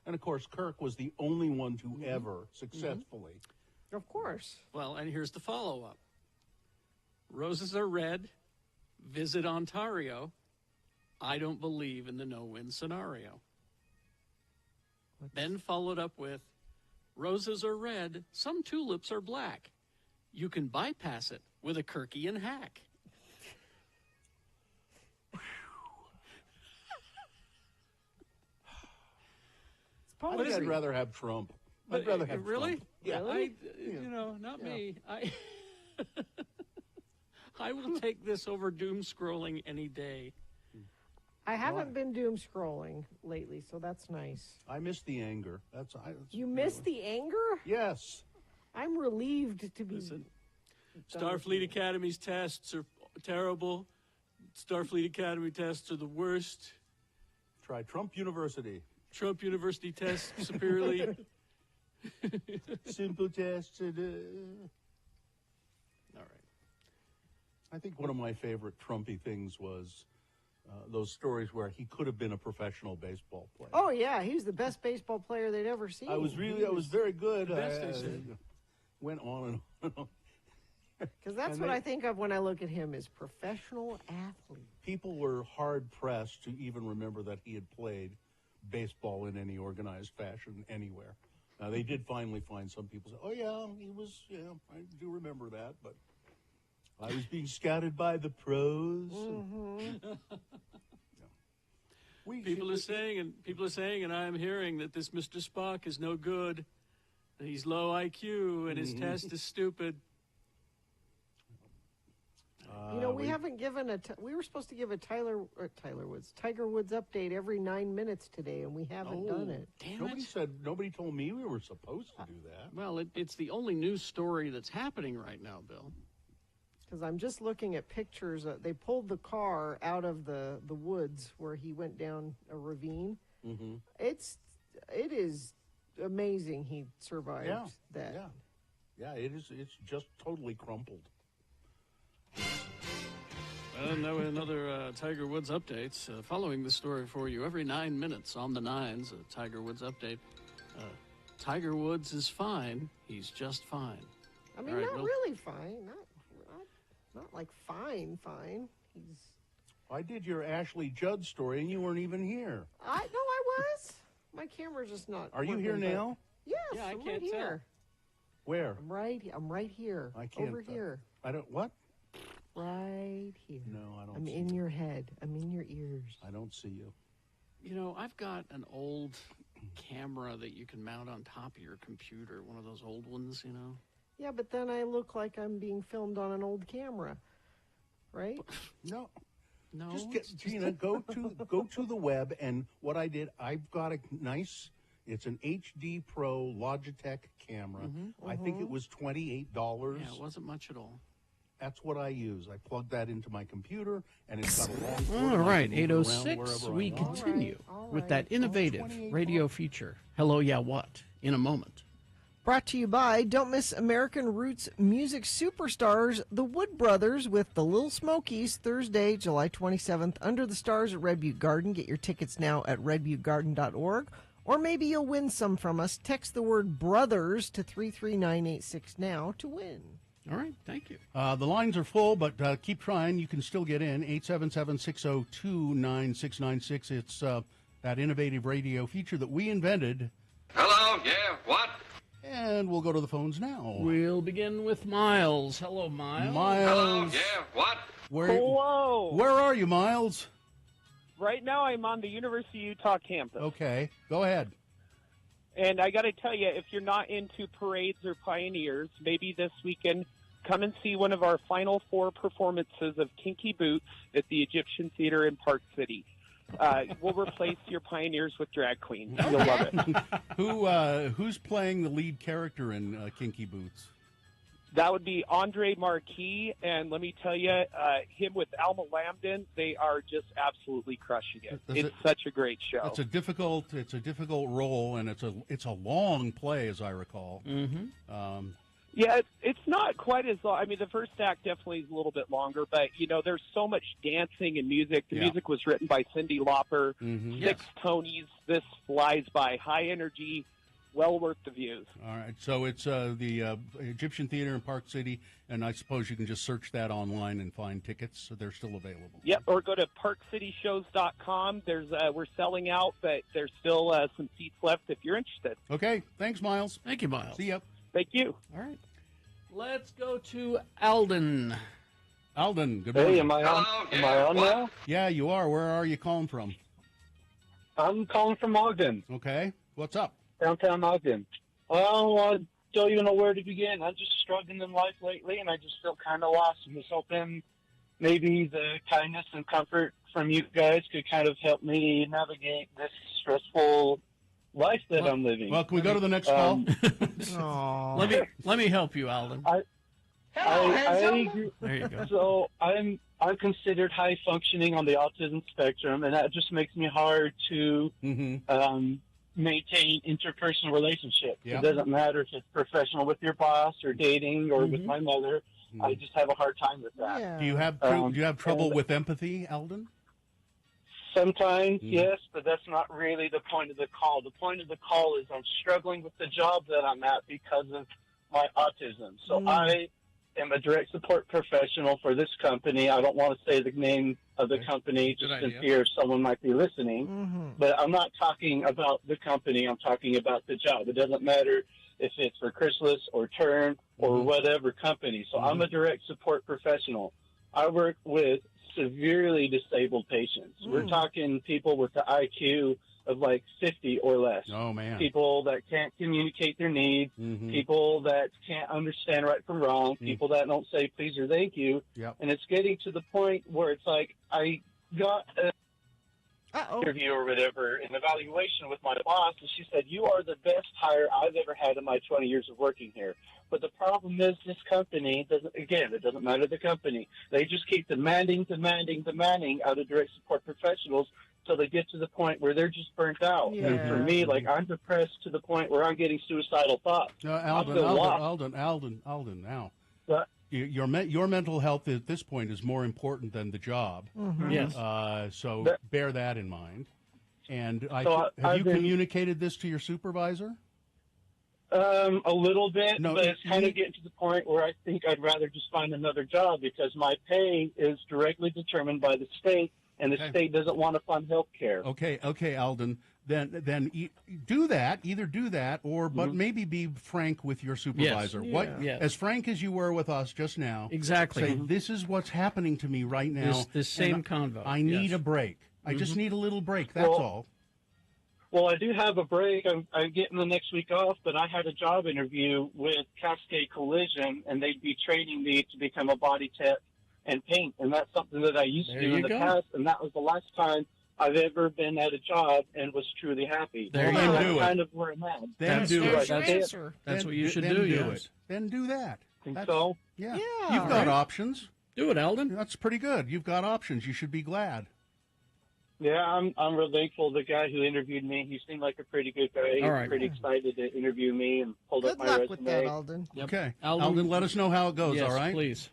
And of course, Kirk was the only one to ever successfully. Of course. Well, and here's the follow-up. Roses are red. Visit Ontario. I don't believe in the no-win scenario. Then followed up with, roses are red. Some tulips are black. You can bypass it with a Kirkian hack. I'd rather have Trump. I'd rather have really? Trump. Yeah. Really? Not me. I will take this over doom scrolling any day. I haven't been doom scrolling lately, so that's nice. I miss the anger. You miss the anger? Yes. I'm relieved to be. Listen, Starfleet Academy's tests are terrible. Starfleet Academy tests are the worst. Try Trump University. Trump University tests superiorly. Simple tests. All right. I think one of my favorite Trumpy things was those stories where he could have been a professional baseball player. Oh yeah, he was the best baseball player they'd ever seen. I was very good. The best, they said. Went on and on. Because that's what I think of when I look at him as professional athlete. People were hard pressed to even remember that he had played baseball in any organized fashion anywhere. Now they did finally find some people say, "Oh yeah, he was." Yeah, I do remember that, but I was being scouted by the pros. People are saying, and I'm hearing that this Mr. Spock is no good. He's low IQ, and his test is stupid. We haven't given we were supposed to give a Tiger Woods update every 9 minutes today, and we haven't done it. Nobody told me we were supposed to do that. Well, it's the only news story that's happening right now, Bill. Because I'm just looking at pictures. They pulled the car out of the woods where he went down a ravine. Mm-hmm. It is amazing he survived that. Yeah, it is. It's just totally crumpled. Now another Tiger Woods updates. Following the story for you every 9 minutes on the nines, a Tiger Woods update. Tiger Woods is fine. He's just fine. I mean, not really fine. Not like fine. He's. I did your Ashley Judd story, and you weren't even here. I was. My camera's just not. Are you here now? Yes, yeah, I I'm can't right here. Where? I'm right here. I can't. Over here. I don't. What? Right here. No, I don't. I'm in your head. I'm in your ears. I don't see you. You know, I've got an old camera that you can mount on top of your computer. One of those old ones, you know. Yeah, but then I look like I'm being filmed on an old camera, right? No. Just Gina, go to the web, and what I did, I've got a nice. It's an HD Pro Logitech camera. I think it was $28. Yeah, it wasn't much at all. That's what I use. I plug that into my computer, and it's got a long cord. All right, 8:06. We continue with that innovative radio feature. Hello, yeah, what? In a moment. Brought to you by, don't miss American Roots music superstars, the Wood Brothers, with the Little Smokies, Thursday, July 27th, under the stars at Red Butte Garden. Get your tickets now at redbuttegarden.org, or maybe you'll win some from us. Text the word BROTHERS to 33986 now to win. All right, thank you. The lines are full, but keep trying. You can still get in. 877-602-9696. It's that innovative radio feature that we invented. Hello, yeah, what? And we'll go to the phones now. We'll begin with Miles. Hello, Miles. Hello, yeah, what? Hello. Where are you, Miles? Right now I'm on the University of Utah campus. Okay, go ahead. And I got to tell you, if you're not into parades or pioneers, maybe this weekend come and see one of our final 4 performances of Kinky Boots at the Egyptian Theater in Park City. We'll replace your pioneers with drag queens. You'll love it. Who's playing the lead character in Kinky Boots? That would be Andre Marquis, and let me tell you, him with Alma Lambden, they are just absolutely crushing it. It's such a great show. It's a difficult role, and it's a long play, as I recall. Mm-hmm. Yeah, it's not quite as long. I mean, the first act definitely is a little bit longer, but, you know, there's so much dancing and music. The music was written by Cyndi Lauper. 6 Tonys. This flies by. High energy, well worth the views. All right, so it's the Egyptian Theater in Park City, and I suppose you can just search that online and find tickets. So they're still available. Yep, or go to parkcityshows.com. We're selling out, but there's still some seats left if you're interested. Okay, thanks, Miles. Thank you, Miles. See ya. Thank you. All right. Let's go to Alden. Alden, good morning. Hey, am I on now? Yeah, you are. Where are you calling from? I'm calling from Ogden. Okay. What's up? Downtown Ogden. Well, I don't even know where to begin. I'm just struggling in life lately, and I just feel kind of lost. I'm just hoping maybe the kindness and comfort from you guys could kind of help me navigate this stressful life that I'm living. Well, can we go to the next call? Let me help you, Alden. I agree. There you go. So I'm considered high functioning on the autism spectrum, and that just makes me hard to maintain interpersonal relationships. Yeah. It doesn't matter if it's professional with your boss or dating or with my mother. I just have a hard time with that. Yeah. Do you have trouble with empathy, Alden? Sometimes, yes, but that's not really the point of the call. The point of the call is I'm struggling with the job that I'm at because of my autism. So I am a direct support professional for this company. I don't want to say the name of the company just in fear someone might be listening. But I'm not talking about the company. I'm talking about the job. It doesn't matter if it's for Chrysalis or Turn or whatever company. So I'm a direct support professional. I work with severely disabled patients. We're talking people with the IQ of like 50 or less. Oh, man. People that can't communicate their needs, people that can't understand right from wrong, people that don't say please or thank you. Yep. And it's getting to the point where it's like I got an interview or whatever, an evaluation with my boss, and she said, you are the best hire I've ever had in my 20 years of working here. But the problem is this company it doesn't matter the company. They just keep demanding out of direct support professionals till they get to the point where they're just burnt out. Yeah. And for me, like, I'm depressed to the point where I'm getting suicidal thoughts. Alden, now. Your mental health at this point is more important than the job. Yes. So bear that in mind. And So have you communicated this to your supervisor? A little bit, No, but it's kind you- of getting to the point where I think I'd rather just find another job because my pay is directly determined by the state, and the state doesn't want to fund health care. Okay, Alden. Then do that. Either do that, or but maybe be frank with your supervisor. Yes. As frank as you were with us just now. Exactly. Say, this is what's happening to me right now. This same and convo. I need Yes. a break. I just need a little break. That's all. Well, I do have a break. I'm getting the next week off, but I had a job interview with Cascade Collision, and they'd be training me to become a body tech and paint, and that's something that I used to There do in you the go. past, and that was the last time I've ever been at a job and was truly happy. There So you that's do it. kind of where I'm at. Then That's do your it. answer. That's what you should do. Yes. Then do that. So? Yeah. Yeah. You've got options. Do it, Alden. That's pretty good. You've got options. You should be glad. Yeah, I'm real thankful. The guy who interviewed me, he seemed like a pretty good guy. He All was right. pretty excited to interview me and pulled up Good my luck resume. with that, Alden. Okay. Alden, Alden, let us know how it goes, yes, all right? please.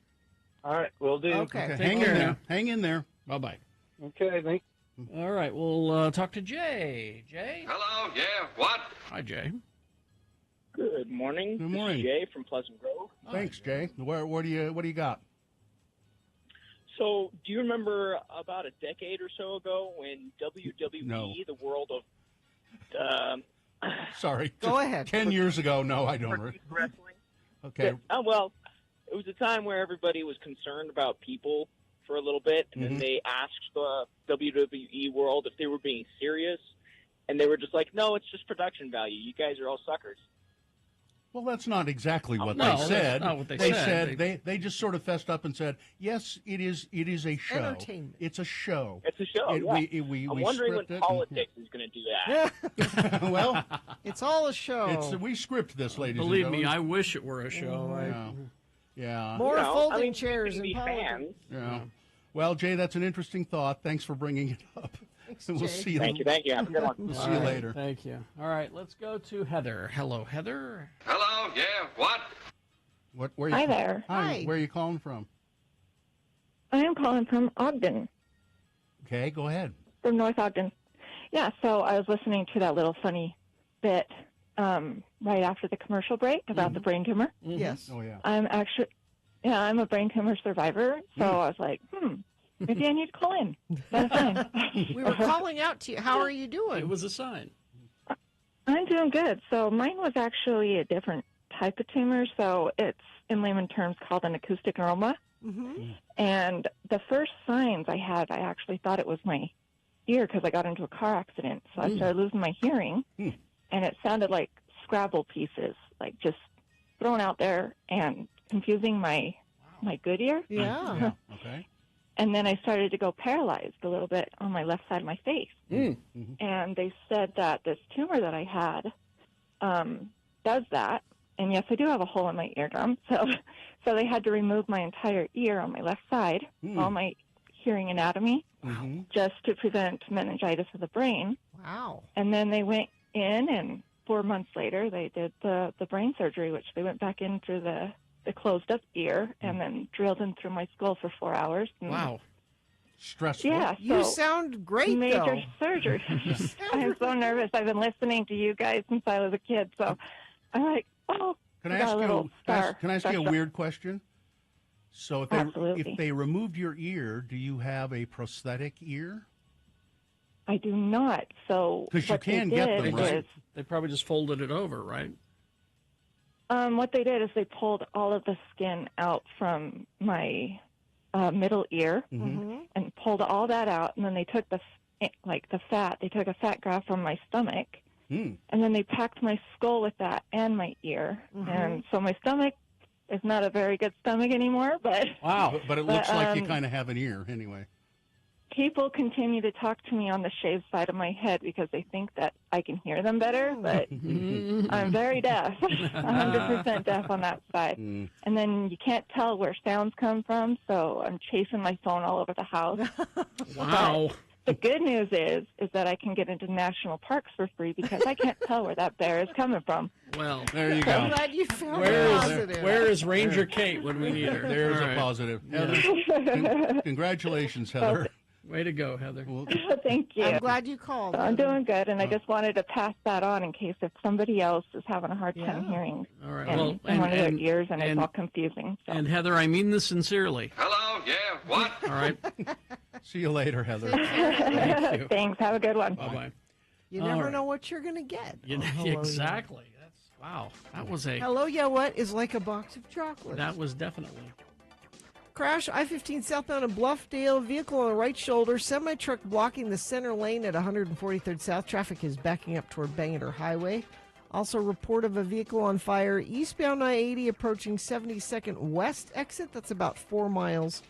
All right, will do. Okay. Hang in there. Hang in there. Bye-bye. Okay, thanks. All right, we'll talk to Jay. Jay? Hello, yeah, what? Hi, Jay. Good morning. Good morning. This is Jay from Pleasant Grove. Thanks, Jay. What do you got? So, do you remember about a decade or so ago when WWE, No. the world of Sorry. Go ahead. 10 years ago, no, I don't. wrestling? Okay. Well, it was a time where everybody was concerned about people for a little bit, and then they asked the WWE world if they were being serious, and they were just like, "No, it's just production value. You guys are all suckers." Well, that's not exactly what No, they that's said. not what they said. said. They just sort of fessed up and said, "Yes, it is a show. Entertainment. It's a show. It's a show. We I'm wondering when script it. politics is going to do that. Well, It's all a show. we script this, ladies Believe and me, gentlemen. I wish it were a show. Yeah. More You know, folding I mean, chairs you in can be politics. fans. Yeah. Well, Jay, that's an interesting thought. Thanks for bringing it up. Thanks, We'll Jay. see you. Thank you. Have a good one. We'll see All you right, later. Thank you. All right, let's go to Heather. Hello, Heather. Hello, yeah, what? Where you, Hi there. Hi. Hi. Where are you calling from? I am calling from Ogden, Okay, go ahead. from North Ogden. Yeah, so I was listening to that little funny bit right after the commercial break about the brain tumor. Yes. Oh yeah. I'm a brain tumor survivor, so I was like, maybe I need to call in. That's fine. We were calling out to you. How are you It doing? was a sign. I'm doing good. So mine was actually a different type of tumor, so it's in layman terms called an acoustic neuroma. Mm-hmm. And the first signs I had, I actually thought it was my ear because I got into a car accident. So I started losing my hearing, and it sounded like Scrabble pieces, like just thrown out there and confusing my good ear. Yeah. Yeah. Okay. And then I started to go paralyzed a little bit on my left side of my face. And they said that this tumor that I had does that. And yes, I do have a hole in my eardrum. So they had to remove my entire ear on my left side, all my hearing anatomy, just to prevent meningitis of the brain. Wow. And then they went in, and 4 months later, they did the brain surgery, which they went back in through the closed up ear and then drilled in through my skull for 4 hours. And Wow. Stressful. Yeah, You so sound great, major though. surgery. I'm so nervous. I've been listening to you guys since I was a kid, so I'm like, oh. Can I got ask a you? little star. Can I ask you a Stuck up. weird question? So if Absolutely. they removed your ear, do you have a prosthetic ear? I do not. So 'Cause you what can they get did them, is, right? They probably just folded it over, right? What they did is they pulled all of the skin out from my middle ear and pulled all that out, and then they took the fat. They took a fat graft from my stomach, and then they packed my skull with that and my ear, and so my stomach is not a very good stomach anymore. But wow, but it looks like you kind of have an ear anyway. People continue to talk to me on the shaved side of my head because they think that I can hear them better, but I'm very deaf, 100% deaf on that side. And then you can't tell where sounds come from, so I'm chasing my phone all over the house. Wow. But the good news is that I can get into national parks for free because I can't tell where that bear is coming from. Well, there you go. I'm glad you found Where is Ranger Kate when we need her? There's All a right. positive. Heather, congratulations, Heather. Way to go, Heather. Thank you. I'm glad you called. I'm doing good, and I just wanted to pass that on in case if somebody else is having a hard time hearing All right. in one of their ears, and it's all confusing. So. And Heather, I mean this sincerely. Hello, yeah, what? All right. See you later, Heather. Thank you. Thanks. Have a good one. Bye-bye. You All never right. know what you're going to get. Exactly. Wow. That was a... Hello, yeah, what is like a box of chocolates. That was definitely... Crash I-15 southbound in Bluffdale. Vehicle on the right shoulder. Semi-truck blocking the center lane at 143rd South. Traffic is backing up toward Bangor Highway. Also, report of a vehicle on fire eastbound I-80 approaching 72nd West exit. That's about 4 miles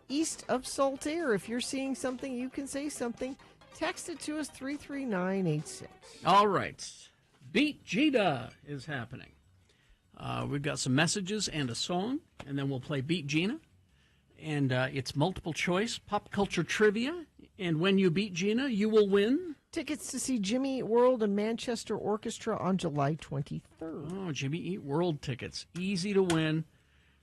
east of Saltaire. If you're seeing something, you can say something. Text it to us, 33986. All right. Beat Gina is happening. We've got some messages and a song, and then we'll play Beat Gina. And it's multiple choice, pop culture trivia. And when you beat Gina, you will win. Tickets to see Jimmy Eat World and Manchester Orchestra on July 23rd. Oh, Jimmy Eat World tickets. Easy to win.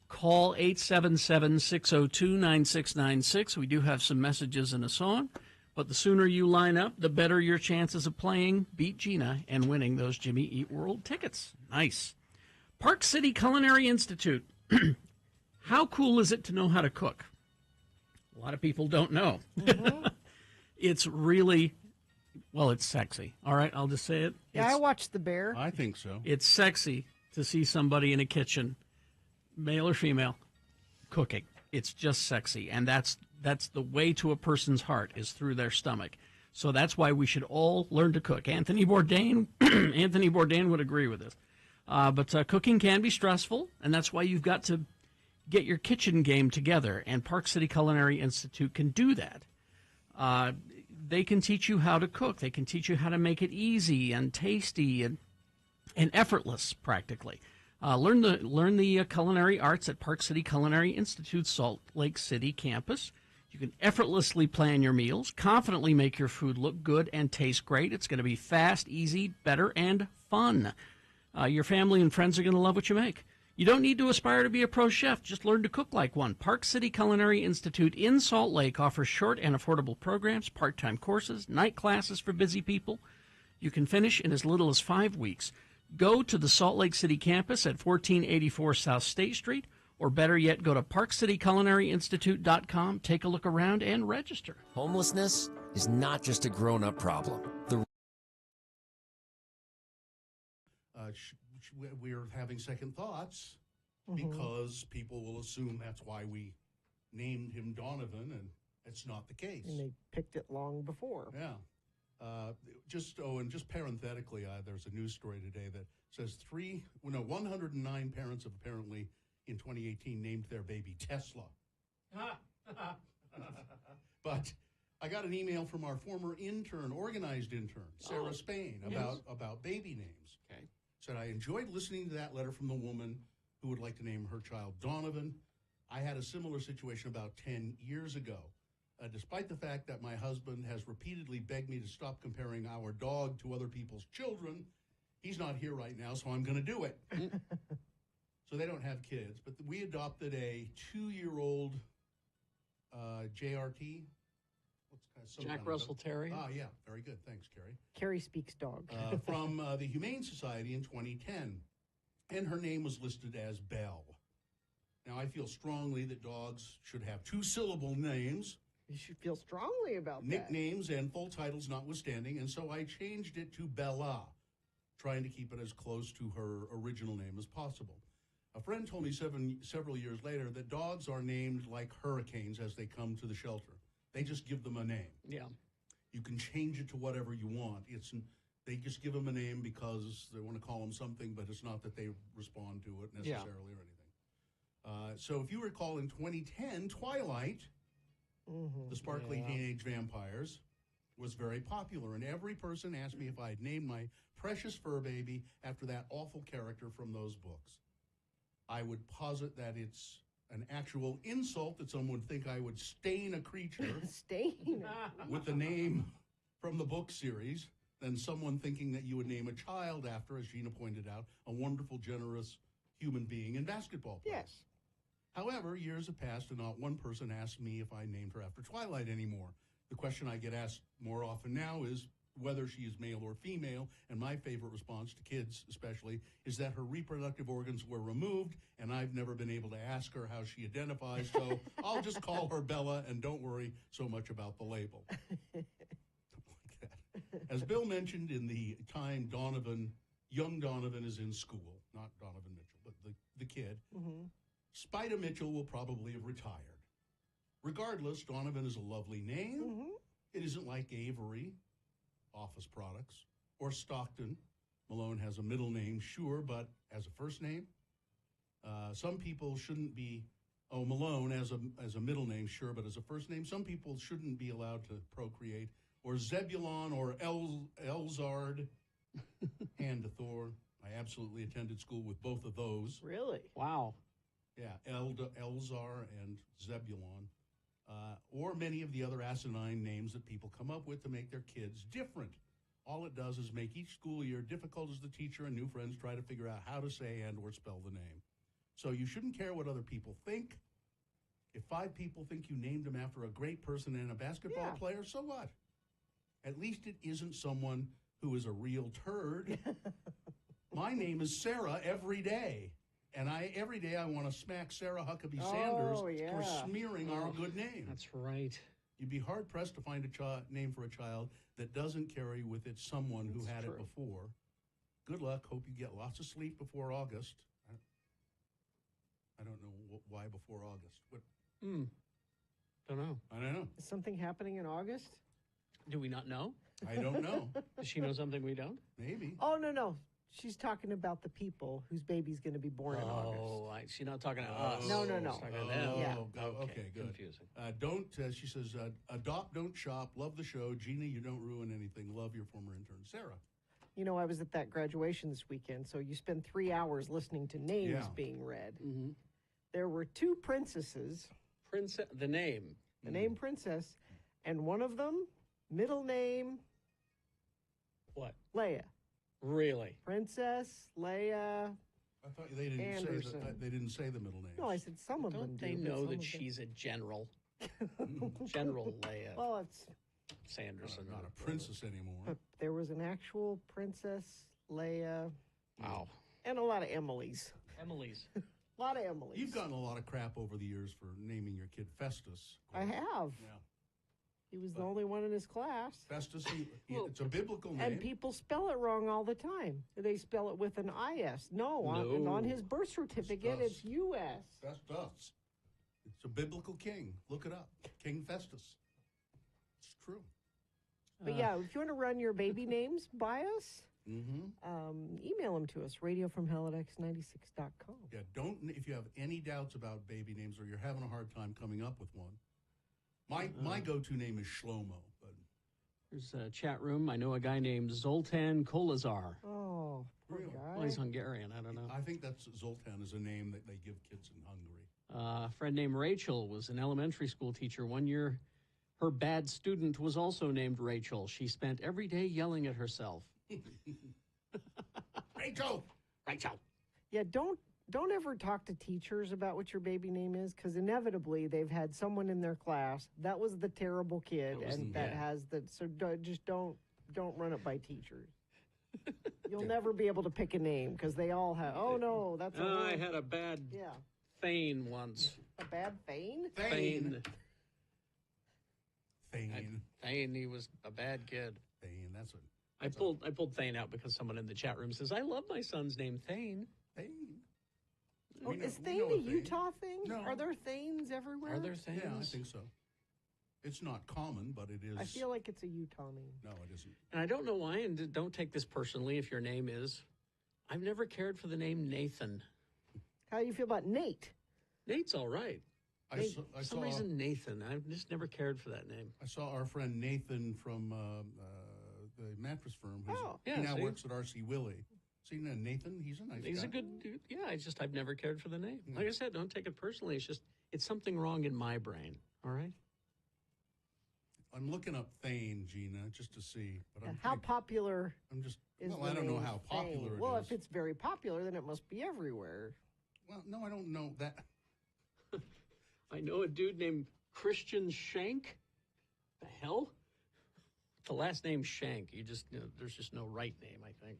Call 877-602-9696. We do have some messages and a song. But the sooner you line up, the better your chances of playing Beat Gina and winning those Jimmy Eat World tickets. Nice. Park City Culinary Institute. How cool is it to know how to cook? A lot of people don't know. It's really, well, it's sexy. All right, I'll just say it. Yeah, I watched The Bear. I think so. It's sexy to see somebody in a kitchen, male or female, cooking. It's just sexy, and that's the way to a person's heart is through their stomach. So that's why we should all learn to cook. Anthony Bourdain would agree with this. But cooking can be stressful, and that's why you've got to get your kitchen game together, and Park City Culinary Institute can do that. They can teach you how to cook. They can teach you how to make it easy and tasty and effortless, practically. Learn the culinary arts at Park City Culinary Institute, Salt Lake City campus. You can effortlessly plan your meals, confidently make your food look good and taste great. It's going to be fast, easy, better, and fun. Your family and friends are going to love what you make. You don't need to aspire to be a pro chef. Just learn to cook like one. Park City Culinary Institute in Salt Lake offers short and affordable programs, part-time courses, night classes for busy people. You can finish in as little as 5 weeks. Go to the Salt Lake City campus at 1484 South State Street, or better yet, go to parkcityculinaryinstitute.com, take a look around, and register. Homelessness is not just a grown-up problem. We're having second thoughts because people will assume that's why we named him Donovan, and it's not the case. And they picked it long before. Yeah. Just parenthetically, there's a news story today that says 109 parents have apparently in 2018 named their baby Tesla. But I got an email from our former organized intern, Sarah Spain, about baby names. Okay. Said, I enjoyed listening to that letter from the woman who would like to name her child Donovan. I had a similar situation about 10 years ago. Despite the fact that my husband has repeatedly begged me to stop comparing our dog to other people's children, he's not here right now, so I'm going to do it. So they don't have kids, but we adopted a 2-year-old JRT. Jack Russell Terrier. Ah, yeah, very good. Thanks, Carrie. Carrie speaks dog. From the Humane Society in 2010, and her name was listed as Belle. Now, I feel strongly that dogs should have 2-syllable names. You should feel strongly about nicknames and full titles notwithstanding, and so I changed it to Bella. trying to keep it as close to her original name as possible. A friend told me several years later that dogs are named like hurricanes as they come to the shelter. They just give them a name. Yeah. You can change it to whatever you want. They just give them a name because they want to call them something, but it's not that they respond to it necessarily or anything. So if you recall in 2010, Twilight, the sparkly teenage vampires, was very popular. And every person asked me if I had named my precious fur baby after that awful character from those books. I would posit that it's an actual insult that someone would think I would stain a creature with the name from the book series than someone thinking that you would name a child after, as Gina pointed out, a wonderful, generous human being and basketball player. Yes. However, years have passed and not one person asked me if I named her after Twilight anymore. The question I get asked more often now is whether she is male or female, and my favorite response to kids especially is that her reproductive organs were removed, and I've never been able to ask her how she identifies, so I'll just call her Bella and don't worry so much about the label. Like that. As Bill mentioned, in the time young Donovan is in school, not Donovan Mitchell, but the kid, Spida Mitchell will probably have retired. Regardless, Donovan is a lovely name. It isn't like Avery, Office Products, or Stockton. Malone has a middle name, sure, but as a first name, some people shouldn't be. Malone as a middle name, sure, but as a first name, some people shouldn't be allowed to procreate. Or Zebulon or Elzard, hand to Thor. I absolutely attended school with both of those. Really? Wow. Yeah, Elzar and Zebulon. Or many of the other asinine names that people come up with to make their kids different. All it does is make each school year difficult as the teacher and new friends try to figure out how to say and or spell the name. So you shouldn't care what other people think. If 5 people think you named them after a great person and a basketball player, so what? At least it isn't someone who is a real turd. My name is Sarah every day. And every day I want to smack Sarah Huckabee Sanders for smearing our good name. That's right. You'd be hard-pressed to find a name for a child that doesn't carry with it someone who had it before. Good luck. Hope you get lots of sleep before August. I don't know why before August. Don't know. I don't know. Is something happening in August? Do we not know? I don't know. Does she know something we don't? Maybe. Oh, no. She's talking about the people whose baby's going to be born in August. She's not talking to us. No. She's talking to them. Okay, good. Confusing. She says, adopt, don't shop. Love the show. Gina, you don't ruin anything. Love your former intern, Sarah. You know, I was at that graduation this weekend, so you spend 3 hours listening to names being read. There were 2 princesses. The name Princess, and one of them, middle name. What? Leia. Really? Princess Leia. I thought they didn't say the middle name. No, I said some of them. Don't they know that she's a general? General Leia. Well, it's Sanderson. Not a princess anymore. But there was an actual Princess Leia. Wow. And a lot of Emilys. Emilys. A lot of Emilys. You've gotten a lot of crap over the years for naming your kid Festus. I have. Yeah. He was the only one in his class. Festus, it's a biblical name. And people spell it wrong all the time. They spell it with an IS. No. On his birth certificate, it's US. Festus. It's a biblical king. Look it up. King Festus. It's true. But yeah, if you want to run your baby names by us, email them to us, radiofromhell@x96.com. Yeah, if you have any doubts about baby names or you're having a hard time coming up with one, my go-to name is Shlomo. But there's a chat room. I know a guy named Zoltan Kolazar. Oh, poor guy. Well, he's Hungarian. I don't know. I think that's Zoltan is a name that they give kids in Hungary. A friend named Rachel was an elementary school teacher. One year, her bad student was also named Rachel. She spent every day yelling at herself. Rachel! Yeah, don't ever talk to teachers about what your baby name is, because inevitably they've had someone in their class that was the terrible kid has the. So don't run it by teachers. You'll never be able to pick a name because they all have. Oh no, that's. I had a bad Thane once. A bad Thane? Thane. Thane. Thane. He was a bad kid. Thane. That's I pulled Thane out because someone in the chat room says, I love my son's name, Thane. Thane. Oh, is Thane a Utah thing? No. Are there Thanes everywhere? Are there Thanes? Yeah, I think so. It's not common, but it is. I feel like it's a Utah name. No, it isn't. And I don't know why, and don't take this personally if your name is. I've never cared for the name Nathan. How do you feel about Nate? Nate's all right. For some reason, Nathan. I've just never cared for that name. I saw our friend Nathan from the mattress firm. He now works at RC Willey. Seen Nathan? He's a nice guy. He's a good dude. Yeah, I've never cared for the name. Like I said, don't take it personally. It's something wrong in my brain. All right? I'm looking up Thane, Gina, just to see. But how popular is I don't know how popular it is. Well, if it's very popular, then it must be everywhere. Well, no, I don't know that. I know a dude named Christian Shank. The hell? The last name Shank. There's just no right name, I think.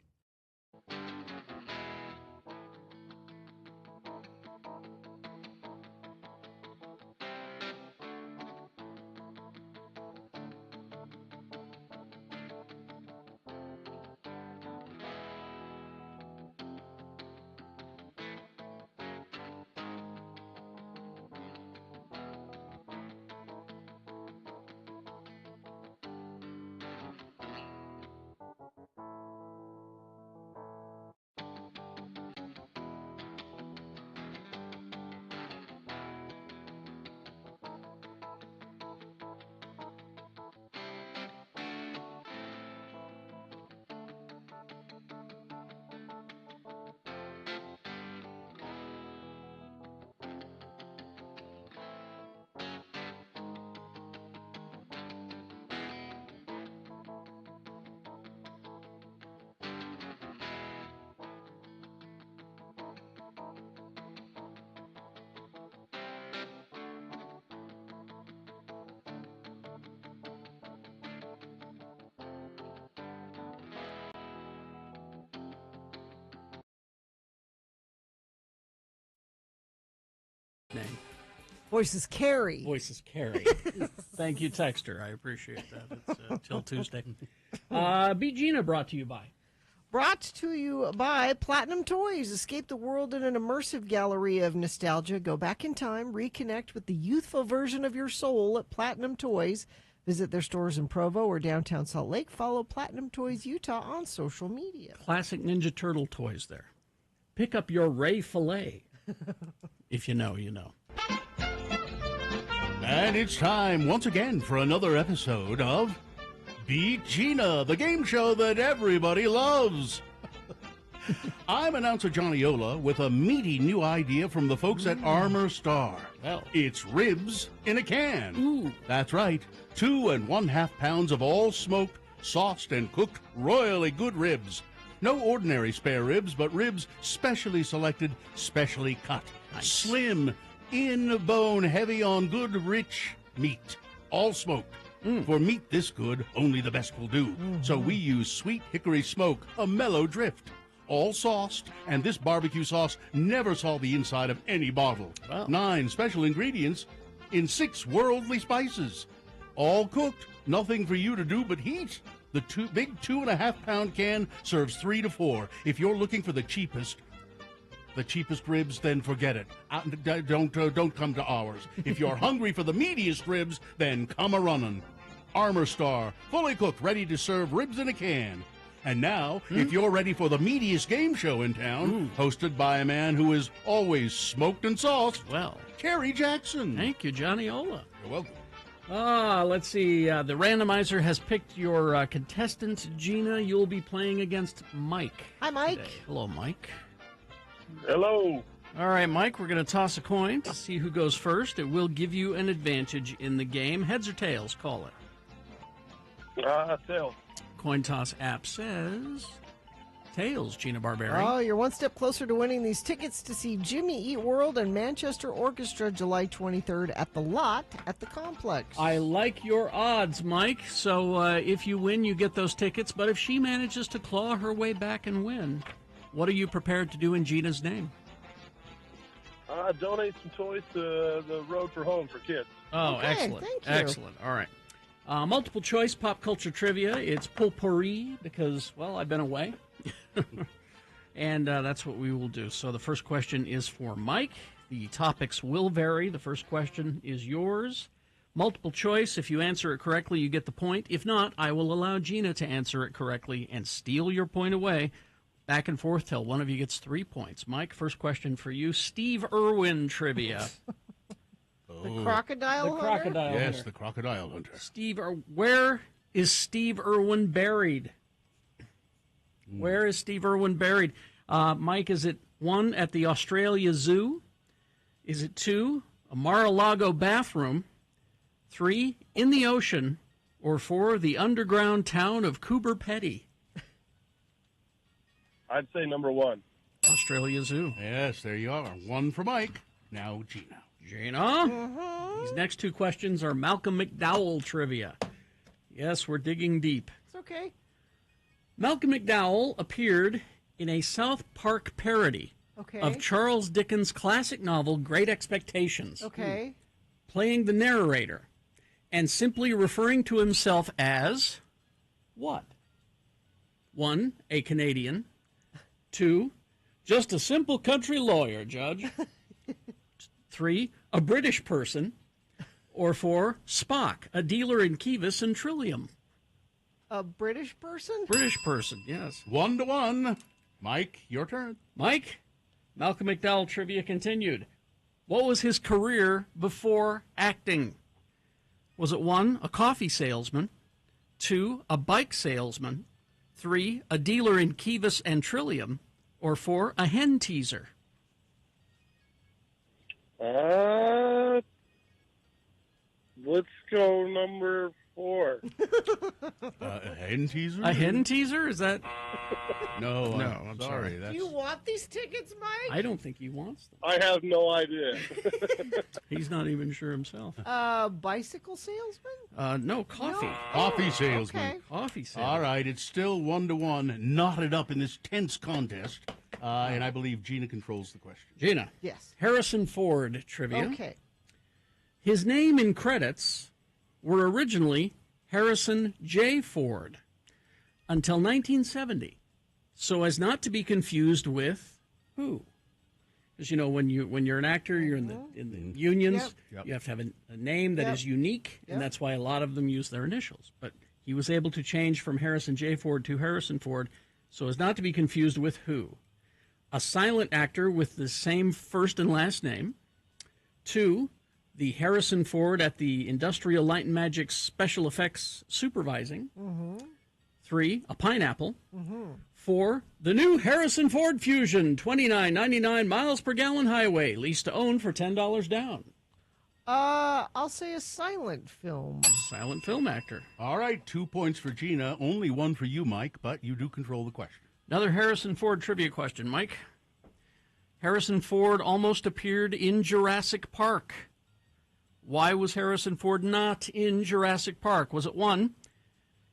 Name. Voices carry. Voices carry. Thank you, Texter. I appreciate that. It's till Tuesday. Beat Gina brought to you by. Brought to you by Platinum Toys. Escape the world in an immersive gallery of nostalgia. Go back in time. Reconnect with the youthful version of your soul at Platinum Toys. Visit their stores in Provo or downtown Salt Lake. Follow Platinum Toys Utah on social media. Classic Ninja Turtle toys there. Pick up your Ray Fillet. If you know, you know. And it's time once again for another episode of Beat Gina, the game show that everybody loves. I'm announcer Johnny Ola with a meaty new idea from the folks at Armor Star. Well, it's ribs in a can. Ooh. That's right. 2 1/2 pounds of all smoked, sauced, and cooked royally good ribs. No ordinary spare ribs, but ribs specially selected, specially cut. Nice. Slim, in-bone, heavy on good, rich meat. All smoked. For meat this good, only the best will do. So we use sweet hickory smoke, a mellow drift. All sauced, and this barbecue sauce never saw the inside of any bottle. Wow. 9 special ingredients in 6 worldly spices. All cooked, nothing for you to do but heat. The big 2 1/2 pound can serves 3 to 4. If you're looking for the cheapest ribs, then forget it. Don't come to ours. If you're hungry for the meatiest ribs, then come a runnin'. Armor Star, fully cooked, ready to serve ribs in a can. And now, if you're ready for the meatiest game show in town, hosted by a man who is always smoked and sauced, well, Kerry Jackson. Thank you, Johnny Ola. You're welcome. Let's see. The randomizer has picked your contestant, Gina. You'll be playing against Mike. Hi, Mike. Today. Hello, Mike. Hello. All right, Mike, we're going to toss a coin to see who goes first. It will give you an advantage in the game. Heads or tails, call it. Tails. Coin toss app says tails, Gina Barberi. Oh, you're one step closer to winning these tickets to see Jimmy Eat World and Manchester Orchestra July 23rd at the Lot at the Complex. I like your odds, Mike. So if you win, you get those tickets. But if she manages to claw her way back and win, what are you prepared to do in Gina's name? Donate some toys to the Road for Home for kids. Oh, Okay, excellent. thank you. Excellent. All right. Multiple choice pop culture trivia. It's potpourri because, well, I've been away. And that's what we will do. So the first question is for Mike. The topics will vary. The first question is yours. Multiple choice. If you answer it correctly, you get the point. If not, I will allow Gina to answer it correctly and steal your point away. Back and forth till one of you gets 3 points. Mike, first question for you. Steve Irwin trivia. The crocodile hunter? The crocodile Yes, hunter. the crocodile hunter. Steve, where is Steve Irwin buried? Where is Steve Irwin buried? Mike, is it 1, at the Australia Zoo? Is it 2, a Mar-a-Lago bathroom? 3, in the ocean? Or 4, the underground town of Coober Pedy? I'd say number 1. Australia Zoo. Yes, there you are. 1 for Mike. Now Gina. Gina? These next 2 questions are Malcolm McDowell trivia. Yes, we're digging deep. It's okay. Malcolm McDowell appeared in a South Park parody of Charles Dickens' classic novel Great Expectations. Okay. Playing the narrator and simply referring to himself as what? 1, a Canadian. 2, just a simple country lawyer, Judge. 3, a British person. Or 4, Spock, a dealer in Kivas and Trillium. A British person? British person, yes. 1-1. Mike, your turn. Mike, Malcolm McDowell trivia continued. What was his career before acting? Was it 1, a coffee salesman, 2, a bike salesman, 3, a dealer in Kivas and Trillium, or 4, a hen teaser? Let's go number 4. A hen teaser? A hen teaser? Is that? No, I'm sorry. Do you want these tickets, Mike? I don't think he wants them. I have no idea. He's not even sure himself. Bicycle salesman? No, coffee. No. Coffee salesman. Okay. Coffee salesman. All right, it's still 1-1, knotted up in this tense contest. And I believe Gina controls the question. Gina. Yes. Harrison Ford trivia. Okay. His name in credits were originally Harrison J. Ford until 1970, so as not to be confused with who? Because when you're an actor, you're in the unions. Yep. You have to have a name that is unique, and that's why a lot of them use their initials. But he was able to change from Harrison J. Ford to Harrison Ford, so as not to be confused with who? A silent actor with the same first and last name. 2, the Harrison Ford at the Industrial Light and Magic Special Effects Supervising. 3, a pineapple. 4, the new Harrison Ford Fusion, $29.99 miles per gallon highway, lease to own for $10 down. I'll say a silent film. Silent film actor. All right, 2 points for Gina, only 1 for you, Mike, but you do control the question. Another Harrison Ford trivia question, Mike. Harrison Ford almost appeared in Jurassic Park. Why was Harrison Ford not in Jurassic Park? Was it 1,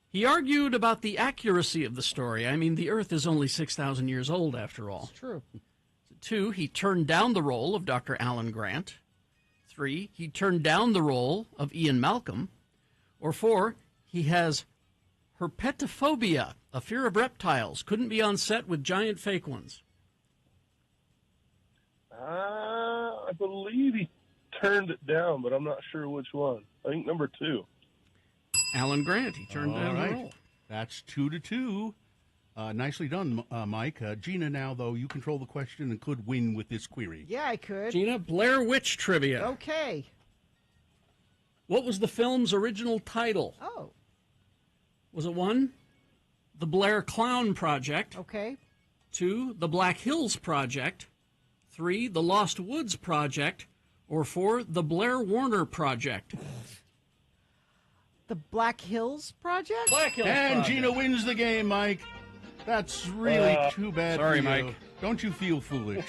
he argued about the accuracy of the story? I mean, the Earth is only 6,000 years old, after all. It's true. 2, he turned down the role of Dr. Alan Grant. 3, he turned down the role of Ian Malcolm. Or 4, he has herpetophobia, a fear of reptiles, couldn't be on set with giant fake ones. I believe he turned it down, but I'm not sure which one. I think number 2. Alan Grant, he turned down the role. That's 2-2. Nicely done, Mike. Gina, now, though, you control the question and could win with this query. Yeah, I could. Gina, Blair Witch trivia. Okay. What was the film's original title? Oh. Was it 1, The Blair Clown Project? Okay. 2, The Black Hills Project. 3, The Lost Woods Project. Or 4, The Blair Warner Project. The Black Hills Project? Black Hills And Project. Gina wins the game, Mike. That's really too bad sorry, for you. Mike. Don't you feel foolish?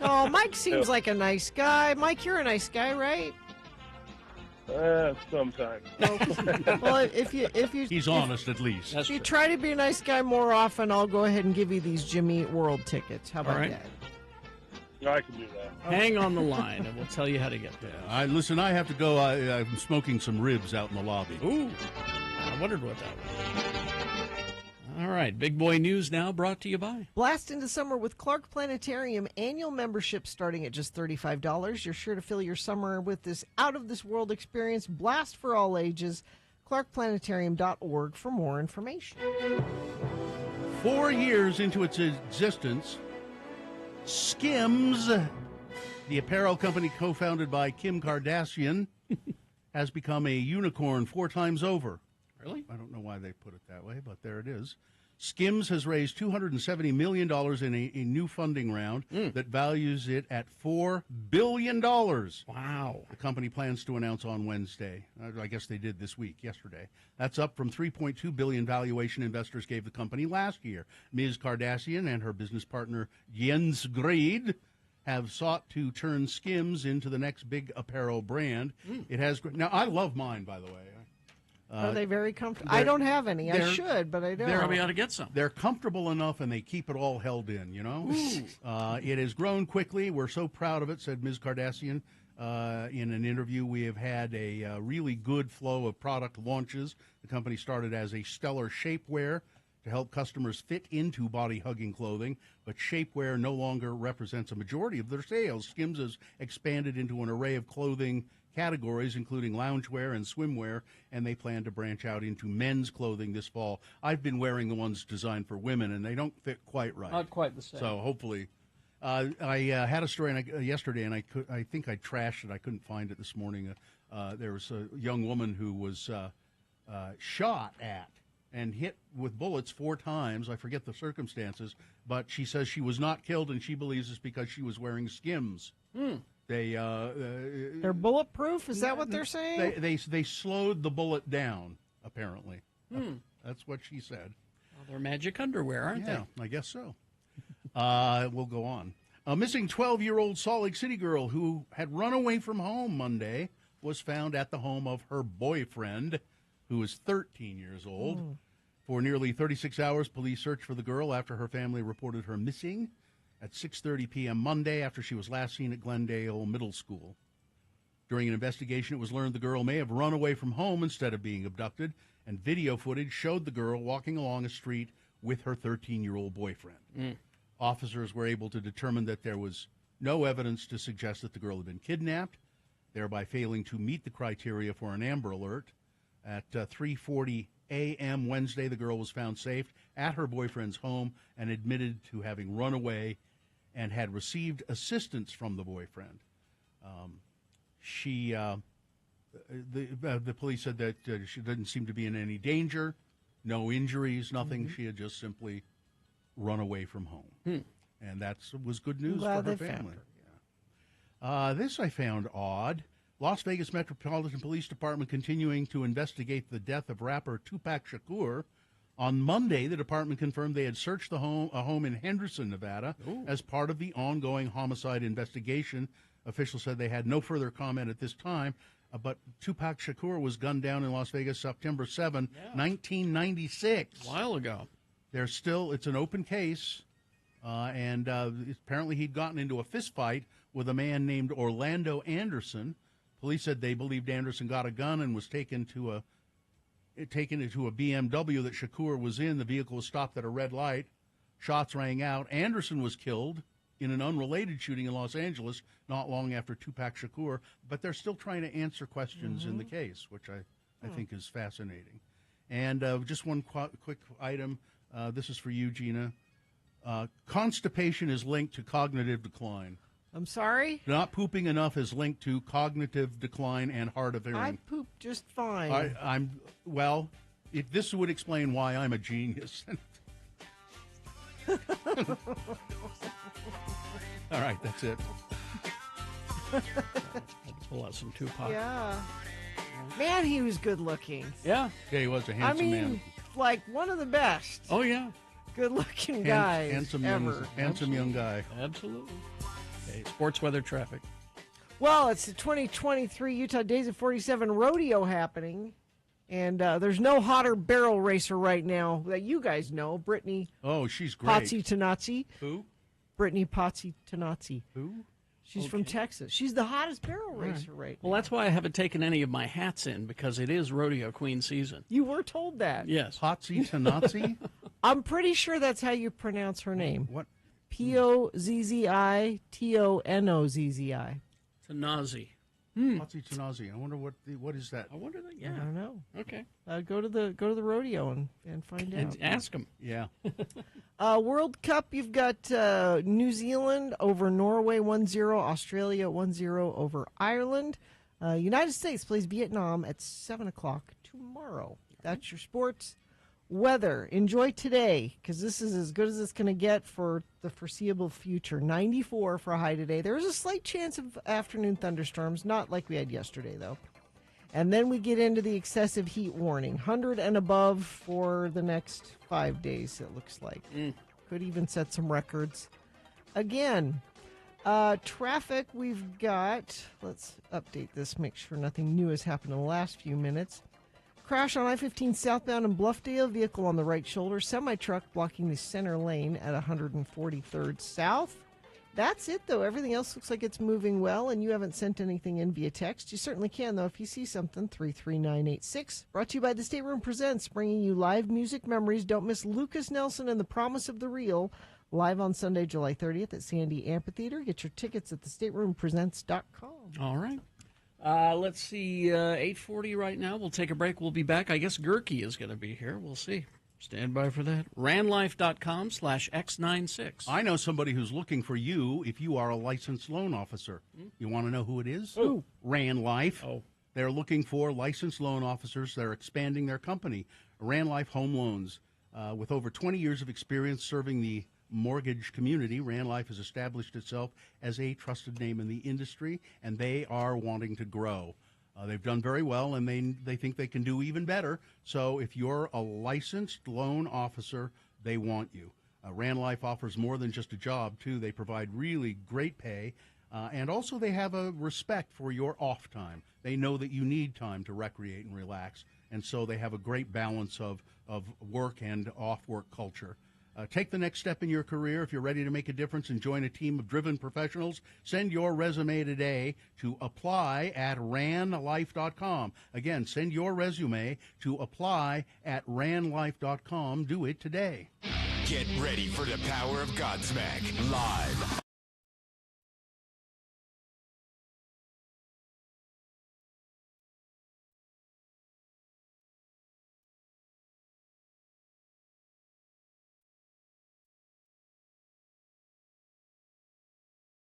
Oh, Mike seems like a nice guy. Mike, you're a nice guy, right? Sometimes. Well, if you He's honest, at least. if you try to be a nice guy more often, I'll go ahead and give you these Jimmy Eat World tickets. How about right. that? I can do that. Hang on the line, and we'll tell you how to get there. I have to go. I'm smoking some ribs out in the lobby. Ooh, I wondered what that was. All right, Big Boy News now brought to you by Blast into summer with Clark Planetarium annual membership starting at just $35. You're sure to fill your summer with this out-of-this-world experience. Blast for all ages. ClarkPlanetarium.org for more information. 4 years into its existence, Skims, the apparel company co-founded by Kim Kardashian, has become a unicorn 4 times over. Really? I don't know why they put it that way, but there it is. Skims has raised $270 million in a new funding round that values it at $4 billion. Wow. The company plans to announce on Wednesday. I guess they did yesterday. That's up from $3.2 billion valuation investors gave the company last year. Ms. Kardashian and her business partner Jens Grede have sought to turn Skims into the next big apparel brand. It has now. I love mine, by the way. Are they very comfortable? I don't have any. I should, but I don't. Probably ought to get some. They're comfortable enough, and they keep it all held in, you know? It has grown quickly. We're so proud of it, said Ms. Kardashian in an interview. We have had a really good flow of product launches. The company started as a stellar shapewear to help customers fit into body-hugging clothing, but shapewear no longer represents a majority of their sales. Skims has expanded into an array of clothing categories, including loungewear and swimwear, and they plan to branch out into men's clothing this fall. I've been wearing the ones designed for women, and they don't fit quite right. Not quite the same. So hopefully, I had a story yesterday, and I think I trashed it. I couldn't find it this morning. There was a young woman who was shot at and hit with bullets 4 times. I forget the circumstances, but she says she was not killed, and she believes it's because she was wearing Skims. They're bulletproof? Is that what they're saying? They slowed the bullet down, apparently. That's what she said. Well, they're magic underwear, aren't they? Yeah, I guess so. We'll go on. A missing 12-year-old Salt Lake City girl who had run away from home Monday was found at the home of her boyfriend, who is 13 years old. For nearly 36 hours, police searched for the girl after her family reported her missing at 6:30 p.m. Monday after she was last seen at Glendale Middle School. During an investigation, it was learned the girl may have run away from home instead of being abducted, and video footage showed the girl walking along a street with her 13-year-old boyfriend. Officers were able to determine that there was no evidence to suggest that the girl had been kidnapped, thereby failing to meet the criteria for an Amber Alert. At 3:40 a.m. Wednesday, the girl was found safe at her boyfriend's home and admitted to having run away and had received assistance from the boyfriend. The police said that she didn't seem to be in any danger, no injuries, nothing. She had just simply run away from home. And that was good news for her family. This I found odd. Las Vegas Metropolitan Police Department continuing to investigate the death of rapper Tupac Shakur. On Monday, the department confirmed they had searched a home in Henderson, Nevada, as part of the ongoing homicide investigation. Officials said they had no further comment at this time, but Tupac Shakur was gunned down in Las Vegas September 7, 1996. A while ago. It's an open case, and apparently he'd gotten into a fist fight with a man named Orlando Anderson. Police said they believed Anderson got a gun and was taken to a BMW that Shakur was in. The vehicle was stopped at a red light. Shots rang out. Anderson was killed in an unrelated shooting in Los Angeles not long after Tupac Shakur, but they're still trying to answer questions in the case, which I think is fascinating. And just one quick item. This is for you, Gina. Constipation is linked to cognitive decline. I'm sorry? Not pooping enough is linked to cognitive decline and hard of hearing. I poop just fine. This would explain why I'm a genius. All right, that's it. Let's pull out some Tupac. Yeah. Man, he was good looking. Yeah. Yeah, he was a handsome man. Like one of the best. Oh, yeah. Good looking guys handsome young guy. Absolutely. Okay, sports weather traffic. Well, it's the 2023 Utah Days of 47 rodeo happening, and there's no hotter barrel racer right now that you guys know. Brittany. Oh, she's great. Patsy Tanazzi. Who? Brittany Potsy Tanazzi. Who? She's from Texas. She's the hottest barrel Right. racer right Well, that's why I haven't taken any of my hats in, because it is Rodeo Queen season. You were told that. Yes. Potsy Tanazzi? I'm pretty sure that's how you pronounce her name. What? Pozzittonozzi. Tanazzi. Potsy Tanazzi. I wonder what is that? I wonder that. I Yeah. don't know. Okay. Go to the rodeo and find out. And ask them. Yeah. World Cup, you've got New Zealand over Norway 1-0, Australia 1-0 over Ireland. United States plays Vietnam at 7 o'clock tomorrow. That's your sports. Weather, enjoy today, because this is as good as it's going to get for the foreseeable future. 94 for a high today. There is a slight chance of afternoon thunderstorms, not like we had yesterday, though. And then we get into the excessive heat warning. 100 and above for the next 5 days, it looks like. Could even set some records. Again, traffic we've got. Let's update this, make sure nothing new has happened in the last few minutes. Crash on I-15 southbound in Bluffdale. Vehicle on the right shoulder. Semi-truck blocking the center lane at 143rd South. That's it, though. Everything else looks like it's moving well, and you haven't sent anything in via text. You certainly can, though, if you see something. 33986. Brought to you by the State Room Presents, bringing you live music memories. Don't miss Lucas Nelson and the Promise of the Real, live on Sunday, July 30th at Sandy Amphitheater. Get your tickets at thestateroompresents.com. All right. Let's see, 8:40 right now. We'll take a break. We'll be back. I guess Gerke is going to be here. We'll see. Stand by for that. Ranlife.com/X96. I know somebody who's looking for you if you are a licensed loan officer. You want to know who it is? Who? Ranlife. Oh. They're looking for licensed loan officers. They're expanding their company, Ranlife Home Loans. With over 20 years of experience serving the mortgage community, Ranlife has established itself as a trusted name in the industry, and they are wanting to grow. They've done very well, and they think they can do even better. So if you're a licensed loan officer, they want you. Ranlife offers more than just a job, too. They provide really great pay, and also they have a respect for your off time. They know that you need time to recreate and relax, and so they have a great balance of work and off-work culture. Take the next step in your career. If you're ready to make a difference and join a team of driven professionals, send your resume today to apply@ranlife.com. Again, send your resume to apply@ranlife.com. Do it today. Get ready for the power of Godsmack live.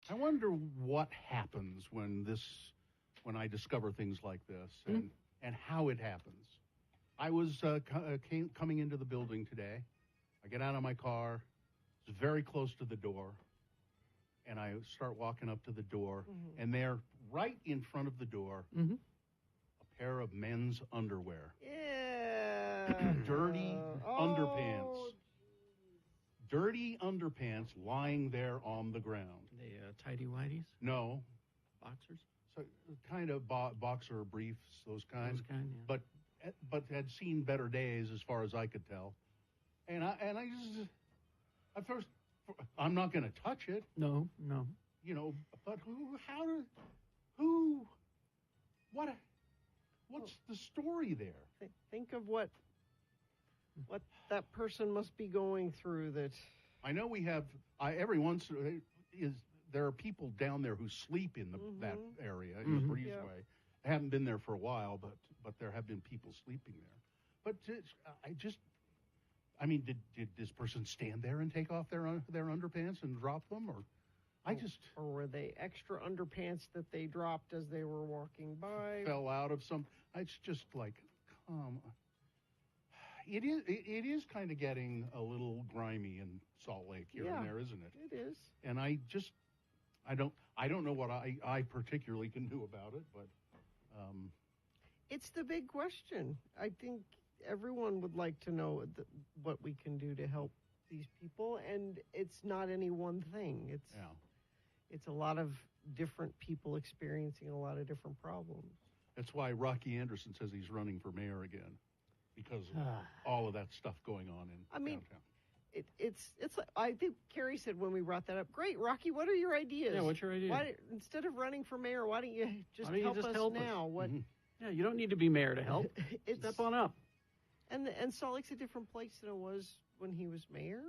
I wonder what happens when I discover things like this and how it happens. I was coming into the building today. I get out of my car. It's very close to the door. And I start walking up to the door. And there, right in front of the door, a pair of men's underwear. Yeah. Dirty underpants. Dirty underpants lying there on the ground. The tidy whities? No. Boxers? So kind of boxer briefs, those kinds. Those kind, yeah. But had seen better days as far as I could tell. And I just at first I'm not going to touch it. No. You know, but what's the story there? Think of what that person must be going through. That I know we have there are people down there who sleep in that area in the breezeway. I haven't been there for a while, but there have been people sleeping there. But did this person stand there and take off their underpants and drop them, or were they extra underpants that they dropped as they were walking by? Fell out of some. It's just like, It is kind of getting a little grimy in Salt Lake here and there, isn't it? It is. And I don't know what I particularly can do about it, but it's the big question. I think everyone would like to know what we can do to help these people, and it's not any one thing. It's a lot of different people experiencing a lot of different problems. That's why Rocky Anderson says he's running for mayor again, because of all of that stuff going on in downtown. it's like, I think Carrie said when we brought that up, great, Rocky, what are your ideas? Yeah, what's your idea? Why, instead of running for mayor, why don't you just help us now? What? Yeah, you don't need to be mayor to help. Step on up. And Salt Lake's a different place than it was when he was mayor.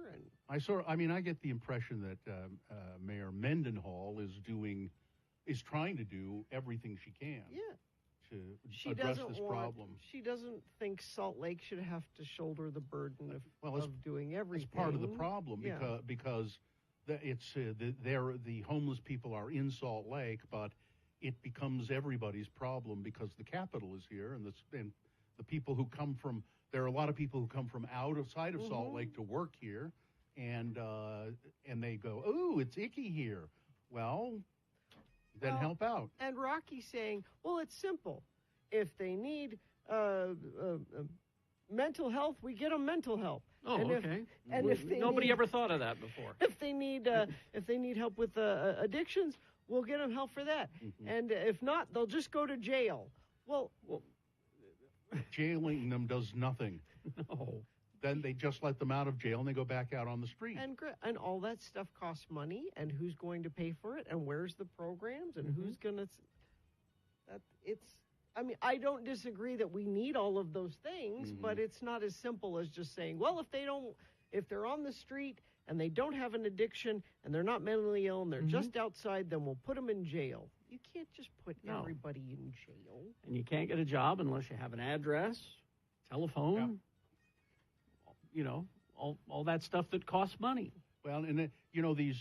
And I get the impression that Mayor Mendenhall is trying to do everything she can. Yeah. To address this problem. She doesn't think Salt Lake should have to shoulder the burden of doing everything. It's part of the problem Yeah. because the homeless people are in Salt Lake, but it becomes everybody's problem because the capital is here, and the people who come from there are a lot of people who come from outside of Salt Lake to work here, and they go, "Oh, it's icky here." Well, then help out. And Rocky's saying, well, it's simple. If they need mental health, we get them mental health. Oh, and okay. If Nobody ever thought of that before. If they need help with addictions, we'll get them help for that. And if not, they'll just go to jail. Well, jailing them does nothing. No. Then they just let them out of jail and they go back out on the street. And all that stuff costs money, and who's going to pay for it, and where's the programs, and who's going to... I don't disagree that we need all of those things, but it's not as simple as just saying, well, if they're on the street and they don't have an addiction and they're not mentally ill and they're just outside, then we'll put them in jail. You can't just put everybody in jail. And you can't get a job unless you have an address, telephone, all that stuff that costs money. Well, and these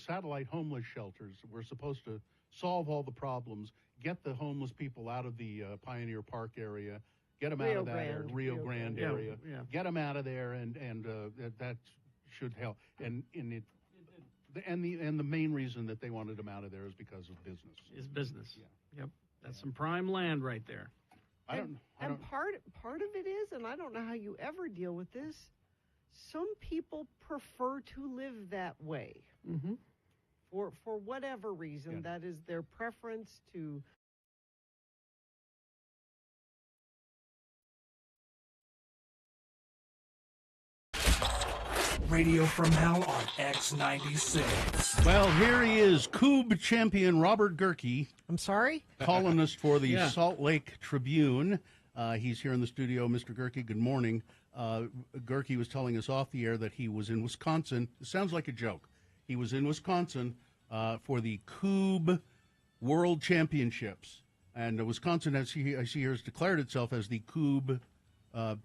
satellite homeless shelters were supposed to solve all the problems, get the homeless people out of the Pioneer Park area, get them out of that Rio Grande area, get them out of there, and that should help. And the main reason that they wanted them out of there is because of business. Is business. Yeah. Yep. That's some prime land right there. Part of it is, and I don't know how you ever deal with this, some people prefer to live that way. Mm-hmm. For whatever reason, that is their preference to... Radio from Hell on X96. Well, here he is, Coob champion Robert Gehrke. I'm sorry? Columnist for the Salt Lake Tribune. He's here in the studio. Mr. Gehrke, good morning. Gehrke was telling us off the air that he was in Wisconsin. It sounds like a joke. He was in Wisconsin for the Coob World Championships. And Wisconsin, I see here, has declared itself as the Coob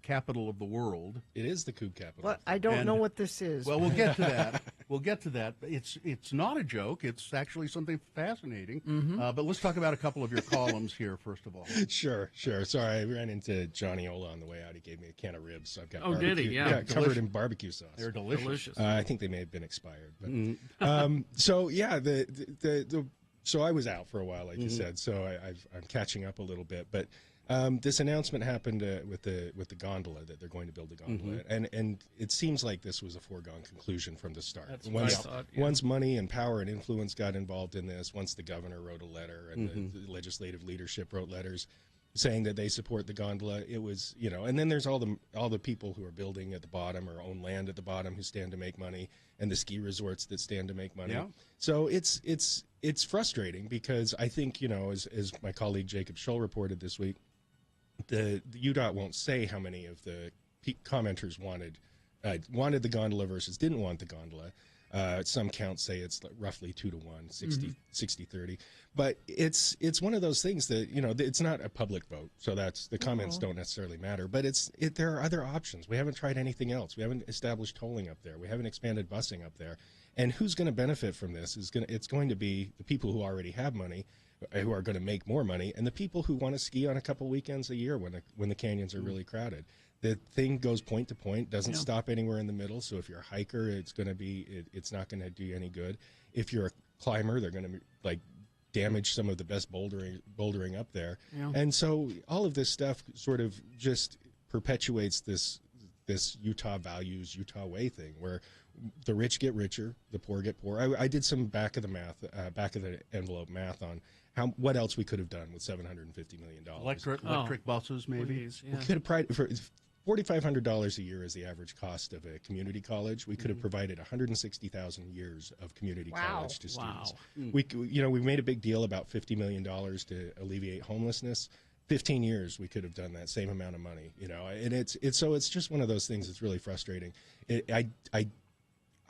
capital of the world. It is the Coob capital. Well, I don't know what this is. Well, we'll get to that. We'll get to that. It's not a joke. It's actually something fascinating. But let's talk about a couple of your columns here, first of all. Sure. Sorry, I ran into Johnny Ola on the way out. He gave me a can of ribs. So I've got barbecue. Did he? Yeah, covered in barbecue sauce. They're delicious. I think they may have been expired. But so I was out for a while, like you said. So I'm catching up a little bit, but. This announcement happened with the gondola, that they're going to build a gondola, and it seems like this was a foregone conclusion from the start. That's what I thought, Once money and power and influence got involved in this, once the governor wrote a letter and the legislative leadership wrote letters saying that they support the gondola, it was, and then there's all the people who are building at the bottom or own land at the bottom who stand to make money, and the ski resorts that stand to make money. Yeah. So it's frustrating because I think, as my colleague Jacob Schull reported this week, the UDOT won't say how many of the commenters wanted the gondola versus didn't want the gondola. Some counts say it's roughly 2-1, 60-30. But it's one of those things that, it's not a public vote, so that's the comments don't necessarily matter. But there are other options. We haven't tried anything else. We haven't established tolling up there. We haven't expanded busing up there. And who's going to benefit from this? It's going to be the people who already have money, who are going to make more money, and the people who want to ski on a couple weekends a year when the canyons are really crowded. The thing goes point to point, doesn't stop anywhere in the middle. So if you're a hiker, it's not going to do you any good. If you're a climber, they're going to damage some of the best bouldering up there. Yeah. And so all of this stuff sort of just perpetuates this Utah values, Utah way thing, where the rich get richer, the poor get poor. I did some back of the envelope math on what else we could have done with $750 million. Electric buses, maybe. We could have $4,500 a year is the average cost of a community college. We could have provided 160,000 years of community college to students. We made a big deal about $50 million to alleviate homelessness. 15 years we could have done that same amount of money, and it's just one of those things that's really frustrating.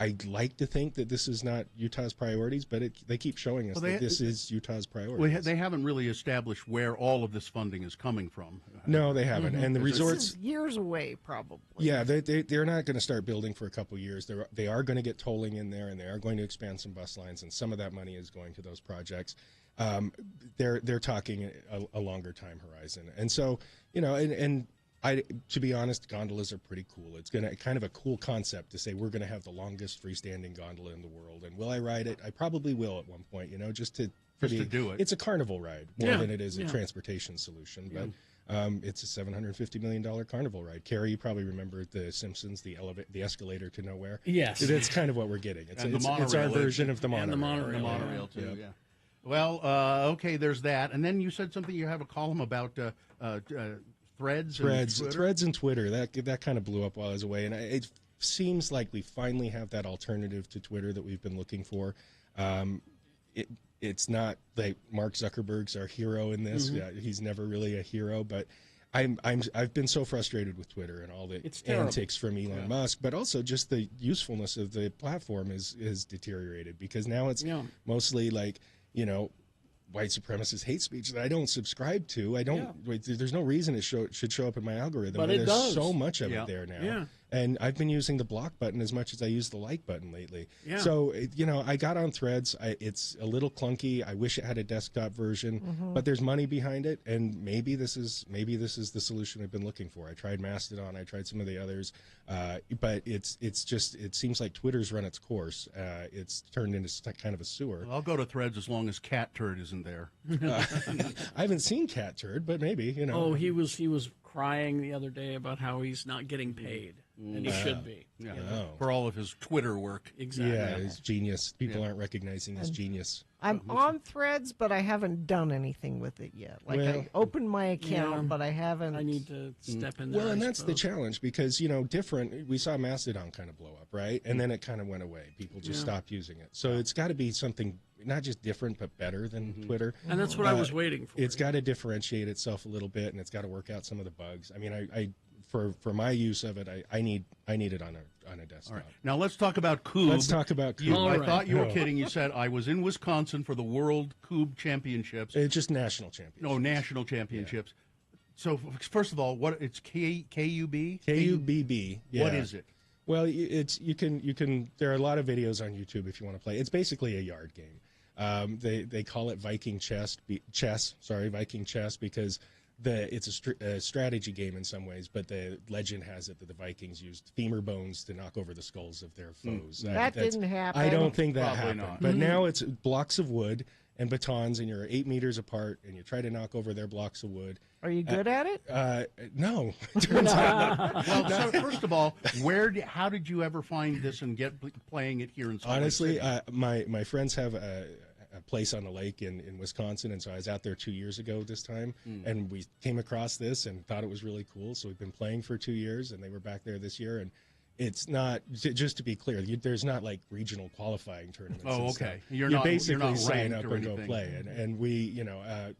I'd like to think that this is not Utah's priorities, but they keep showing us that this is Utah's priorities. Well, they haven't really established where all of this funding is coming from. No, they haven't. And the resorts... This is years away, probably. Yeah, they're not going to start building for a couple of years. They are going to get tolling in there, and they are going to expand some bus lines, and some of that money is going to those projects. They're talking a longer time horizon. And so, to be honest, gondolas are pretty cool. It's kind of a cool concept to say we're going to have the longest freestanding gondola in the world. And will I ride it? I probably will at one point, just to do it. It's a carnival ride more than it is a transportation solution. But it's a $750 million carnival ride. Carrie, you probably remember The Simpsons, the escalator to nowhere. Yes. That's kind of what we're getting. It's our version of the monorail. And the monorail, too, yeah. Well, okay, there's that. And then you said something, you have a column about Threads and Twitter. That kind of blew up while I was away, and it seems like we finally have that alternative to Twitter that we've been looking for. It's not like Mark Zuckerberg's our hero in this. He's never really a hero, but I've been so frustrated with Twitter and all the antics from Elon Musk, but also just the usefulness of the platform is deteriorated, because now it's mostly like white supremacist hate speech that I don't subscribe to. There's no reason it should show up in my algorithm. But there's does. So much of it there now. Yeah. And I've been using the block button as much as I use the like button lately. Yeah. So, I got on Threads. It's a little clunky. I wish it had a desktop version, but there's money behind it, and maybe this is the solution I've been looking for. I tried Mastodon. I tried some of the others, but it seems like Twitter's run its course. It's turned into kind of a sewer. Well, I'll go to Threads as long as Cat Turd isn't there. I haven't seen Cat Turd, but maybe, Oh, he was crying the other day about how he's not getting paid, and he should be. Yeah, for all of his Twitter work. Exactly. Yeah, his genius. People aren't recognizing his genius. I'm on Threads, but I haven't done anything with it yet. I opened my account, but I haven't. I need to step in there. Well, and that's the challenge, because, we saw Mastodon kind of blow up, right? And then it kind of went away. People just stopped using it. So it's got to be something not just different, but better than Twitter. And that's what I was waiting for. It's got to differentiate itself a little bit, and it's got to work out some of the bugs. I mean, for my use of it, I need it on a desktop. All right. Now let's talk about Coob. Let's talk about Coob. I thought you were kidding. You said I was in Wisconsin for the World Coob Championships. It's just national championships. No, national championships. Yeah. So first of all, it's KUB? KUBB. Yeah. What is it? Well, you can. There are a lot of videos on YouTube if you want to play. It's basically a yard game. They call it Viking Viking chess, because it's a strategy game in some ways, but the legend has it that the Vikings used femur bones to knock over the skulls of their foes. That didn't happen. I don't think that Probably happened. not. But now it's blocks of wood and batons, and you're 8 meters apart, and you try to knock over their blocks of wood. Are you good at it? No. Turns out. Well, so first of all, how did you ever find this and get playing it here in Salt Lake Honestly, City? my friends have a place on the lake in Wisconsin, and so I was out there 2 years ago this time, and we came across this and thought it was really cool, so we've been playing for 2 years, and they were back there this year, and it's not, just to be clear, there's not like regional qualifying tournaments. Oh, okay. You basically sign up and go play, and we,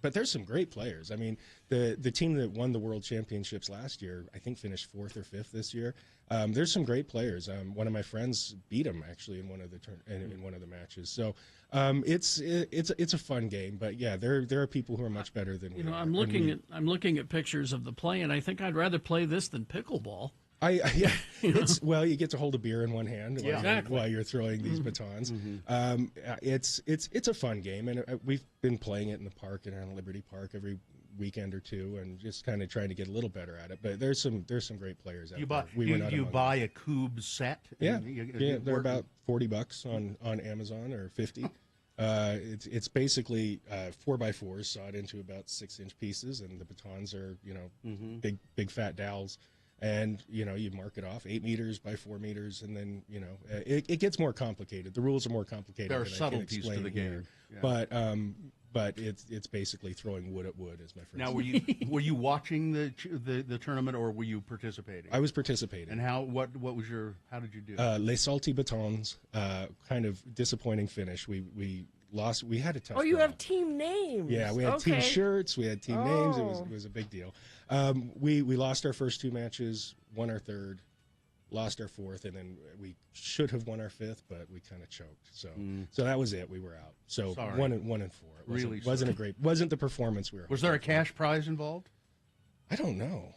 but there's some great players. I mean, the team that won the World Championships last year, I think finished 4th or 5th this year. There's some great players. One of my friends beat him actually in one of the matches. So it's a fun game, but yeah, there are people who are much better than we are. I'm looking at pictures of the play, and I think I'd rather play this than pickleball. Well, you get to hold a beer in one hand while you're throwing these batons. It's a fun game, and we've been playing it in the park and on Liberty Park every weekend or two, and just kind of trying to get a little better at it. But there's some great players out there. You buy a Coob set? Yeah, they're about $40 on Amazon, or $50. It's basically 4x4s sawed into about 6-inch pieces, and the batons are big fat dowels. And, you know, you mark it off 8 meters by 4 meters, and then, you know, it gets more complicated. The rules are more complicated. There are than I can subtleties to explain the here. game. Yeah. But it's basically throwing wood at wood, as my friend Now, said. were you watching the tournament, or were you participating? I was participating. And how did you do? Les Salty Batons, kind of disappointing finish. We lost. We had a tough. Oh, you draw. have team names. Yeah, we had okay. team shirts. We had team names. It Oh. was a big deal. We lost our first 2 matches, won our third, lost our fourth, and then we should have won our fifth, but we kind of choked. So that was it. We were out. So Sorry. 1 and 4. It wasn't the performance we were. Was there a cash prize involved? I don't know.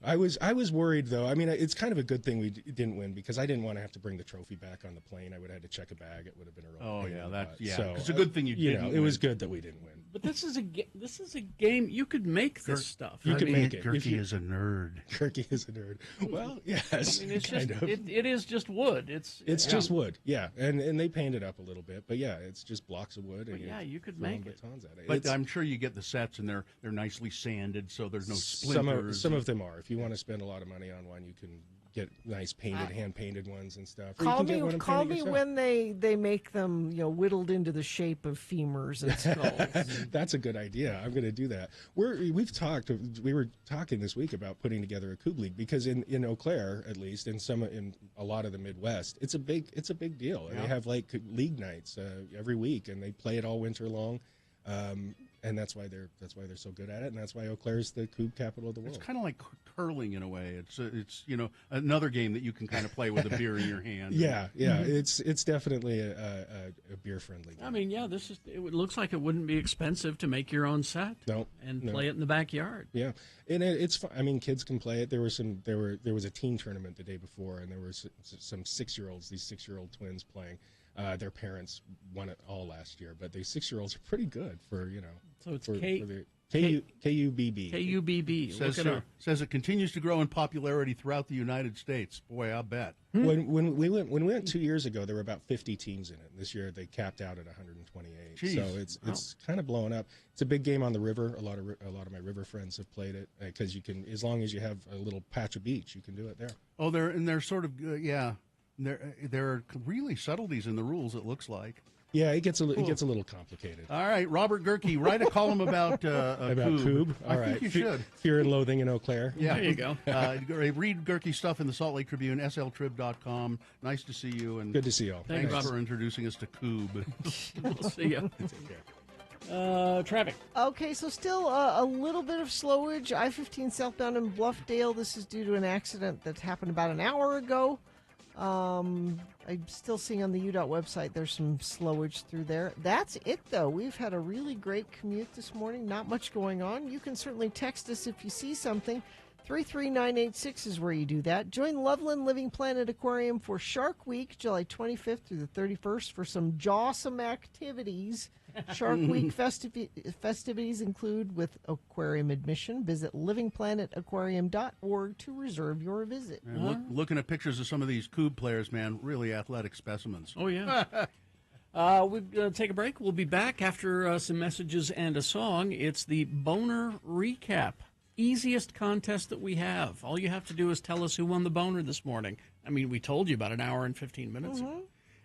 I was worried, though. I mean, it's kind of a good thing we didn't win, because I didn't want to have to bring the trophy back on the plane. I would have had to check a bag. It would have been a real pain in the butt. So, it's a good thing you didn't. It was good that we didn't win. But this is a game. You could make this stuff. You could make it. Gurky is a nerd. Gurky is a nerd. Well, yes, I mean, it's kind just of. it is just wood. It's just wood, yeah, and they paint it up a little bit, but yeah, it's just blocks of wood. And yeah, you could throwing make it. batons at it. But It's- I'm sure you get the sets, and they're nicely sanded, so there's no splinters. Some of them are. If you want to spend a lot of money on one, you can get nice painted, hand painted ones and stuff. Or you Call can get me, one and call paint it me yourself. when they make them, whittled into the shape of femurs and skulls. That's a good idea. I'm going to do that. We were talking this week about putting together a Coob League, because in Eau Claire, at least, in a lot of the Midwest, it's a big deal. Yeah. They have like league nights every week, and they play it all winter long. And that's why they're so good at it, and that's why Eau Claire's the Coob capital of the world. It's kind of like curling in a way. It's another game that you can kind of play with a beer in your hand. Yeah. It's definitely a beer friendly game. I mean, yeah, it looks like it wouldn't be expensive to make your own set. No, play it in the backyard. Yeah, and it's fun. I mean, kids can play it. There was a teen tournament the day before, and there were some 6-year-olds, these 6-year-old twins playing. Their parents won it all last year, but the 6-year-olds are pretty good for. So it's for K- the KUBB. KUBB. Look it up. Says it continues to grow in popularity throughout the United States. Boy, I bet. When we went 2 years ago, there were about 50 teams in it. This year, they capped out at 128. Jeez. So it's kind of blowing up. It's a big game on the river. A lot of my river friends have played it, because you can, as long as you have a little patch of beach, you can do it there. Oh, they're sort of yeah. There are really subtleties in the rules, it looks like. Yeah, it gets a little complicated. All right, Robert Gurkey, write a column about Coob. All I right, think you should. Fear and Loathing in Eau Claire. Yeah, there you go. Read Gurkey stuff in the Salt Lake Tribune, sltrib.com. Nice to see you, and good to see you all. Thanks for introducing us to Coob. We'll see you. Take care. Traffic. Okay, so still a little bit of slowage. I-15 southbound in Bluffdale. This is due to an accident that happened about an hour ago. I'm still seeing on the UDOT website there's some slowage through there. That's it, though. We've had a really great commute this morning. Not much going on. You can certainly text us if you see something. 33986 is where you do that. Join Loveland Living Planet Aquarium for Shark Week, July 25th through the 31st, for some jawsome activities. Shark Week festivities include with aquarium admission. Visit livingplanetaquarium.org to reserve your visit. Man, looking at pictures of some of these Coob players, man, really athletic specimens. Oh, yeah. We're going to take a break. We'll be back after some messages and a song. It's the Boner Recap. Easiest contest that we have. All you have to do is tell us who won the boner this morning. I mean, we told you about an hour and 15 minutes ago.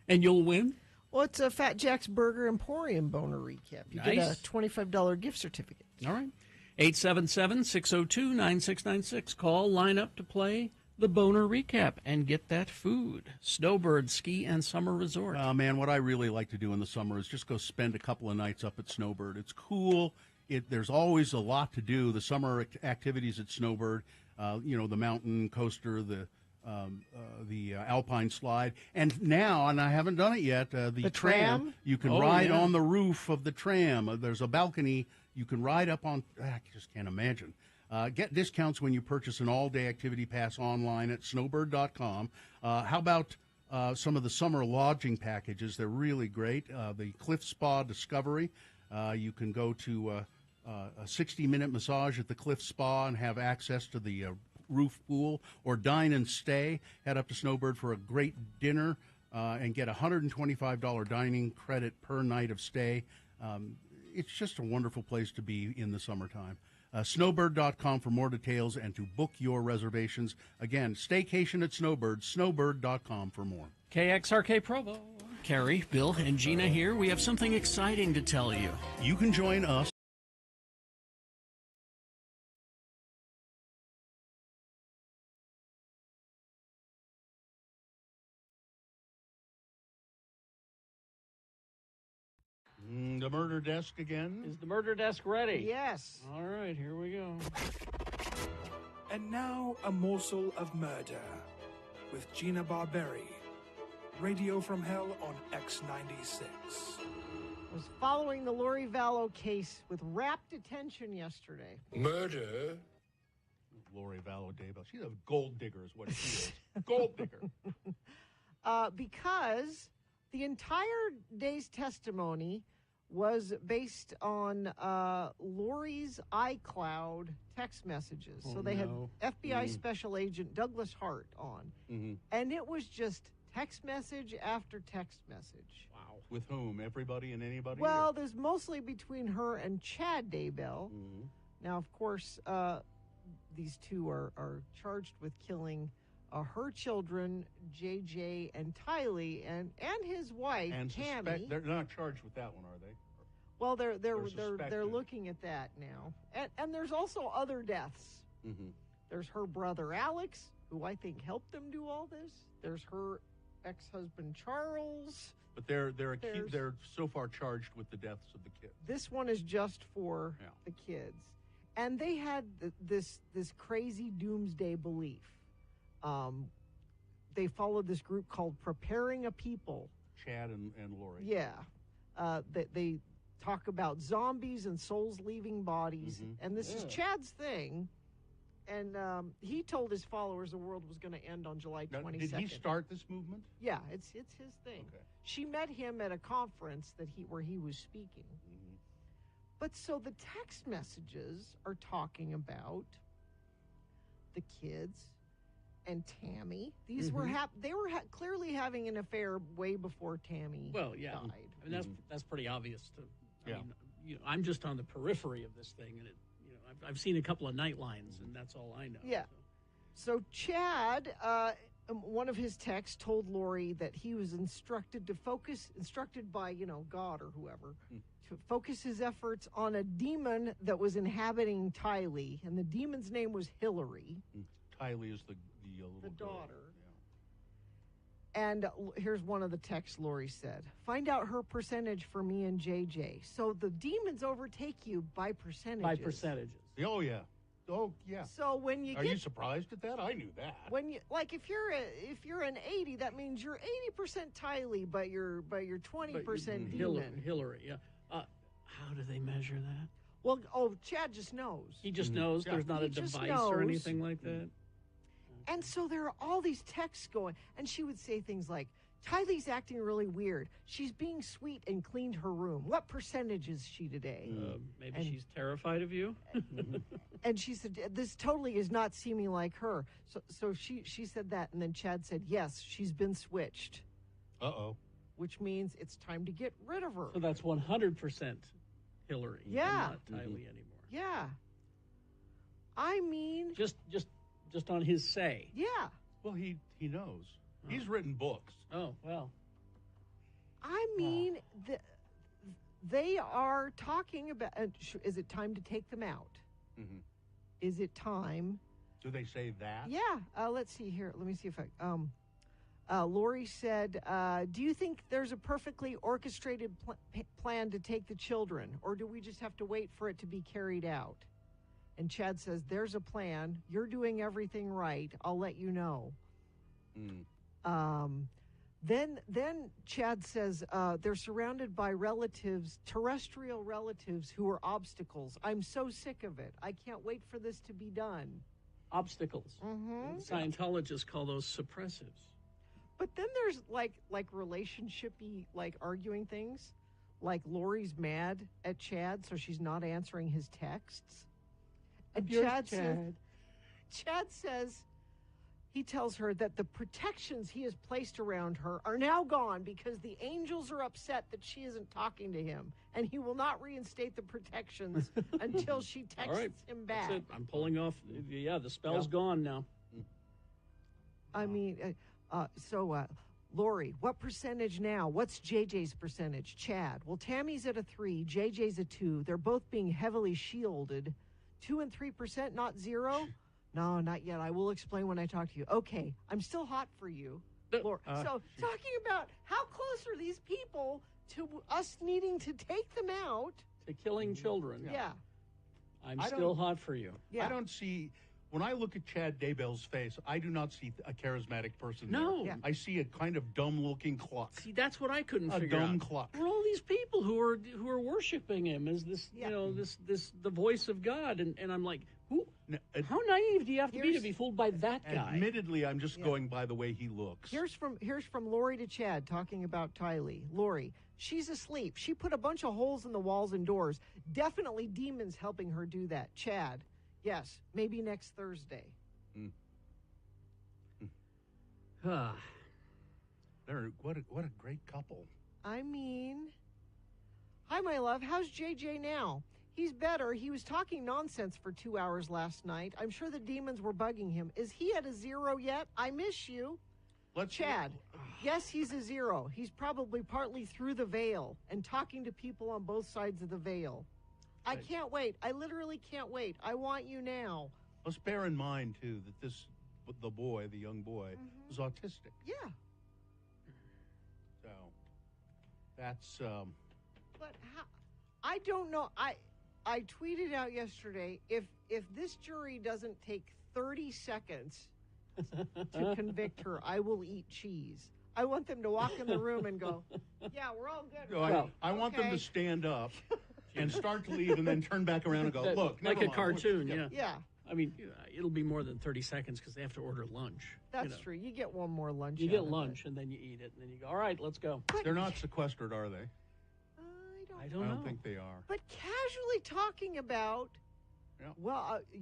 And you'll win. Well, it's a Fat Jack's Burger Emporium Boner Recap. You get a $25 gift certificate. All right. 877-602-9696. Call, line up to play the Boner Recap and get that food. Snowbird Ski and Summer Resort. Man, what I really like to do in the summer is just go spend a couple of nights up at Snowbird. It's cool. There's always a lot to do. The summer activities at Snowbird, the mountain coaster, the Alpine slide, and now, and I haven't done it yet, the tram. You can ride on the roof of the tram. There's a balcony you can ride up on. I just can't imagine. Get discounts when you purchase an all-day activity pass online at snowbird.com. How about some of the summer lodging packages? They're really great. The Cliff Spa Discovery. You can go to a 60-minute massage at the Cliff Spa and have access to the roof pool, or dine and stay. Head up to Snowbird for a great dinner and get a $125 dining credit per night of stay. It's just a wonderful place to be in the summertime. Snowbird.com for more details and to book your reservations. Again, staycation at Snowbird, snowbird.com for more. KXRK Provo. Carrie, Bill, and Gina here. We have something exciting to tell you. You can join us. The murder desk again. Is the murder desk ready? Yes. All right, here we go. And now, a morsel of murder with Gina Barberi. Radio from Hell on X96. Was following the Lori Vallow case with rapt attention yesterday. Murder? Lori Vallow Daybell. She's a gold digger is what she is. Gold digger. Because the entire day's testimony was based on Lori's iCloud text messages. Oh, so they no. had FBI Special Agent Douglas Hart on. Mm-hmm. And it was just text message after text message. Wow. With whom? Everybody and anybody? Well, there's mostly between her and Chad Daybell. Mm-hmm. Now, of course, these two are charged with killing her children, JJ and Tylee, and his wife, and Tammy. They're not charged with that one, are they? Well, they're suspected. looking at that now, and there's also other deaths. Mm-hmm. There's her brother Alex, who I think helped them do all this. There's her ex-husband Charles. But they're so far charged with the deaths of the kids. This one is just for the kids, and they had this crazy doomsday belief. They followed this group called Preparing a People. Chad and Lori. Yeah. They talk about zombies and souls leaving bodies. Mm-hmm. And this is Chad's thing. And he told his followers the world was going to end on July 22nd. Now, did he start this movement? Yeah, it's his thing. Okay. She met him at a conference where he was speaking. Mm-hmm. But so the text messages are talking about the kids and Tammy. These were clearly having an affair way before Tammy died. I mean, that's pretty obvious. I mean, I'm just on the periphery of this thing, and I've seen a couple of night lines, and that's all I know. Yeah. So Chad, one of his texts told Lori that he was instructed by God or whoever, to focus his efforts on a demon that was inhabiting Tylee, and the demon's name was Hillary. Tylee is the little daughter. Yeah. And here's one of the texts Lori said. Find out her percentage for me and JJ. So the demons overtake you by percentages. By percentages. Oh, yeah. Oh, yeah. So when you Are you surprised at that? I knew that. When you if you're an 80, that means you're 80% Tylee, but you're 20% demon. Hillary, yeah. How do they measure that? Well, Chad just knows. He just knows. There's not a device or anything like that. And so there are all these texts going, and she would say things like, Tylee's acting really weird. She's being sweet and cleaned her room. What percentage is she today? Maybe she's terrified of you. And she said, this totally is not seeming like her. So she said that, and then Chad said, yes, she's been switched. Uh-oh. Which means it's time to get rid of her. So that's 100% Hillary. Yeah. And not Tylee anymore. Yeah. I mean... Just on his say. Yeah. Well, he knows. He's written books. Oh, well. I mean, they are talking about, is it time to take them out? Mm-hmm. Is it time? Do they say that? Yeah. Let's see here. Let me see if Lori said, do you think there's a perfectly orchestrated plan to take the children, or do we just have to wait for it to be carried out? And Chad says, there's a plan. You're doing everything right. I'll let you know. Then Chad says, they're surrounded by relatives, terrestrial relatives who are obstacles. I'm so sick of it. I can't wait for this to be done. Obstacles. Mm-hmm. Scientologists call those suppressives. But then there's like relationship-y, like arguing things. Like Lori's mad at Chad, so she's not answering his texts. And Chad says, he tells her that the protections he has placed around her are now gone because the angels are upset that she isn't talking to him, and he will not reinstate the protections until she texts All right. him back. That's it. I'm pulling off. Yeah, the spell's gone now. I mean, Lori, what percentage now? What's JJ's percentage? Chad. Well, Tammy's at a 3, JJ's a 2. They're both being heavily shielded. 2 and 3%, not 0? No, not yet. I will explain when I talk to you. Okay, I'm still hot for you, Lori. So, talking about how close are these people to us needing to take them out? To killing children. Yeah. I'm still hot for you. I don't see, when I look at Chad Daybell's face, I do not see a charismatic person. No. there. Yeah. I see a kind of dumb-looking cluck. See, that's what I couldn't A figure out. dumb cluck. There are all these people who are worshiping him as this, this the voice of God, and I'm like, who? How naive do you have to be to be fooled by that guy? Admittedly, I'm just going by the way he looks. Here's from Lori to Chad talking about Tylee. Lori, she's asleep. She put a bunch of holes in the walls and doors. Definitely demons helping her do that. Chad, yes, maybe next Thursday. What a great couple. I mean, hi, my love. How's JJ now? He's better. He was talking nonsense for 2 hours last night. I'm sure the demons were bugging him. Is he at a 0 yet? I miss you. Chad, yes, he's a 0. He's probably partly through the veil and talking to people on both sides of the veil. I can't wait. I literally can't wait. I want you now. Let's bear in mind, too, that the young boy, was autistic. Yeah. So, that's... But how, I don't know. I tweeted out yesterday, if this jury doesn't take 30 seconds to convict her, I will eat cheese. I want them to walk in the room and go, yeah, we're all good. I want them to stand up and start to leave and then turn back around and go, look. Like never a mind. cartoon, Yeah. I mean, it'll be more than 30 seconds because they have to order lunch. That's true. You get one more lunch. You out get of lunch, it. and then you eat it, and then you go, all right, let's go. They're not sequestered, are they? I don't know. think they are. But casually talking about, as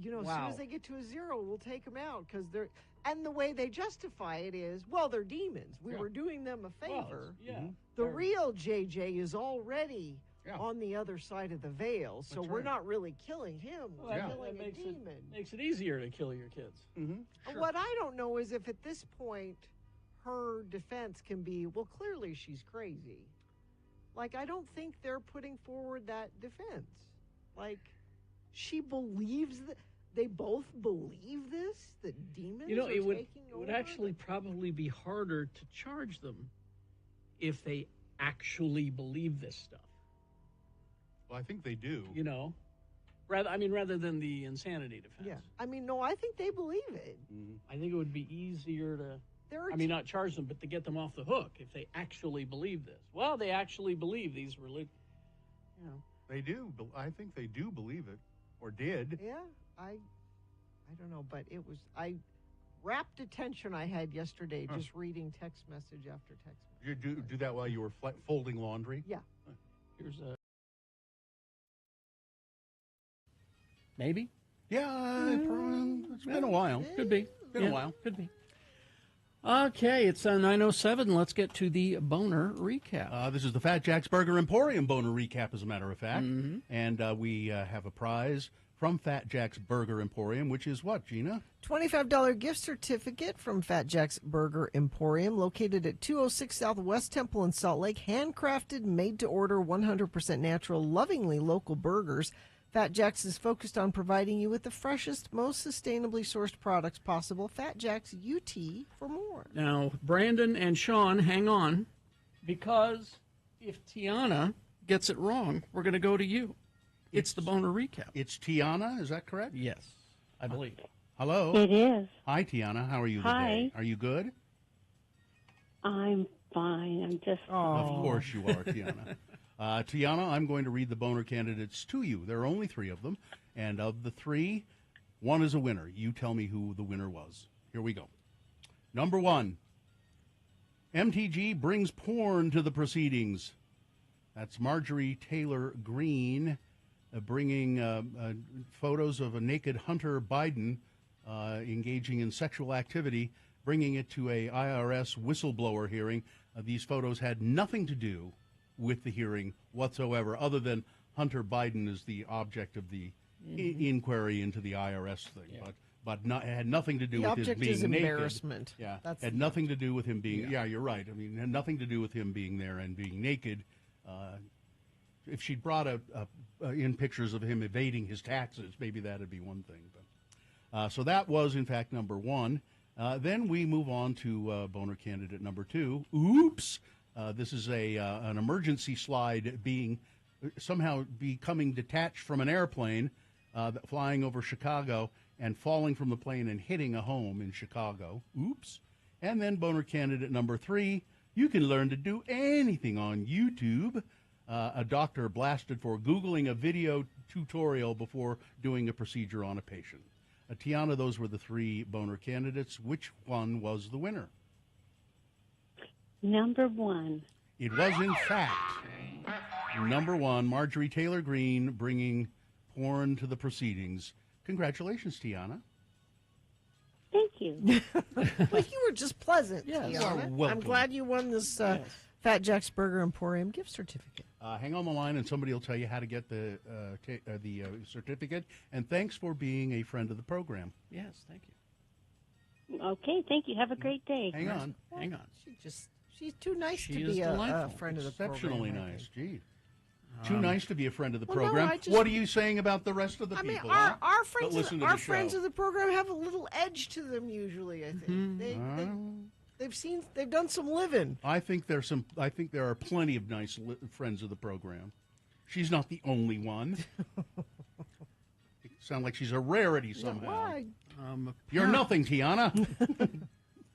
soon as they get to a 0, we'll take them out because they're. And the way they justify it is, well, they're demons. We were doing them a favor. The real JJ is already on the other side of the veil, so That's we're right. not really killing him. We're killing a demon. Makes it easier to kill your kids. What I don't know is if at this point her defense can be, well, clearly she's crazy. Like, I don't think they're putting forward that defense. Like, she believes that. They both believe this, that demons are It would taking over? actually probably be harder to charge them if they actually believe this stuff. Well, I think they do. Rather than the insanity defense. Yeah. I mean, no, I think they believe it. I think it would be easier to, not charge them, but to get them off the hook if they actually believe this. Well, they actually believe these They do. I think they do believe it, or did. Yeah, I don't know, but it was, rapt attention I had yesterday just reading text message after text message. You do that while you were folding laundry? Yeah. Here's a... Maybe? Yeah, it's been a while. Could be. Been a while. Could be. Okay, it's 9:07. Let's get to the boner recap. This is the Fat Jack's Burger Emporium boner recap, as a matter of fact. And we have a prize from Fat Jack's Burger Emporium, which is what, Gina? $25 gift certificate from Fat Jack's Burger Emporium, located at 206 Southwest Temple in Salt Lake. Handcrafted, made to order, 100% natural, lovingly local burgers. Fat Jack's is focused on providing you with the freshest, most sustainably sourced products possible. Fat Jack's UT for more. Now, Brandon and Sean, hang on, because if Tiana gets it wrong, we're going to go to you. It's the boner recap. It's Tiana, is that correct? Yes, I believe. Hello. It is. Hi, Tiana. How are you Hi. today? Are you good? I'm fine. I'm just. Of course you are, Tiana. Tiana, I'm going to read the boner candidates to you. There are only 3 of them. And of the 3, 1 is a winner. You tell me who the winner was. Here we go. Number 1. MTG brings porn to the proceedings. That's Marjorie Taylor Greene bringing photos of a naked Hunter Biden engaging in sexual activity, bringing it to a IRS whistleblower hearing. These photos had nothing to do with the hearing whatsoever, other than Hunter Biden is the object of the inquiry into the IRS thing. But not, it had nothing to do with his being naked. The object is embarrassment. Yeah, That's had nothing to do with him being. Yeah, you're right. I mean, it had nothing to do with him being there and being naked. If she'd brought in pictures of him evading his taxes, maybe that'd be one thing. But so that was, in fact, number one. Then we move on to boner candidate number two. Oops! This is an emergency slide somehow becoming detached from an airplane flying over Chicago and falling from the plane and hitting a home in Chicago. Oops. And then boner candidate number three, you can learn to do anything on YouTube. A doctor blasted for Googling a video tutorial before doing a procedure on a patient. Tiana, those were the three boner candidates. Which one was the winner? Number one. It was, in fact, number one, Marjorie Taylor Greene, bringing porn to the proceedings. Congratulations, Tiana. Thank you. Well, you were just pleasant, Yes. You are Tiana. welcome. I'm glad you won this Fat Jack's Burger Emporium gift certificate. Hang on the line, and somebody will tell you how to get the certificate. And thanks for being a friend of the program. Yes, thank you. Okay, thank you. Have a great day. Hang on. She's too nice She to is be a delightful. friend of the program. Exceptionally I nice. think. Gee. Too nice to be a friend of the Well, no, program. I just- What are you saying about the rest of the I mean, people? our that friends, listen to our the show? friends of the program have a little edge to them usually. I think they've done some living. I think there are plenty of nice friends of the program. She's not the only one. You sound like she's a rarity somehow. You're nothing, Tiana.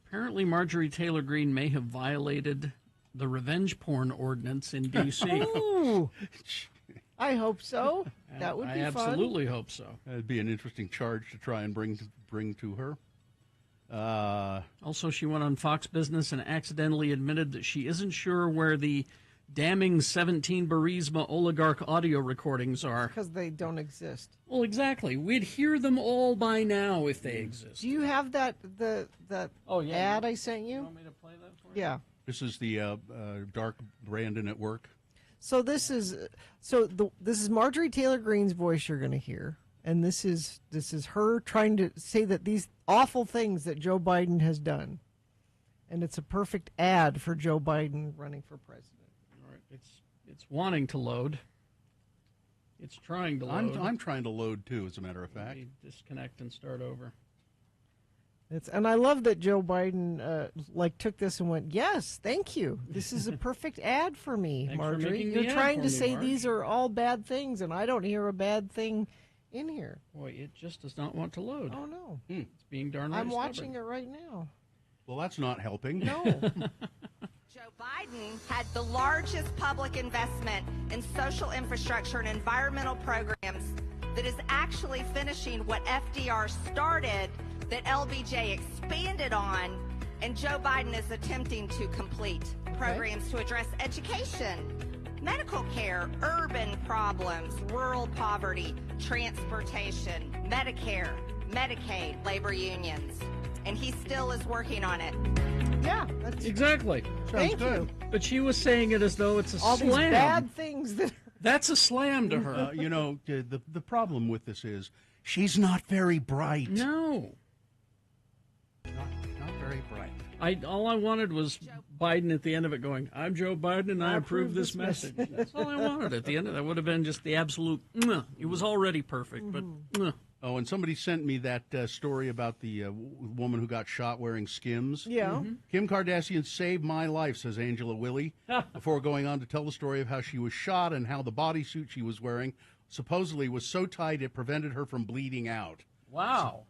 Apparently, Marjorie Taylor Greene may have violated the revenge porn ordinance in D.C. Oh, I hope so. That would I be fun. absolutely hope so. That'd be an interesting charge to try and bring to her. Also, she went on Fox Business and accidentally admitted that she isn't sure where the damning 17 Burisma oligarch audio recordings are. Because they don't exist. Well, exactly. We'd hear them all by now if they exist. Do you have that ad I sent you? Want me to play that for you? Yeah. This is the dark Brandon at work. So this is Marjorie Taylor Greene's voice you're going to hear, and this is her trying to say that these awful things that Joe Biden has done, and it's a perfect ad for Joe Biden running for president. All right, it's wanting to load. It's trying to load. I'm trying to load too, as a matter of fact. Let me disconnect and start over. And I love that Joe Biden took this and went, yes, thank you. This is a perfect ad for me, Thanks for Marjorie. making You're the ad trying for to me, say Marge. these are all bad things, and I don't hear a bad thing in here. Boy, it just does not want to load. Oh, no. It's being darn right I'm stubborn. watching it right now. Well, that's not helping. No. Joe Biden had the largest public investment in social infrastructure and environmental programs that is actually finishing what FDR started, that LBJ expanded on, and Joe Biden is attempting to complete. Programs to address education, medical care, urban problems, rural poverty, transportation, Medicare, Medicaid, labor unions. And he still is working on it. Yeah, that's Exactly. Thank you. But she was saying it as though it's a All slam. these bad things that That's a slam to her. The problem with this is she's not very bright. No. Not very bright. All I wanted was Biden at the end of it going, I'm Joe Biden and I approve this message. That's all I wanted at the end of that. Would have been just the absolute, it was already perfect, but Oh, and somebody sent me that story about the woman who got shot wearing Skims. Yeah. Kim Kardashian saved my life, says Angela Willey, before going on to tell the story of how she was shot and how the bodysuit she was wearing supposedly was so tight it prevented her from bleeding out. Wow.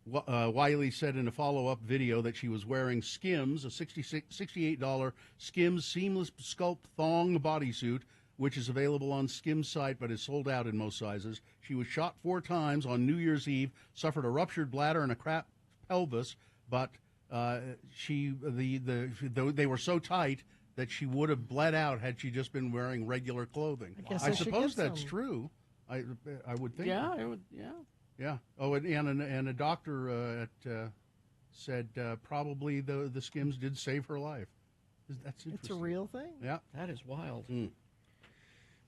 Wiley said in a follow-up video that she was wearing Skims, a $68 Skims seamless sculpt thong bodysuit, which is available on Skims' site but is sold out in most sizes. She was shot 4 times on New Year's Eve, suffered a ruptured bladder and a cracked pelvis, but they were so tight that she would have bled out had she just been wearing regular clothing. I guess I should suppose get that's some. true. I would think. yeah, it would, yeah. Yeah. Oh, and a doctor said probably the Skims did save her life. That's interesting. It's a real thing. Yeah. That is wild.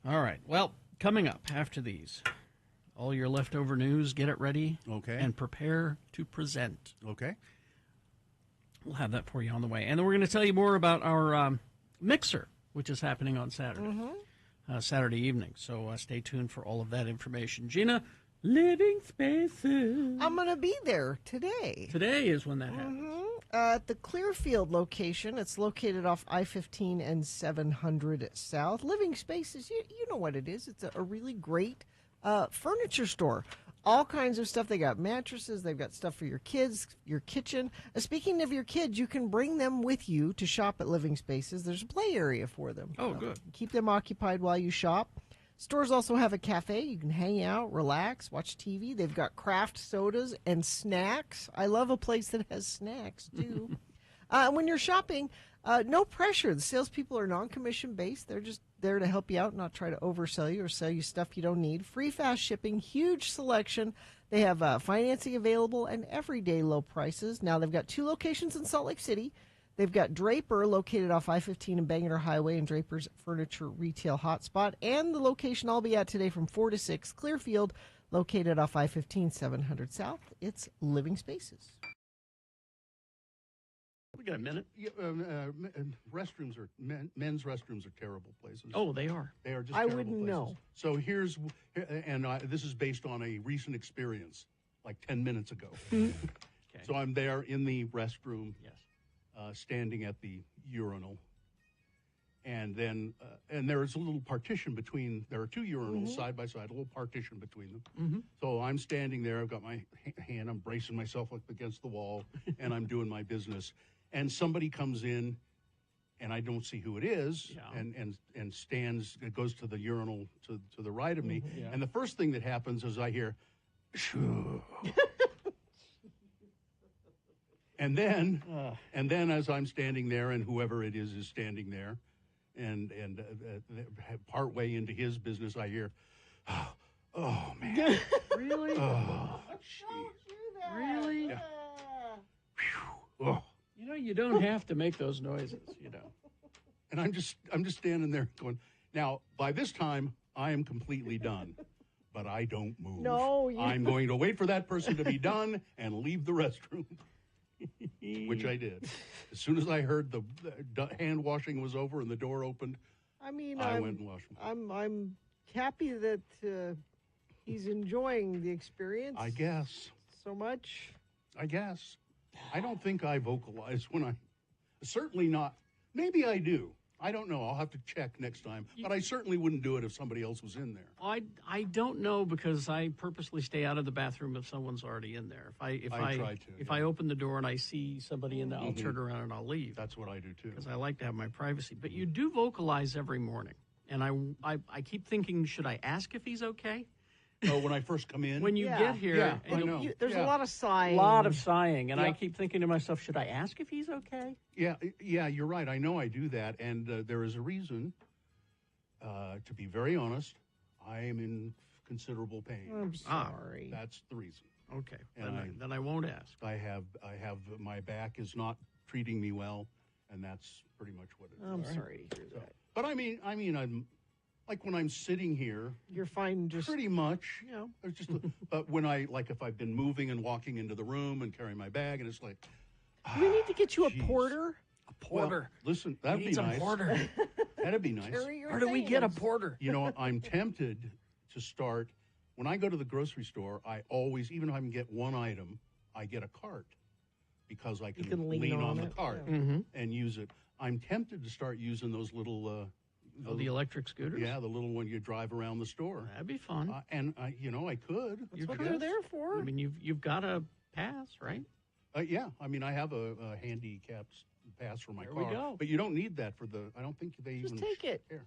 All right. Well, coming up after these, all your leftover news, get it ready. Okay. And prepare to present. Okay. We'll have that for you on the way. And then we're going to tell you more about our mixer, which is happening on Saturday, Saturday evening. So stay tuned for all of that information. Gina, Living Spaces. I'm going to be there today. Today is when that happens. At the Clearfield location. It's located off I-15 and 700 South. Living Spaces, you know what it is. It's a really great furniture store. All kinds of stuff. They got mattresses. They've got stuff for your kids, your kitchen. Speaking of your kids, you can bring them with you to shop at Living Spaces. There's a play area for them. Oh, good. Keep them occupied while you shop. Stores also have a cafe. You can hang out, relax, watch TV. They've got craft sodas and snacks. I love a place that has snacks, too. When you're shopping, no pressure. The salespeople are non-commission based. They're just there to help you out, not try to oversell you or sell you stuff you don't need. Free fast shipping, huge selection. They have financing available and everyday low prices. Now, they've got 2 locations in Salt Lake City. They've got Draper, located off I-15 and Bangor Highway, and Draper's Furniture Retail Hotspot. And the location I'll be at today from 4 to 6, Clearfield, located off I-15, 700 South. It's Living Spaces. We got a minute. Yeah, restrooms are men's restrooms are terrible places. Oh, they are. They are just. I terrible wouldn't places. know. So this is based on a recent experience, like 10 minutes ago. Okay. So I'm there in the restroom. Yes. Standing at the urinal, and then and there is a little partition between. There are 2 urinals side by side, a little partition between them. So I'm standing there. I've got my hand. I'm bracing myself up against the wall, and I'm doing my business. And somebody comes in, and I don't see who it is, and stands. It goes to the urinal to the right of me, and the first thing that happens is I hear, shoo. And then as I'm standing there, and whoever it is standing there, and part way into his business, I hear, oh man, really? Oh, really? Yeah. Oh. You know, you don't have to make those noises. You know. And I'm just standing there going. Now, by this time, I am completely done, but I don't move. No, I'm going to wait for that person to be done and leave the restroom. Which I did. As soon as I heard the hand washing was over and the door opened, I went and washed them. I'm happy that he's enjoying the experience. I guess. So much. I guess. I don't think I vocalize when I. Certainly not. Maybe I do. I don't know. I'll have to check next time. But I certainly wouldn't do it if somebody else was in there. I don't know, because I purposely stay out of the bathroom if someone's already in there. If I open the door and I see somebody in there, I'll turn around and I'll leave. That's what I do too. Because I like to have my privacy. But you do vocalize every morning, and I keep thinking, should I ask if he's okay? Oh, when I first come in? When you get here, I know. There's a lot of sighing. And I keep thinking to myself, should I ask if he's okay? Yeah, you're right. I know I do that, and there is a reason. To be very honest, I am in considerable pain. I'm sorry. That's the reason. Okay, And then I won't ask. I have my back is not treating me well, and that's pretty much what it is. I'm sorry to hear that. But I mean, I'm like when I'm sitting here, you're fine. Just pretty much. You know, it's just. But when if I've been moving and walking into the room and carrying my bag, and it's like, we need to get you a porter. A porter. Well, listen, that'd be nice. Porter. That'd be nice. Where do we get a porter? You know, I'm tempted to start. When I go to the grocery store, I always, even if I can get one item, I get a cart because I can lean on the cart and use it. I'm tempted to start using those little. The electric scooters? Yeah, the little one you drive around the store. That'd be fun. And I could. That's what they're there for. I mean, you've got a pass, right? Yeah, I mean, I have a handicapped pass for my car. We go. But you don't need that for the. I don't think they just even take it. Here.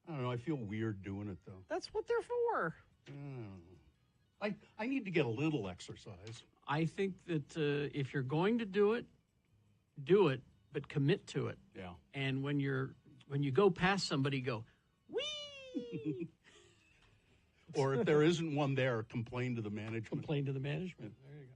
I don't know. I feel weird doing it though. That's what they're for. I need to get a little exercise. I think that if you're going to do it, but commit to it. Yeah. And when you go past somebody, go, wee. Or if there isn't one there, complain to the management. Complain to the management. There you go.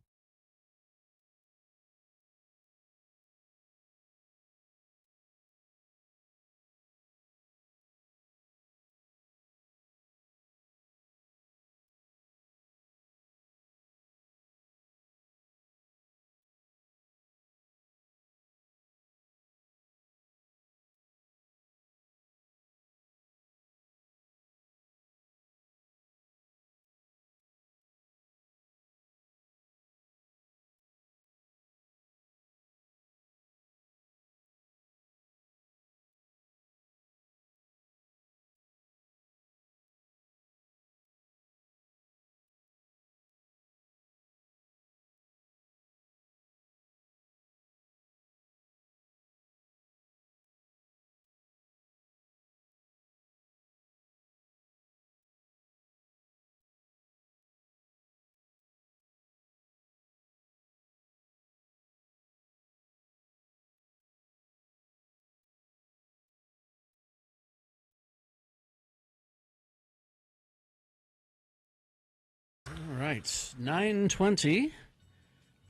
All right, 9:20.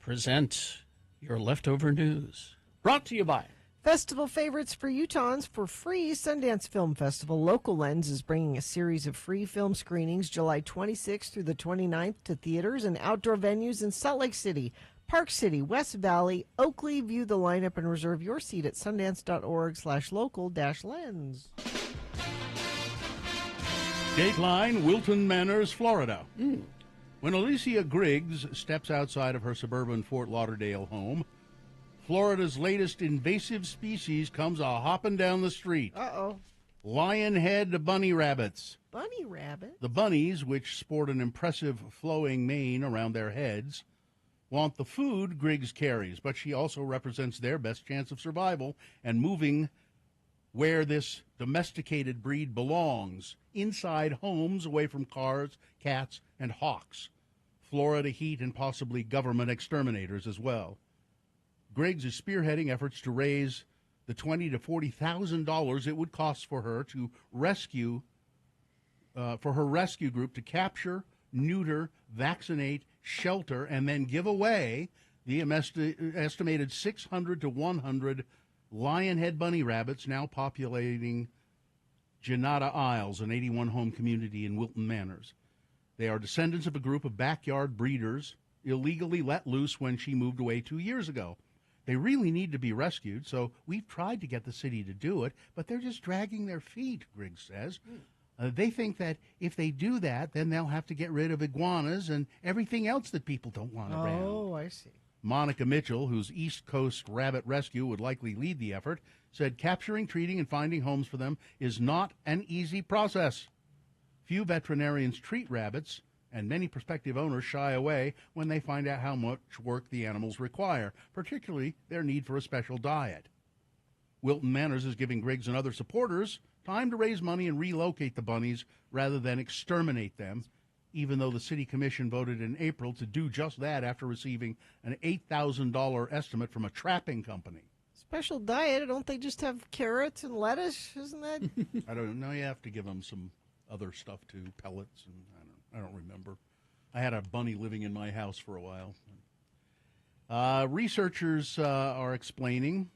Present your leftover news. Brought to you by Festival favorites for Utahns for free. Sundance Film Festival. Local Lens is bringing a series of free film screenings July 26th through the 29th to theaters and outdoor venues in Salt Lake City, Park City, West Valley, Oakley. View the lineup and reserve your seat at sundance.org/local-lens. Dateline, Wilton Manors, Florida. When Alicia Griggs steps outside of her suburban Fort Lauderdale home, Florida's latest invasive species comes a-hopping down the street. Uh-oh. Lionhead bunny rabbits. Bunny rabbit? The bunnies, which sport an impressive flowing mane around their heads, want the food Griggs carries, but she also represents their best chance of survival and moving where this domesticated breed belongs, inside homes away from cars, cats, and hawks. Florida heat and possibly government exterminators as well. Griggs is spearheading efforts to raise the $20,000 to $40,000 it would cost for her to rescue, for her rescue group to capture, neuter, vaccinate, shelter, and then give away the estimated 600 to 100 lionhead bunny rabbits now populating Janata Isles, an 81-home community in Wilton Manors. They are descendants of a group of backyard breeders illegally let loose when she moved away 2 years ago. They really need to be rescued, so we've tried to get the city to do it, but they're just dragging their feet, Griggs says. They think that if they do that, then they'll have to get rid of iguanas and everything else that people don't want around. Oh, I see. Monica Mitchell, whose East Coast Rabbit Rescue would likely lead the effort, said capturing, treating, and finding homes for them is not an easy process. Few veterinarians treat rabbits, and many prospective owners shy away when they find out how much work the animals require, particularly their need for a special diet. Wilton Manors is giving Griggs and other supporters time to raise money and relocate the bunnies rather than exterminate them, even though the city commission voted in April to do just that after receiving an $8,000 estimate from a trapping company. Special diet? Don't they just have carrots and lettuce? Isn't that? I don't know. You have to give them some other stuff too, pellets, and I don't remember. I had a bunny living in my house for a while. Researchers are explaining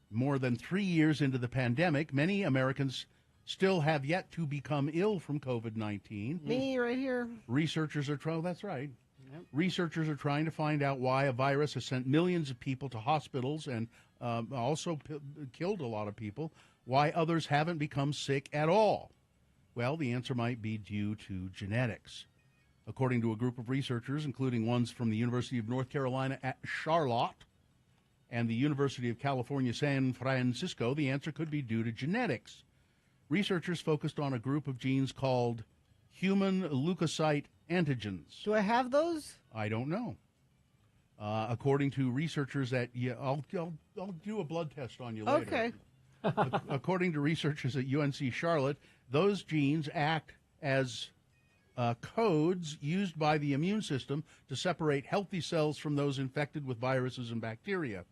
more than 3 years into the pandemic, many Americans still have yet to become ill from COVID-19. Me right here. Researchers are trying. That's right. Yep. Researchers are trying to find out why a virus has sent millions of people to hospitals and also killed a lot of people. Why others haven't become sick at all. Well, the answer might be due to genetics. According to a group of researchers, including ones from the University of North Carolina at Charlotte and the University of California, San Francisco, the answer could be due to genetics. Researchers focused on a group of genes called human leukocyte antigens. Do I have those? I don't know. According to researchers at, I'll do a blood test on you later. Okay. According to researchers at UNC Charlotte, those genes act as codes used by the immune system to separate healthy cells from those infected with viruses and bacteria.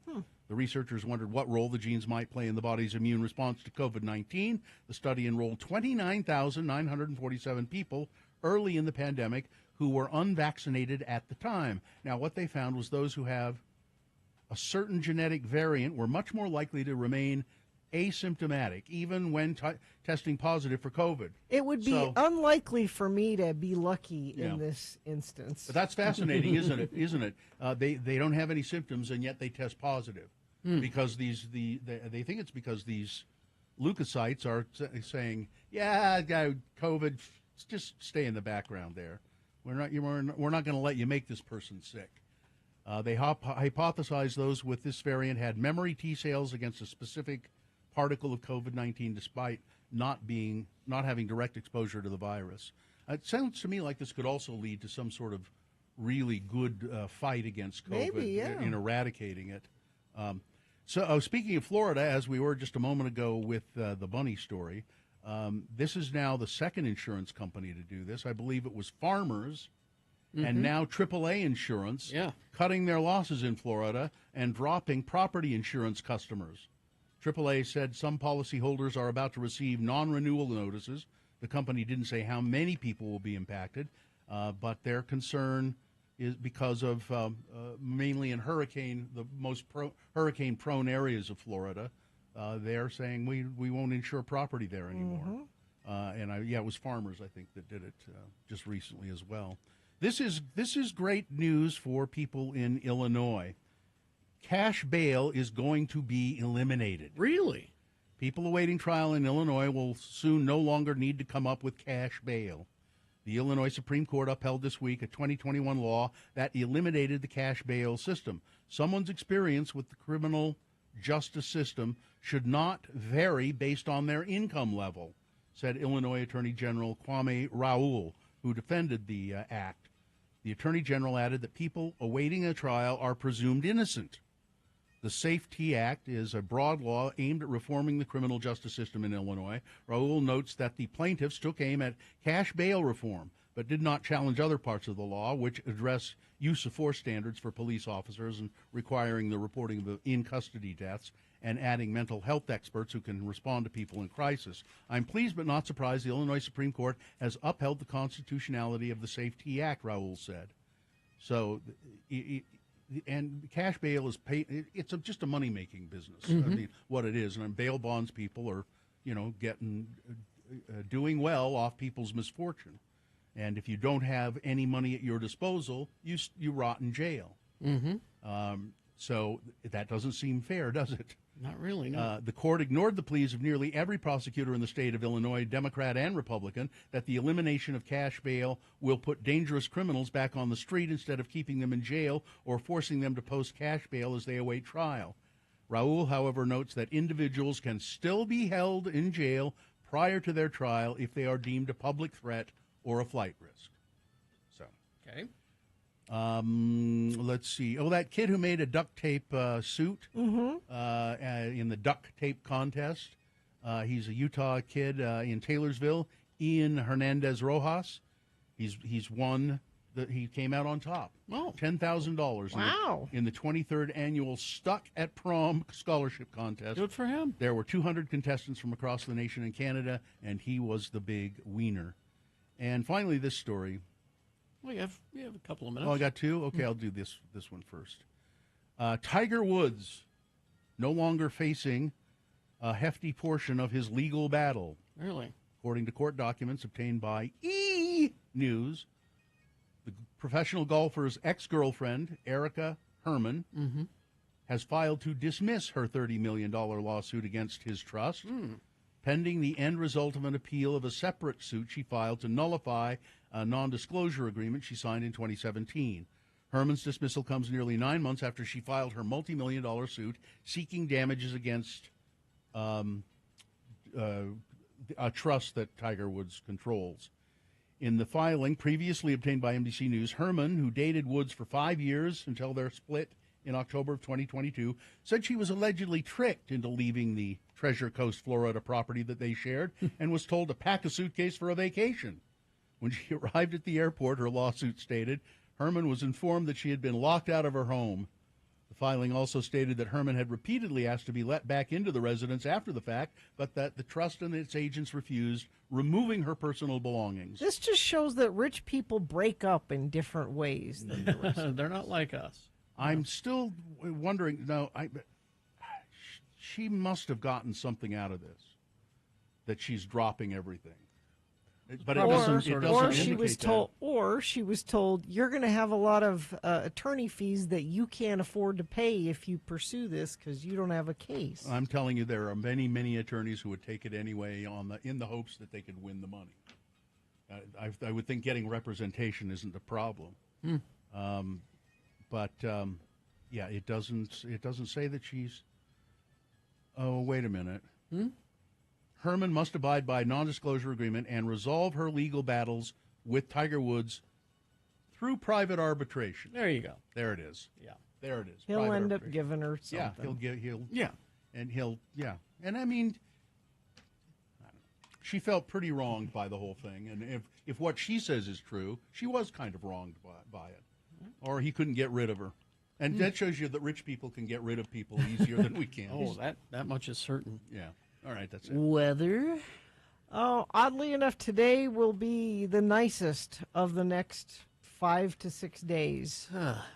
The researchers wondered what role the genes might play in the body's immune response to COVID-19. The study enrolled 29,947 people early in the pandemic who were unvaccinated at the time. Now, what they found was those who have a certain genetic variant were much more likely to remain asymptomatic, even when testing positive for COVID. It would be unlikely for me to be lucky in this instance. But that's fascinating, isn't it? Isn't it? They don't have any symptoms, and yet they test positive because they think it's because these leukocytes are saying, "Yeah, COVID, just stay in the background there. We're not going to let you make this person sick." They hypothesized those with this variant had memory T cells against a specific particle of COVID-19, despite not having direct exposure to the virus. It sounds to me like this could also lead to some sort of really good fight against COVID in eradicating it. So speaking of Florida, as we were just a moment ago with the bunny story, this is now the second insurance company to do this. I believe it was Farmers and now AAA Insurance cutting their losses in Florida and dropping property insurance customers. AAA said some policyholders are about to receive non-renewal notices. The company didn't say how many people will be impacted, but their concern is because of mainly in the most hurricane-prone areas of Florida. They're saying we won't insure property there anymore. It was Farmers, I think, that did it just recently as well. This is great news for people in Illinois. Cash bail is going to be eliminated. Really? People awaiting trial in Illinois will soon no longer need to come up with cash bail. The Illinois Supreme Court upheld this week a 2021 law that eliminated the cash bail system. Someone's experience with the criminal justice system should not vary based on their income level, said Illinois Attorney General Kwame Raoul, who defended the act. The Attorney General added that people awaiting a trial are presumed innocent. The SAFE-T Act is a broad law aimed at reforming the criminal justice system in Illinois. Raoul notes that the plaintiffs took aim at cash bail reform, but did not challenge other parts of the law, which address use of force standards for police officers and requiring the reporting of in-custody deaths and adding mental health experts who can respond to people in crisis. I'm pleased but not surprised the Illinois Supreme Court has upheld the constitutionality of the SAFE-T Act, Raoul said. So, and cash bail is it's just a money-making business. I mean, what it is. And bail bonds people are, doing well off people's misfortune. And if you don't have any money at your disposal, you rot in jail. So that doesn't seem fair, does it? Not really, no. The court ignored the pleas of nearly every prosecutor in the state of Illinois, Democrat and Republican, that the elimination of cash bail will put dangerous criminals back on the street instead of keeping them in jail or forcing them to post cash bail as they await trial. Raoul, however, notes that individuals can still be held in jail prior to their trial if they are deemed a public threat or a flight risk. So, okay. Let's see. Oh, that kid who made a duct tape suit in the duct tape contest. He's a Utah kid in Taylorsville. Ian Hernandez Rojas. He's won. He came out on top. Oh, $10,000. Wow! In the 23rd annual Stuck at Prom scholarship contest. Good for him. There were 200 contestants from across the nation and Canada, and he was the big wiener. And finally, this story. We have a couple of minutes. Oh, I got two? Okay, I'll do this one first. Tiger Woods no longer facing a hefty portion of his legal battle. Really? According to court documents obtained by E! News, the professional golfer's ex-girlfriend, Erica Herman, has filed to dismiss her $30 million lawsuit against his trust, pending the end result of an appeal of a separate suit she filed to nullify a non-disclosure agreement she signed in 2017. Herman's dismissal comes nearly 9 months after she filed her multi-million-dollar suit seeking damages against a trust that Tiger Woods controls. In the filing previously obtained by NBC News, Herman, who dated Woods for 5 years until their split in October of 2022, said she was allegedly tricked into leaving the Treasure Coast, Florida property that they shared and was told to pack a suitcase for a vacation. When she arrived at the airport, her lawsuit stated, Herman was informed that she had been locked out of her home. The filing also stated that Herman had repeatedly asked to be let back into the residence after the fact, but that the trust and its agents refused, removing her personal belongings. This just shows that rich people break up in different ways than the rest. They're not like us. I'm still wondering. No, she must have gotten something out of this, that she's dropping everything. But it doesn't indicate that. Or she was told, you're going to have a lot of attorney fees that you can't afford to pay if you pursue this because you don't have a case. I'm telling you, there are many, many attorneys who would take it anyway in the hopes that they could win the money. I would think getting representation isn't the problem. But yeah, it doesn't say that she's. Oh, wait a minute. Herman must abide by non-disclosure agreement and resolve her legal battles with Tiger Woods through private arbitration. There you go. There it is. Yeah. There it is. He'll Private end up arbitration. giving her something. And I mean, she felt pretty wronged by the whole thing. And if what she says is true, she was kind of wronged by it. Or he couldn't get rid of her. And that shows you that rich people can get rid of people easier than we can. Oh, that much is certain. Yeah. All right, that's it. Weather. Oh, oddly enough, today will be the nicest of the next 5 to 6 days.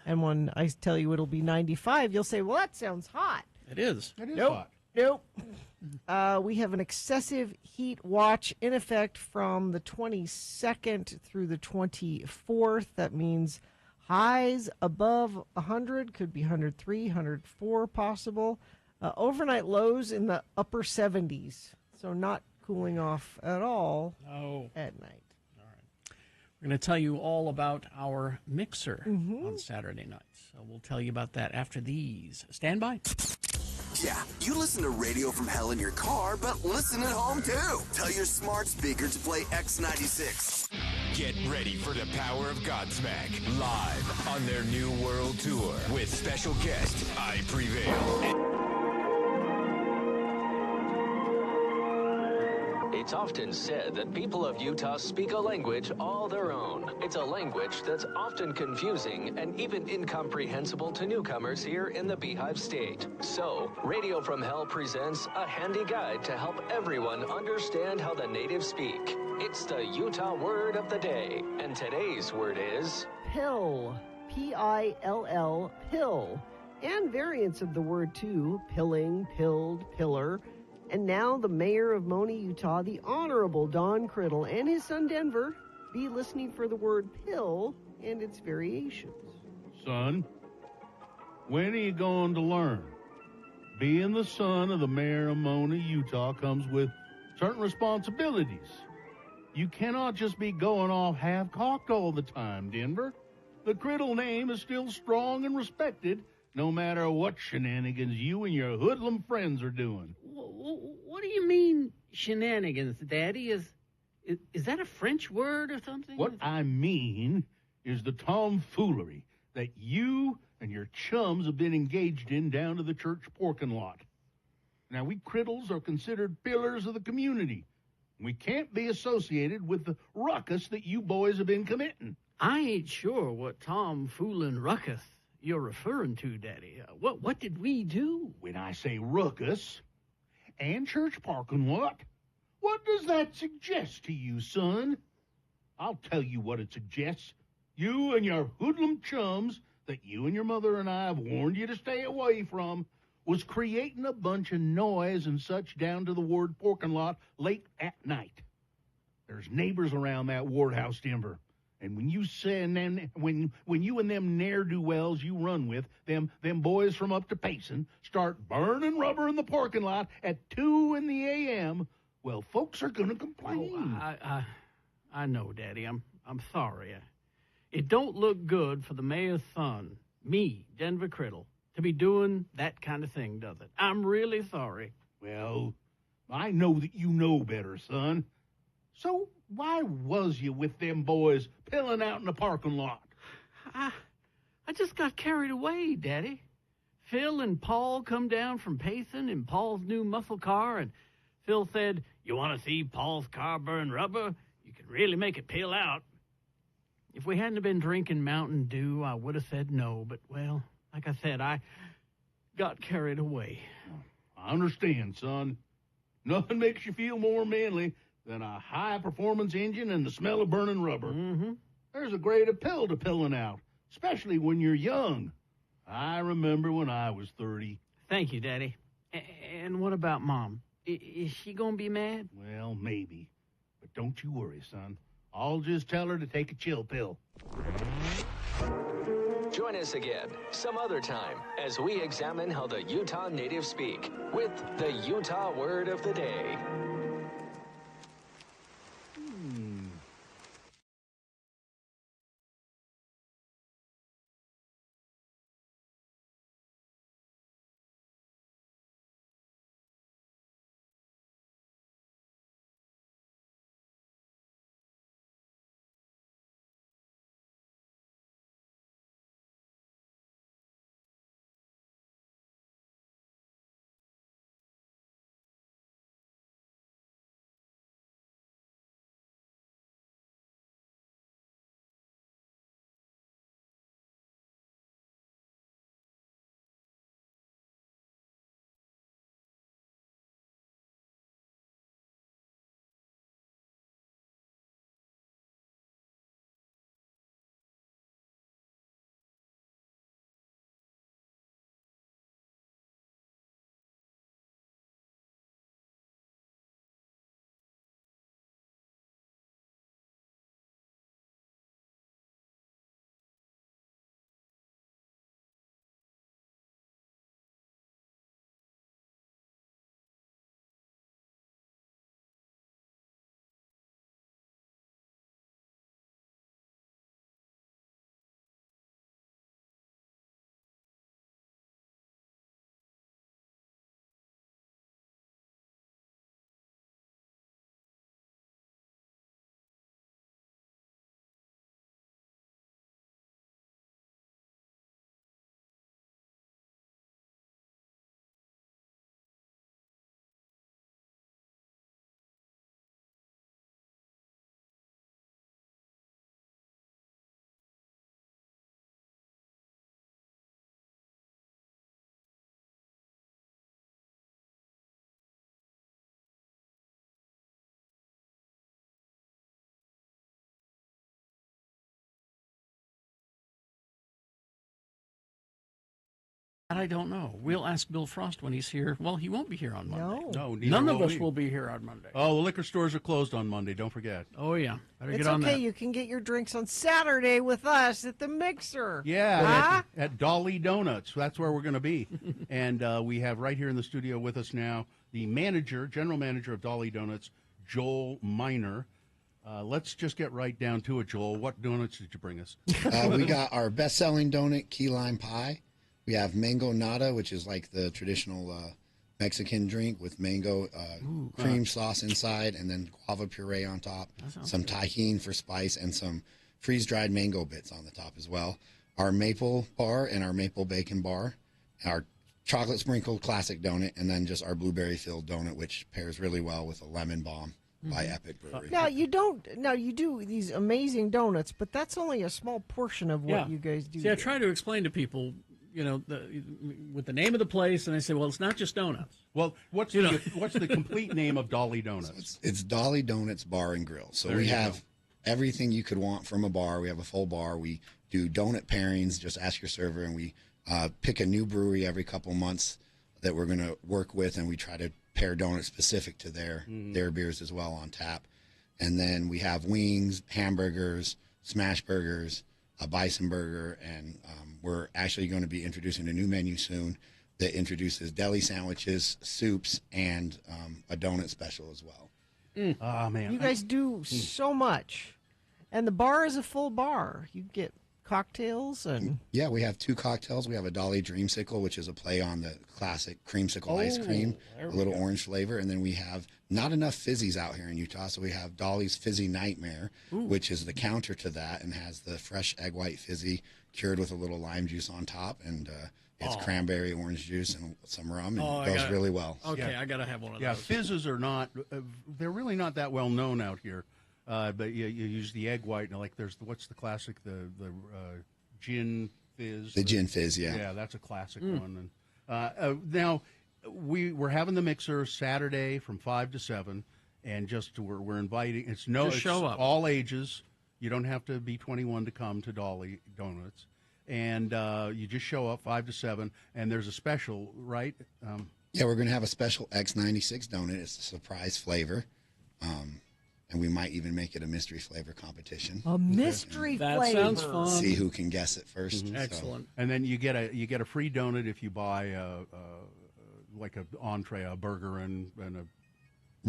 And when I tell you it'll be 95, you'll say, well, that sounds hot. It is. It is Nope. hot. Nope. We have an excessive heat watch in effect from the 22nd through the 24th. That means highs above 100, could be 103, 104 possible. Overnight lows in the upper 70s, so not cooling off at all at night. All right. We're going to tell you all about our mixer on Saturday nights. So we'll tell you about that after these. Stand by. Yeah, you listen to Radio from Hell in your car, but listen at home too. Tell your smart speaker to play X96. Get ready for the power of Godsmack live on their new world tour with special guest I Prevail. It's often said that people of Utah speak a language all their own. It's a language that's often confusing and even incomprehensible to newcomers here in the Beehive State. So, Radio from Hell presents a handy guide to help everyone understand how the natives speak. It's the Utah word of the day, and today's word is Pill. P-I-L-L, pill. And variants of the word, too. Pilling, pilled, pillar. And now the mayor of Mona, Utah, the Honorable Don Criddle, and his son Denver, be listening for the word pill and its variations. Son, when are you going to learn? Being the son of the mayor of Mona, Utah, comes with certain responsibilities. You cannot just be going off half-cocked all the time, Denver. The Criddle name is still strong and respected, no matter what shenanigans you and your hoodlum friends are doing. What do you mean shenanigans, Daddy? Is that a French word or something? What I mean is the tomfoolery that you and your chums have been engaged in down to the church parking lot. Now, we Criddles are considered pillars of the community. We can't be associated with the ruckus that you boys have been committing. I ain't sure what tomfoolin' ruckus you're referring to, Daddy. What did we do? When I say ruckus and church parking lot, what does that suggest to you, son? I'll tell you what it suggests. You and your hoodlum chums that you and your mother and I have warned you to stay away from was creating a bunch of noise and such down to the ward parking lot late at night. There's neighbors around that ward house, Denver. And when you send them, when you and them ne'er-do-wells you run with, them boys from up to Payson, start burning rubber in the parking lot at 2 a.m., well, folks are going to complain. Oh, I know, Daddy. I'm sorry. It don't look good for the mayor's son, me, Denver Criddle, to be doing that kind of thing, does it? I'm really sorry. Well, I know that you know better, son. So why was you with them boys pilling out in the parking lot? I just got carried away, Daddy. Phil and Paul come down from Payson in Paul's new muscle car, and Phil said, "You want to see Paul's car burn rubber? You can really make it peel out." If we hadn't been drinking Mountain Dew, I would have said no, but, well, like I said, I got carried away. I understand, son. Nothing makes you feel more manly than a high-performance engine and the smell of burning rubber. Mm-hmm. There's a great appeal to pilling out, especially when you're young. I remember when I was 30. Thank you, Daddy. And what about Mom? Is she going to be mad? Well, maybe. But don't you worry, son. I'll just tell her to take a chill pill. Join us again some other time as we examine how the Utah natives speak with the Utah Word of the Day. I don't know. We'll ask Bill Frost when he's here. Well, he won't be here on Monday. No, None of us we. will be here on Monday. Oh, the liquor stores are closed on Monday. Don't forget. Oh, yeah. Better It's get on okay. that. You can get your drinks on Saturday with us at the Mixer. Yeah, at Dolly Donuts. That's where we're going to be. And we have right here in the studio with us now the general manager of Dolly Donuts, Joel Miner. Let's just get right down to it, Joel. What donuts did you bring us? We got our best-selling donut, key lime pie. We have mango nata, which is like the traditional Mexican drink with mango cream sauce inside and then guava puree on top, some tahini for spice, and some freeze-dried mango bits on the top as well. Our maple bar and our maple bacon bar, our chocolate sprinkled classic donut, and then just our blueberry-filled donut, which pairs really well with a lemon bomb by Epic Brewery. Now you do these amazing donuts, but that's only a small portion of what you guys do. See, I try to explain to people, with the name of the place, and I say, well, it's not just donuts. Well, what's the complete name of Dolly Donuts? It's Dolly Donuts Bar and Grill. So There we you have everything you could want from a bar. We have a full bar. We do donut pairings. Just ask your server, and we pick a new brewery every couple months that we're going to work with, and we try to pair donuts specific to their beers as well on tap. And then we have wings, hamburgers, smash burgers, a bison burger, and we're actually going to be introducing a new menu soon that introduces deli sandwiches, soups, and a donut special as well. Oh, man. You guys do so much. And the bar is a full bar. You get cocktails and... Yeah, we have 2 cocktails. We have a Dolly Dreamsicle, which is a play on the classic creamsicle ice cream, a little orange flavor. And then we have not enough fizzies out here in Utah, so we have Dolly's Fizzy Nightmare, which is the counter to that and has the fresh egg white fizzy cured with a little lime juice on top. And it's cranberry orange juice and some rum, and it goes really well. Okay, I got to have one of Yeah, those. fizzes are not, they're really not that well known out here. But you use the egg white, and what's the classic, the gin fizz? The gin fizz, yeah. Yeah, that's a classic one. And Now, we're having the mixer Saturday from 5 to 7, and we're inviting. It's show up. All ages. You don't have to be 21 to come to Dolly Donuts, and you just show up 5 to 7. And there's a special, right? Yeah, we're going to have a special X96 donut. It's a surprise flavor. And we might even make it a mystery flavor competition. A mystery flavor. That sounds fun. See who can guess it 1st. Mm-hmm. Excellent. And then you get a free donut if you buy like an entree, a burger, and a.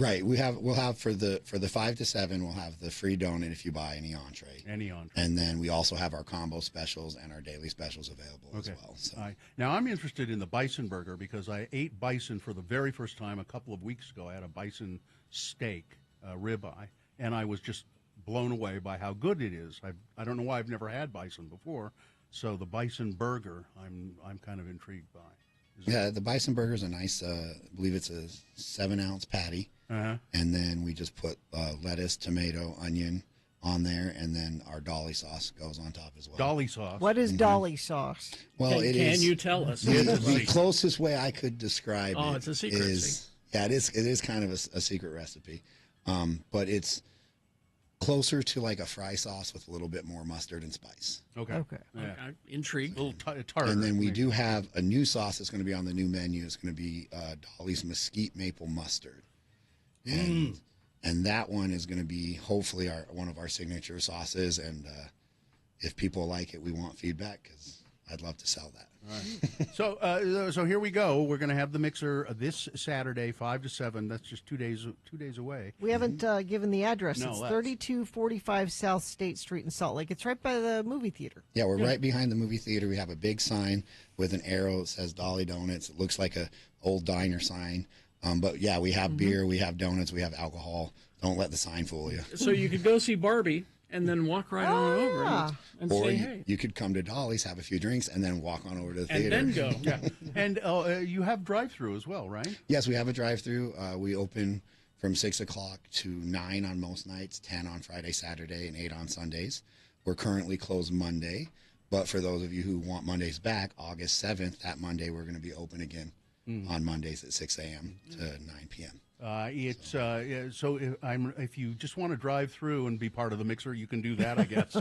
Right. We'll have for the 5 to 7. We'll have the free donut if you buy any entree. Any entree. And then we also have our combo specials and our daily specials available as well. So. Now I'm interested in the bison burger because I ate bison for the very first time a couple of weeks ago. I had a bison steak. Ribeye, and I was just blown away by how good it is. I don't know why I've never had bison before, so the bison burger I'm kind of intrigued by. Yeah, the bison burger is a nice, I believe it's a 7-ounce patty, and then we just put lettuce, tomato, onion on there, and then our Dolly sauce goes on top as well. Dolly sauce. What is Dolly sauce? Well, can you tell us? The closest way I could describe it it's a secret. Yeah, it is kind of a secret recipe. But it's closer to like a fry sauce with a little bit more mustard and spice. Okay. Yeah. I'm intrigued. A little tartar. And then we do have a new sauce that's going to be on the new menu. It's going to be Dolly's Mesquite Maple Mustard. And that one is going to be hopefully one of our signature sauces. And if people like it, we want feedback because I'd love to sell that. All right. So here we go. We're going to have the mixer this Saturday, 5 to 7. That's just 2 days away. We haven't given the address. No, it's that's- 3245 South State Street in Salt Lake. It's right by the movie theater. Yeah, we're right behind the movie theater. We have a big sign with an arrow that says Dolly Donuts. It looks like a old diner sign. But yeah, we have beer, we have donuts, we have alcohol. Don't let the sign fool you. So you could go see Barbie and then walk right on over and Or say, you, hey. you could come to Dolly's, have a few drinks, and then walk on over to the And theater. then go. Yeah. And you have drive-through as well, right? Yes, we have a drive-through. We open from 6 o'clock to 9 on most nights, 10 on Friday, Saturday, and 8 on Sundays. We're currently closed Monday, but for those of you who want Mondays back, August 7th, that Monday, we're going to be open again on Mondays at 6 a.m. to 9 p.m. If you just want to drive through and be part of the mixer, you can do that, I guess.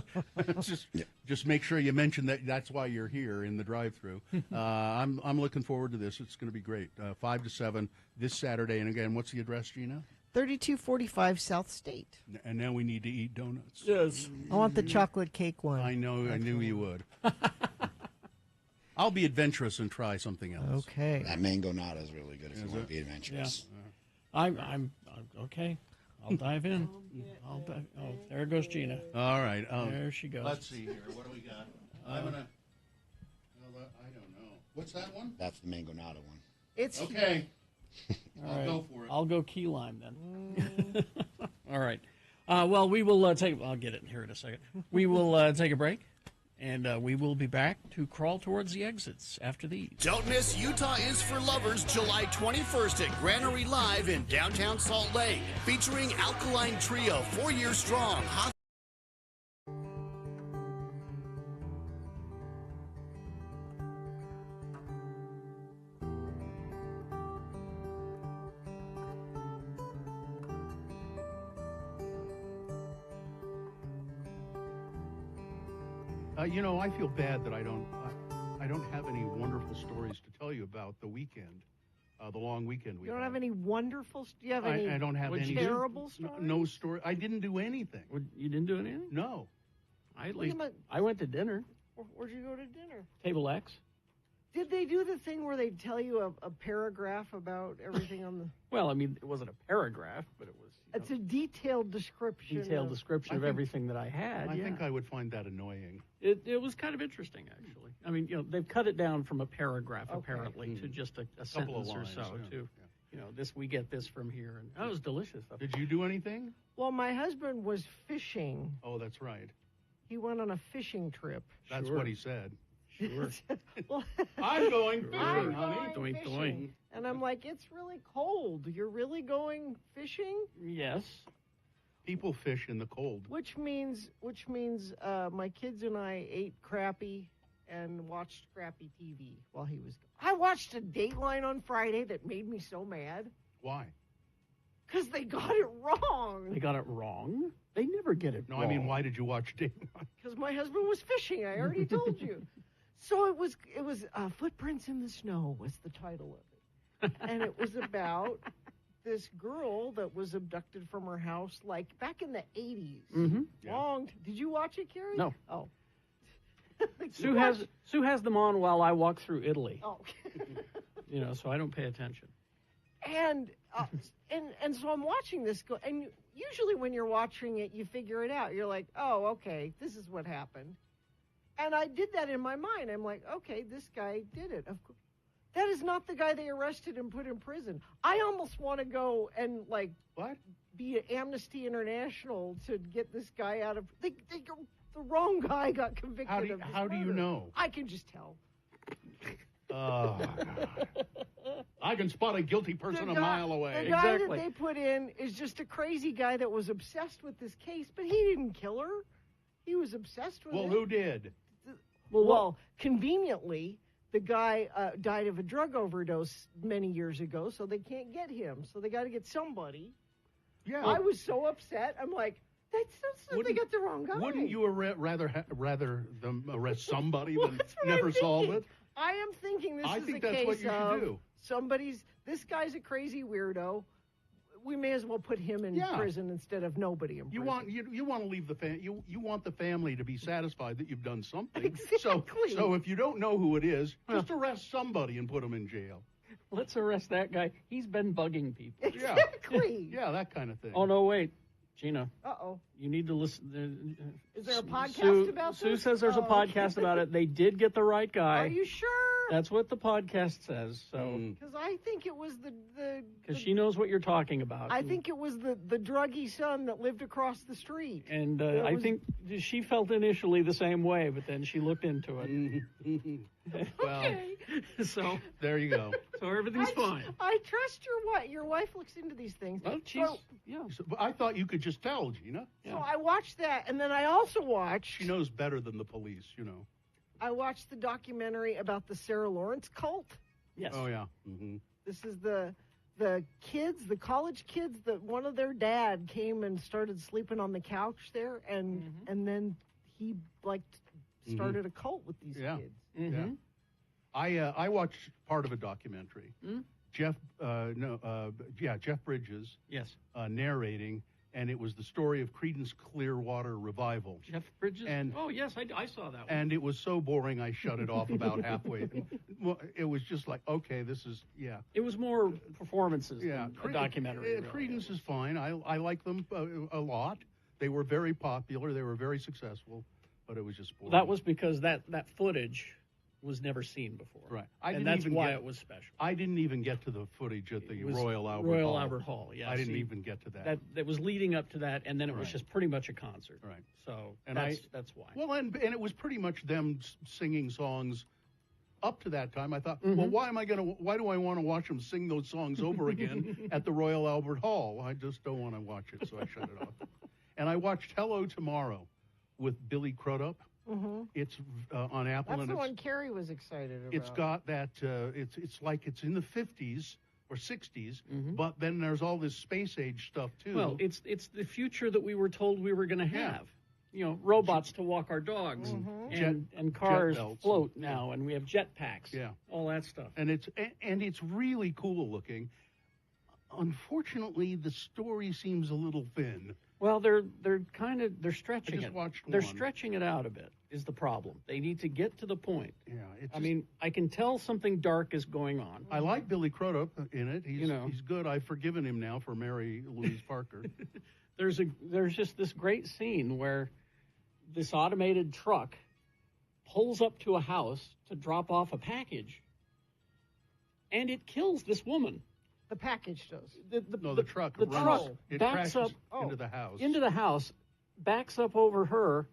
Just make sure you mention that's why you're here in the drive-through. I'm looking forward to this. It's going to be great. 5 to 7 this Saturday. And again, what's the address, Gina? 3245 South State. And now we need to eat donuts. Yes. I want the chocolate cake one. I know. I knew you would. I'll be adventurous and try something else. Okay. That mango nata is really good if you want to be adventurous. Yeah. I'm okay. I'll dive in. There goes Gina. All right. There she goes. Let's see here. What do we got? I don't know. What's that one? That's the mango nata one. It's okay. I'll go for it. I'll go key lime then. All right. Well, we will take. I'll get it here in a second. We will take a break. And we will be back to crawl towards the exits after these. Don't miss Utah is for Lovers July 21st at Granary Live in downtown Salt Lake. Featuring Alkaline Trio, 4 years strong. I feel bad that I don't have any wonderful stories to tell you about the weekend, the long weekend we You don't had. have any wonderful. Do you have any? I don't have any terrible stories. No story. I didn't do anything. You didn't do anything? No. I went to dinner. Where'd you go to dinner? Table X. Did they do the thing where they tell you a paragraph about everything on the? Well, I mean, it wasn't a paragraph, but it was. It's a detailed description. Of everything that I had. I think I would find that annoying. It was kind of interesting, actually. I mean, they've cut it down from a paragraph apparently to just a Couple of sentence or lines, so. yeah. To we get this from here, and that was delicious. Did you do anything? Well, my husband was fishing. Oh, that's right. He went on a fishing trip. That's what he said. Sure. Well, I'm going fishing, I'm honey. going Doink, fishing. doink. And I'm like, it's really cold. You're really going fishing? Yes. People fish in the cold. Which means my kids and I ate crappy and watched crappy TV while he was gone. I watched a Dateline on Friday that made me so mad. Why? Because they got it wrong. They got it wrong? They never get it No, wrong. I mean, why did you watch Dateline? Because my husband was fishing. I already told you. So it was Footprints in the Snow was the title of it. And it was about this girl that was abducted from her house, like back in the 80s. Mm-hmm. Did you watch it, Carrie? No. Oh. Sue has them on while I walk through Italy. Oh. So I don't pay attention. And so I'm watching this go, and usually when you're watching it, you figure it out. You're like, oh, okay, this is what happened. And I did that in my mind. I'm like, okay, this guy did it. Of course. That is not the guy they arrested and put in prison. I almost want to go and, like, be at Amnesty International to get this guy out of... the wrong guy got convicted of this How do you murder. know? I can just tell. Oh, I can spot a guilty person a mile away. The guy that they put in is just a crazy guy that was obsessed with this case, but he didn't kill her. He was obsessed with it. Well, who did? Well, conveniently, the guy died of a drug overdose many years ago, so they can't get him. So they got to get somebody. Yeah. I was so upset. I'm like, they got the wrong guy. Wouldn't you rather them arrest somebody than never solve it? I am thinking this I is think a that's case what you should do. This guy's a crazy weirdo. We may as well put him in prison instead of nobody in prison. You want to leave the you want the family to be satisfied that you've done something. Exactly. So if you don't know who it is, just arrest somebody and put them in jail. Let's arrest that guy. He's been bugging people. Exactly. Yeah, that kind of thing. Oh, no, wait. Gina. Uh-oh. You need to listen. Is there a podcast about this? Sue says there's a podcast about it. They did get the right guy. Are you sure? That's what the podcast says. So Because I think it was because she knows what you're talking about. I think it was the druggy son that lived across the street. And I think she felt initially the same way, but then she looked into it. Well, so there you go. So everything's fine. I trust your wife. Your wife looks into these things. Well, but I thought you could just tell, Gina. So I watched that, and then I also watched... She knows better than the police, I watched the documentary about the Sarah Lawrence cult. Yes. Oh, yeah. Mm-hmm. This is the kids, the college kids, that one of their dad came and started sleeping on the couch there, and then he, started a cult with these kids. Mm-hmm. Yeah. I watched part of a documentary. Jeff Bridges. Yes. Narrating, and it was the story of Creedence Clearwater Revival. Jeff Bridges. And oh yes, I saw that one. And it was so boring, I shut it off about halfway. Well, it was just like, okay, this is It was more performances. Than a documentary. Creedence is fine. I like them a lot. They were very popular. They were very successful, but it was just boring. That was because that footage was never seen before. Right. And that's why it was special. I didn't even get to the footage at the Royal Albert Hall. Yeah. I didn't even get to that. That was leading up to that, and then it was just pretty much a concert. Right. So and that's why. Well, and it was pretty much them singing songs up to that time. I thought, well, why do I want to watch them sing those songs over again at the Royal Albert Hall? I just don't want to watch it, so I shut it off. And I watched Hello Tomorrow with Billy Crudup. It's on Apple. That's and the one Carrie was excited about. It's got that. It's like it's in the 50s or 60s, but then there's all this space age stuff too. Well, it's the future that we were told we were going to have. Robots to walk our dogs, and cars float now, and we have jetpacks. Yeah, all that stuff. And it's really cool looking. Unfortunately, the story seems a little thin. Well, they're stretching I just it. Watched they're one. stretching it out a bit is the problem. They need to get to the point. Yeah, I mean, I can tell something dark is going on. I like Billy Crudup in it. He's good. I've forgiven him now for Mary Louise Parker. There's just this great scene where this automated truck pulls up to a house to drop off a package, and it kills this woman. The package does. The truck. The truck backs up into the house. Into the house, backs up over her,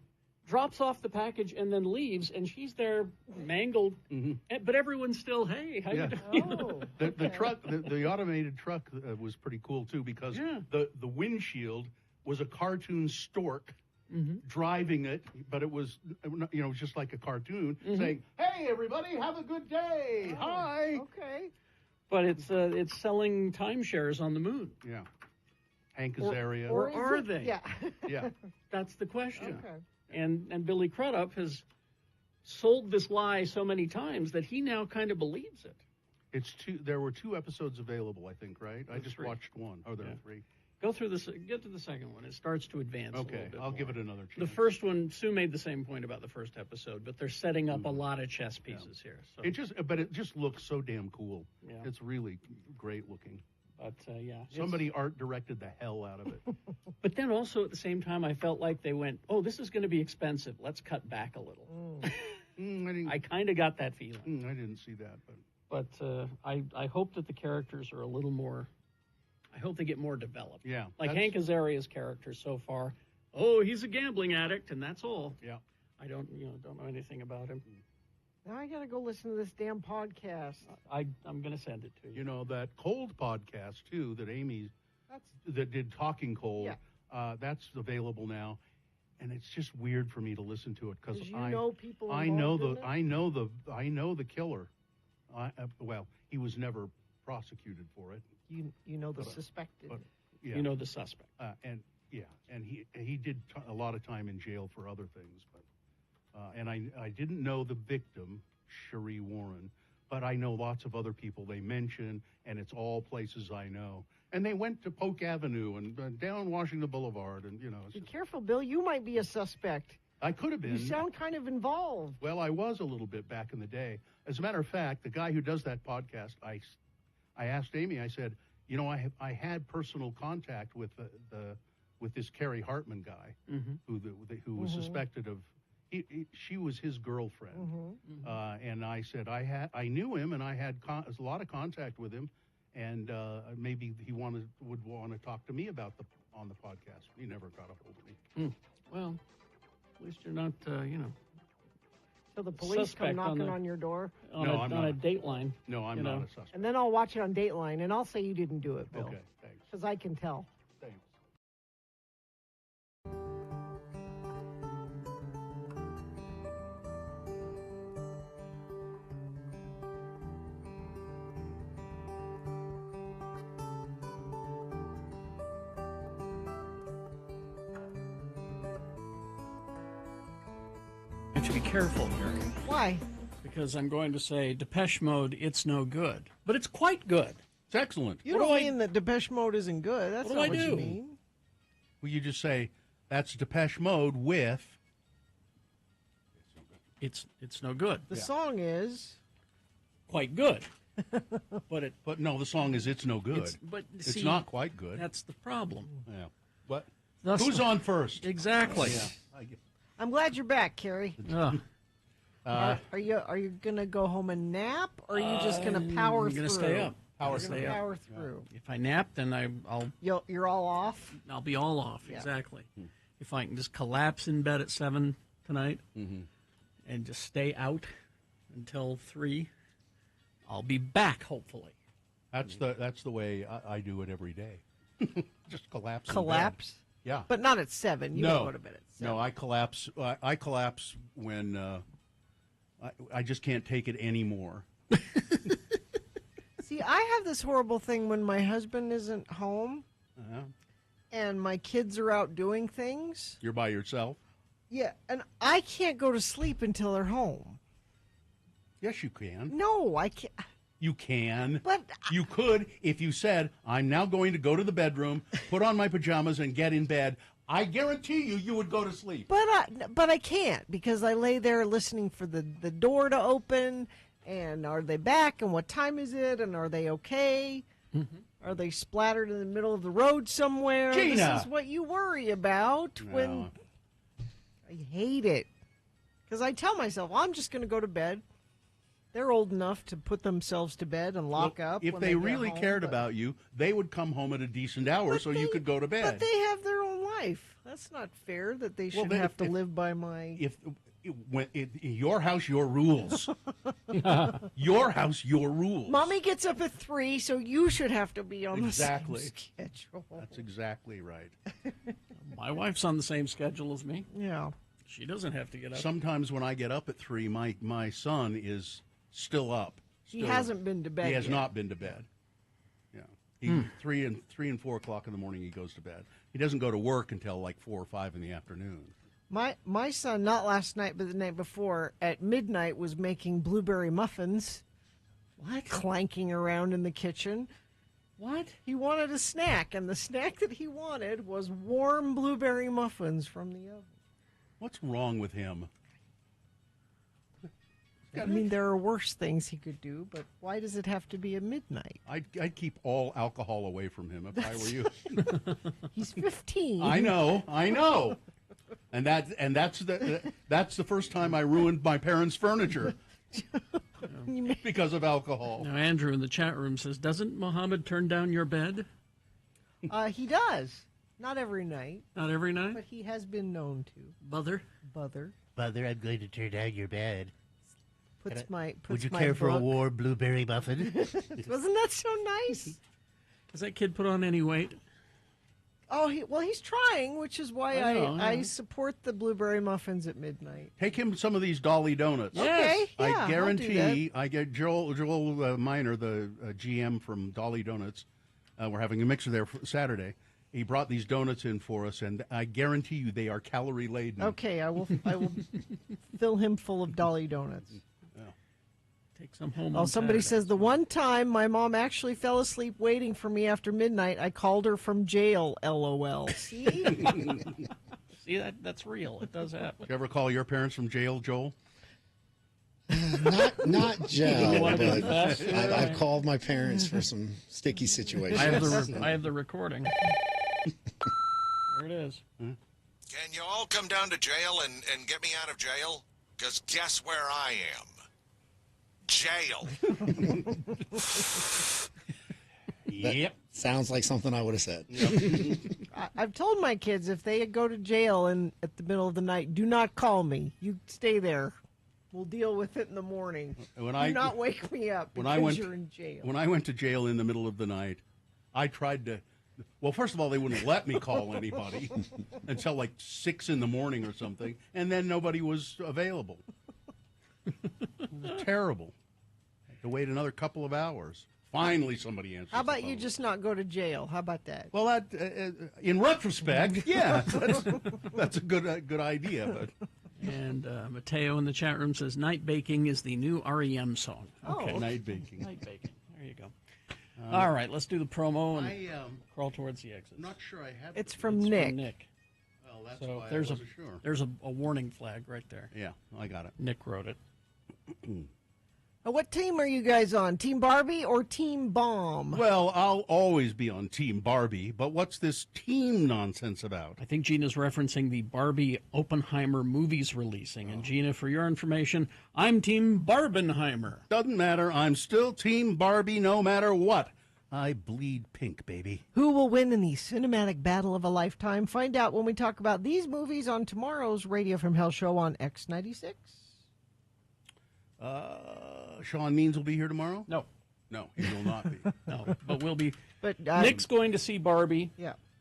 drops off the package, and then leaves. And she's there, mangled. But everyone's still, hey, how you doing? The truck, the automated truck was pretty cool too because the windshield was a cartoon stork driving it, but it was, just like a cartoon saying, "Hey, everybody, have a good day. Hi." Okay. But it's selling timeshares on the moon. Yeah. Hank Azaria. Or are they? Yeah. Yeah. That's the question. Okay. And Billy Crudup has sold this lie so many times that he now kind of believes it. There were 2 episodes available, I think, right? I just 3. watched one. Oh, there are 3. Go through this. Get to the second one. It starts to advance. A Okay, little bit I'll more. give it another chance. The first one, Sue made the same point about the first episode, but they're setting up a lot of chess pieces here. So. It just looks so damn cool. Yeah. It's really great looking. But yeah, somebody art directed the hell out of it. But then also at the same time, I felt like they went, "Oh, this is going to be expensive. Let's cut back a little." I kind of got that feeling. I didn't see that, but I hope that the characters are a little more. I hope they get more developed. Yeah, like Hank Azaria's character so far. Oh, he's a gambling addict, and that's all. Yeah, I don't know anything about him. Now I gotta go listen to this damn podcast. I'm gonna send it to you. You know that Cold podcast too that Amy that did Talking Cold. Yeah. That's available now, and it's just weird for me to listen to it because know people. I know the killer. Well, he was never prosecuted for it. You know the suspected. But, yeah. You know the suspect. And he did a lot of time in jail for other things, but and I didn't know the victim, Cherie Warren, but I know lots of other people they mention, and it's all places I know. And they went to Polk Avenue and down Washington Boulevard, and Be careful, Bill. You might be a suspect. I could have been. You sound kind of involved. Well, I was a little bit back in the day. As a matter of fact, the guy who does that podcast, I asked Amy. I said, I had personal contact with with this Kerry Hartman guy who was suspected of. She was his girlfriend, and I said I knew him, and I had a lot of contact with him, and maybe he would want to talk to me about on the podcast. He never got a hold of me. Well, at least you're not, So the police come knocking on your door? On a Dateline. No, I'm not a suspect. And then I'll watch it on Dateline, and I'll say you didn't do it, Bill. Okay, thanks. Because I can tell. Thanks. I have to be careful here. Why? Because I'm going to say Depeche Mode, it's no good. But it's quite good. It's excellent. You don't mean that Depeche Mode isn't good. That's not what you mean. Well, you just say, that's Depeche Mode with... It's no good. The song is... quite good. But no, the song is It's No Good. It's not quite good. That's the problem. Yeah. What? That's Who's on first? Exactly. Yeah. I'm glad you're back, Carrie. Are you gonna go home and nap, or are you just gonna power I'm through? gonna stay up. Power through. If I nap, then I'll. You're all off. I'll be all off. Yeah. Exactly. If I can just collapse in bed at 7 tonight, and just stay out until 3, I'll be back. Hopefully. That's the way I do it every day. Just collapse. in Collapse. bed. Yeah. But not at 7. You don't go to bed at 7. No, I collapse. I collapse when I just can't take it anymore. See, I have this horrible thing when my husband isn't home and my kids are out doing things. You're by yourself? Yeah, and I can't go to sleep until they're home. Yes, you can. No, I can't. You can. But you could if you said, I'm now going to go to the bedroom, put on my pajamas, and get in bed. I guarantee you would go to sleep. But I can't, because I lay there listening for the door to open, and are they back, and what time is it, and are they okay? Are they splattered in the middle of the road somewhere? Gina! This is what you worry about when... I hate it. Because I tell myself, I'm just going to go to bed. They're old enough to put themselves to bed and lock up. If when they get really home, cared about you, they would come home at a decent hour so you could go to bed. But they have their own life. That's not fair that they should have to live by my... Your house, your rules. Your house, your rules. Mommy gets up at 3, so you should have to be on the same Exactly. schedule. That's exactly right. My wife's on the same schedule as me. Yeah. She doesn't have to get up. Sometimes when I get up at 3, my son is still up. He hasn't been to bed He has yet. not been to bed. Yeah. He 3 and 4 o'clock in the morning he goes to bed. He doesn't go to work until like 4 or 5 in the afternoon. My son, not last night, but the night before, at midnight was making blueberry muffins. What? Clanking around in the kitchen. What? He wanted a snack, and the snack that he wanted was warm blueberry muffins from the oven. What's wrong with him? I mean, there are worse things he could do, but why does it have to be at midnight? I'd keep all alcohol away from him if I were you. He's 15. I know. And that's the first time I ruined my parents' furniture because of alcohol. Now, Andrew in the chat room says, doesn't Mohammed turn down your bed? He does. Not every night. Not every night? But he has been known to. Bother? Bother. Mother, I'm going to turn down your bed. Puts Would you my care for a book. warm blueberry muffin? Wasn't that so nice? Has that kid put on any weight? Oh, he's trying, which is why I support the blueberry muffins at midnight. Take him some of these Dolly donuts. Okay, yeah, I I'll do guarantee. that. I get Joel Miner, the GM from Dolly Donuts. We're having a mixer there for Saturday. He brought these donuts in for us, and I guarantee you they are calorie laden. Okay, I will fill him full of Dolly donuts. Take some home. Oh, on somebody Saturday. says the one time my mom actually fell asleep waiting for me after midnight, I called her from jail. LOL. See? See, that's real. It does happen. Did you ever call your parents from jail, Joel? Not jail, You wanna be but faster? I've called my parents for some sticky situations. I have the recording. There it is. Can you all come down to jail and get me out of jail? Because guess where I am? Jail. Yep. Sounds like something I would have said. I've told my kids if they go to jail at the middle of the night, do not call me. You stay there. We'll deal with it in the morning. Do not wake me up because you're in jail. When I went to jail in the middle of the night, I tried to. Well, first of all, they wouldn't let me call anybody until like 6 in the morning or something, and then nobody was available. It was terrible. Had to wait another couple of hours. Finally, somebody answered. How about you just not go to jail? How about that? Well, that in retrospect, yeah, that's a good idea. But And Mateo in the chat room says, Night Baking is the new REM song. Okay. Night Baking. Night Baking. There you go. All right, let's do the promo and crawl towards the exit. I'm not sure I have. It's from Nick. From Nick. Well, that's So why I there's wasn't sure. There's a warning flag right there. Yeah, I got it. Nick wrote it. What team are you guys on? Team Barbie or Team Bomb? Well, I'll always be on Team Barbie, but what's this team nonsense about? I think Gina's referencing the Barbie Oppenheimer movies releasing. And Gina, for your information, I'm Team Barbenheimer. Doesn't matter. I'm still Team Barbie no matter what. I bleed pink, baby. Who will win in the cinematic battle of a lifetime? Find out when we talk about these movies on tomorrow's Radio from Hell show on X96. Sean Means will be here tomorrow? No. No, he will not be. No, but we'll be. But Nick's going to see Barbie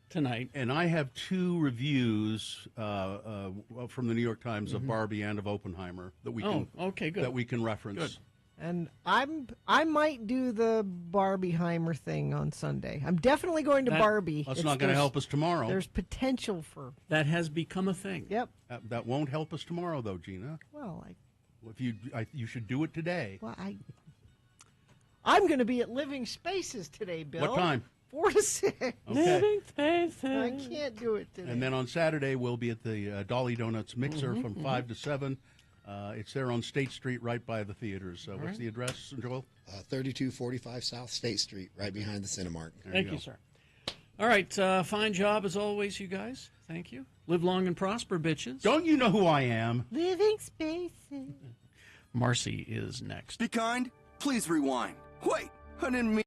tonight. And I have 2 reviews from the New York Times of Barbie and of Oppenheimer that we can okay, good. that we can reference. Good. And I might do the Barbieheimer thing on Sunday. I'm definitely going to Barbie. That's not going to help us tomorrow. There's potential for that has become a thing. Yep. That won't help us tomorrow, though, Gina. Well, if you should do it today. Well, I'm going to be at Living Spaces today, Bill. What time? 4 to 6. Okay. Living Spaces. I can't do it today. And then on Saturday we'll be at the Dolly Donuts Mixer from 5 to 7. It's there on State Street, right by the theaters. What's the address, Joel? 3245 South State Street, right behind the Cinemark. Thank you, sir. All right, fine job as always, you guys. Thank you. Live long and prosper, bitches. Don't you know who I am? Living Spaces. Marcy is next. Be kind. Please rewind. Wait, I didn't mean...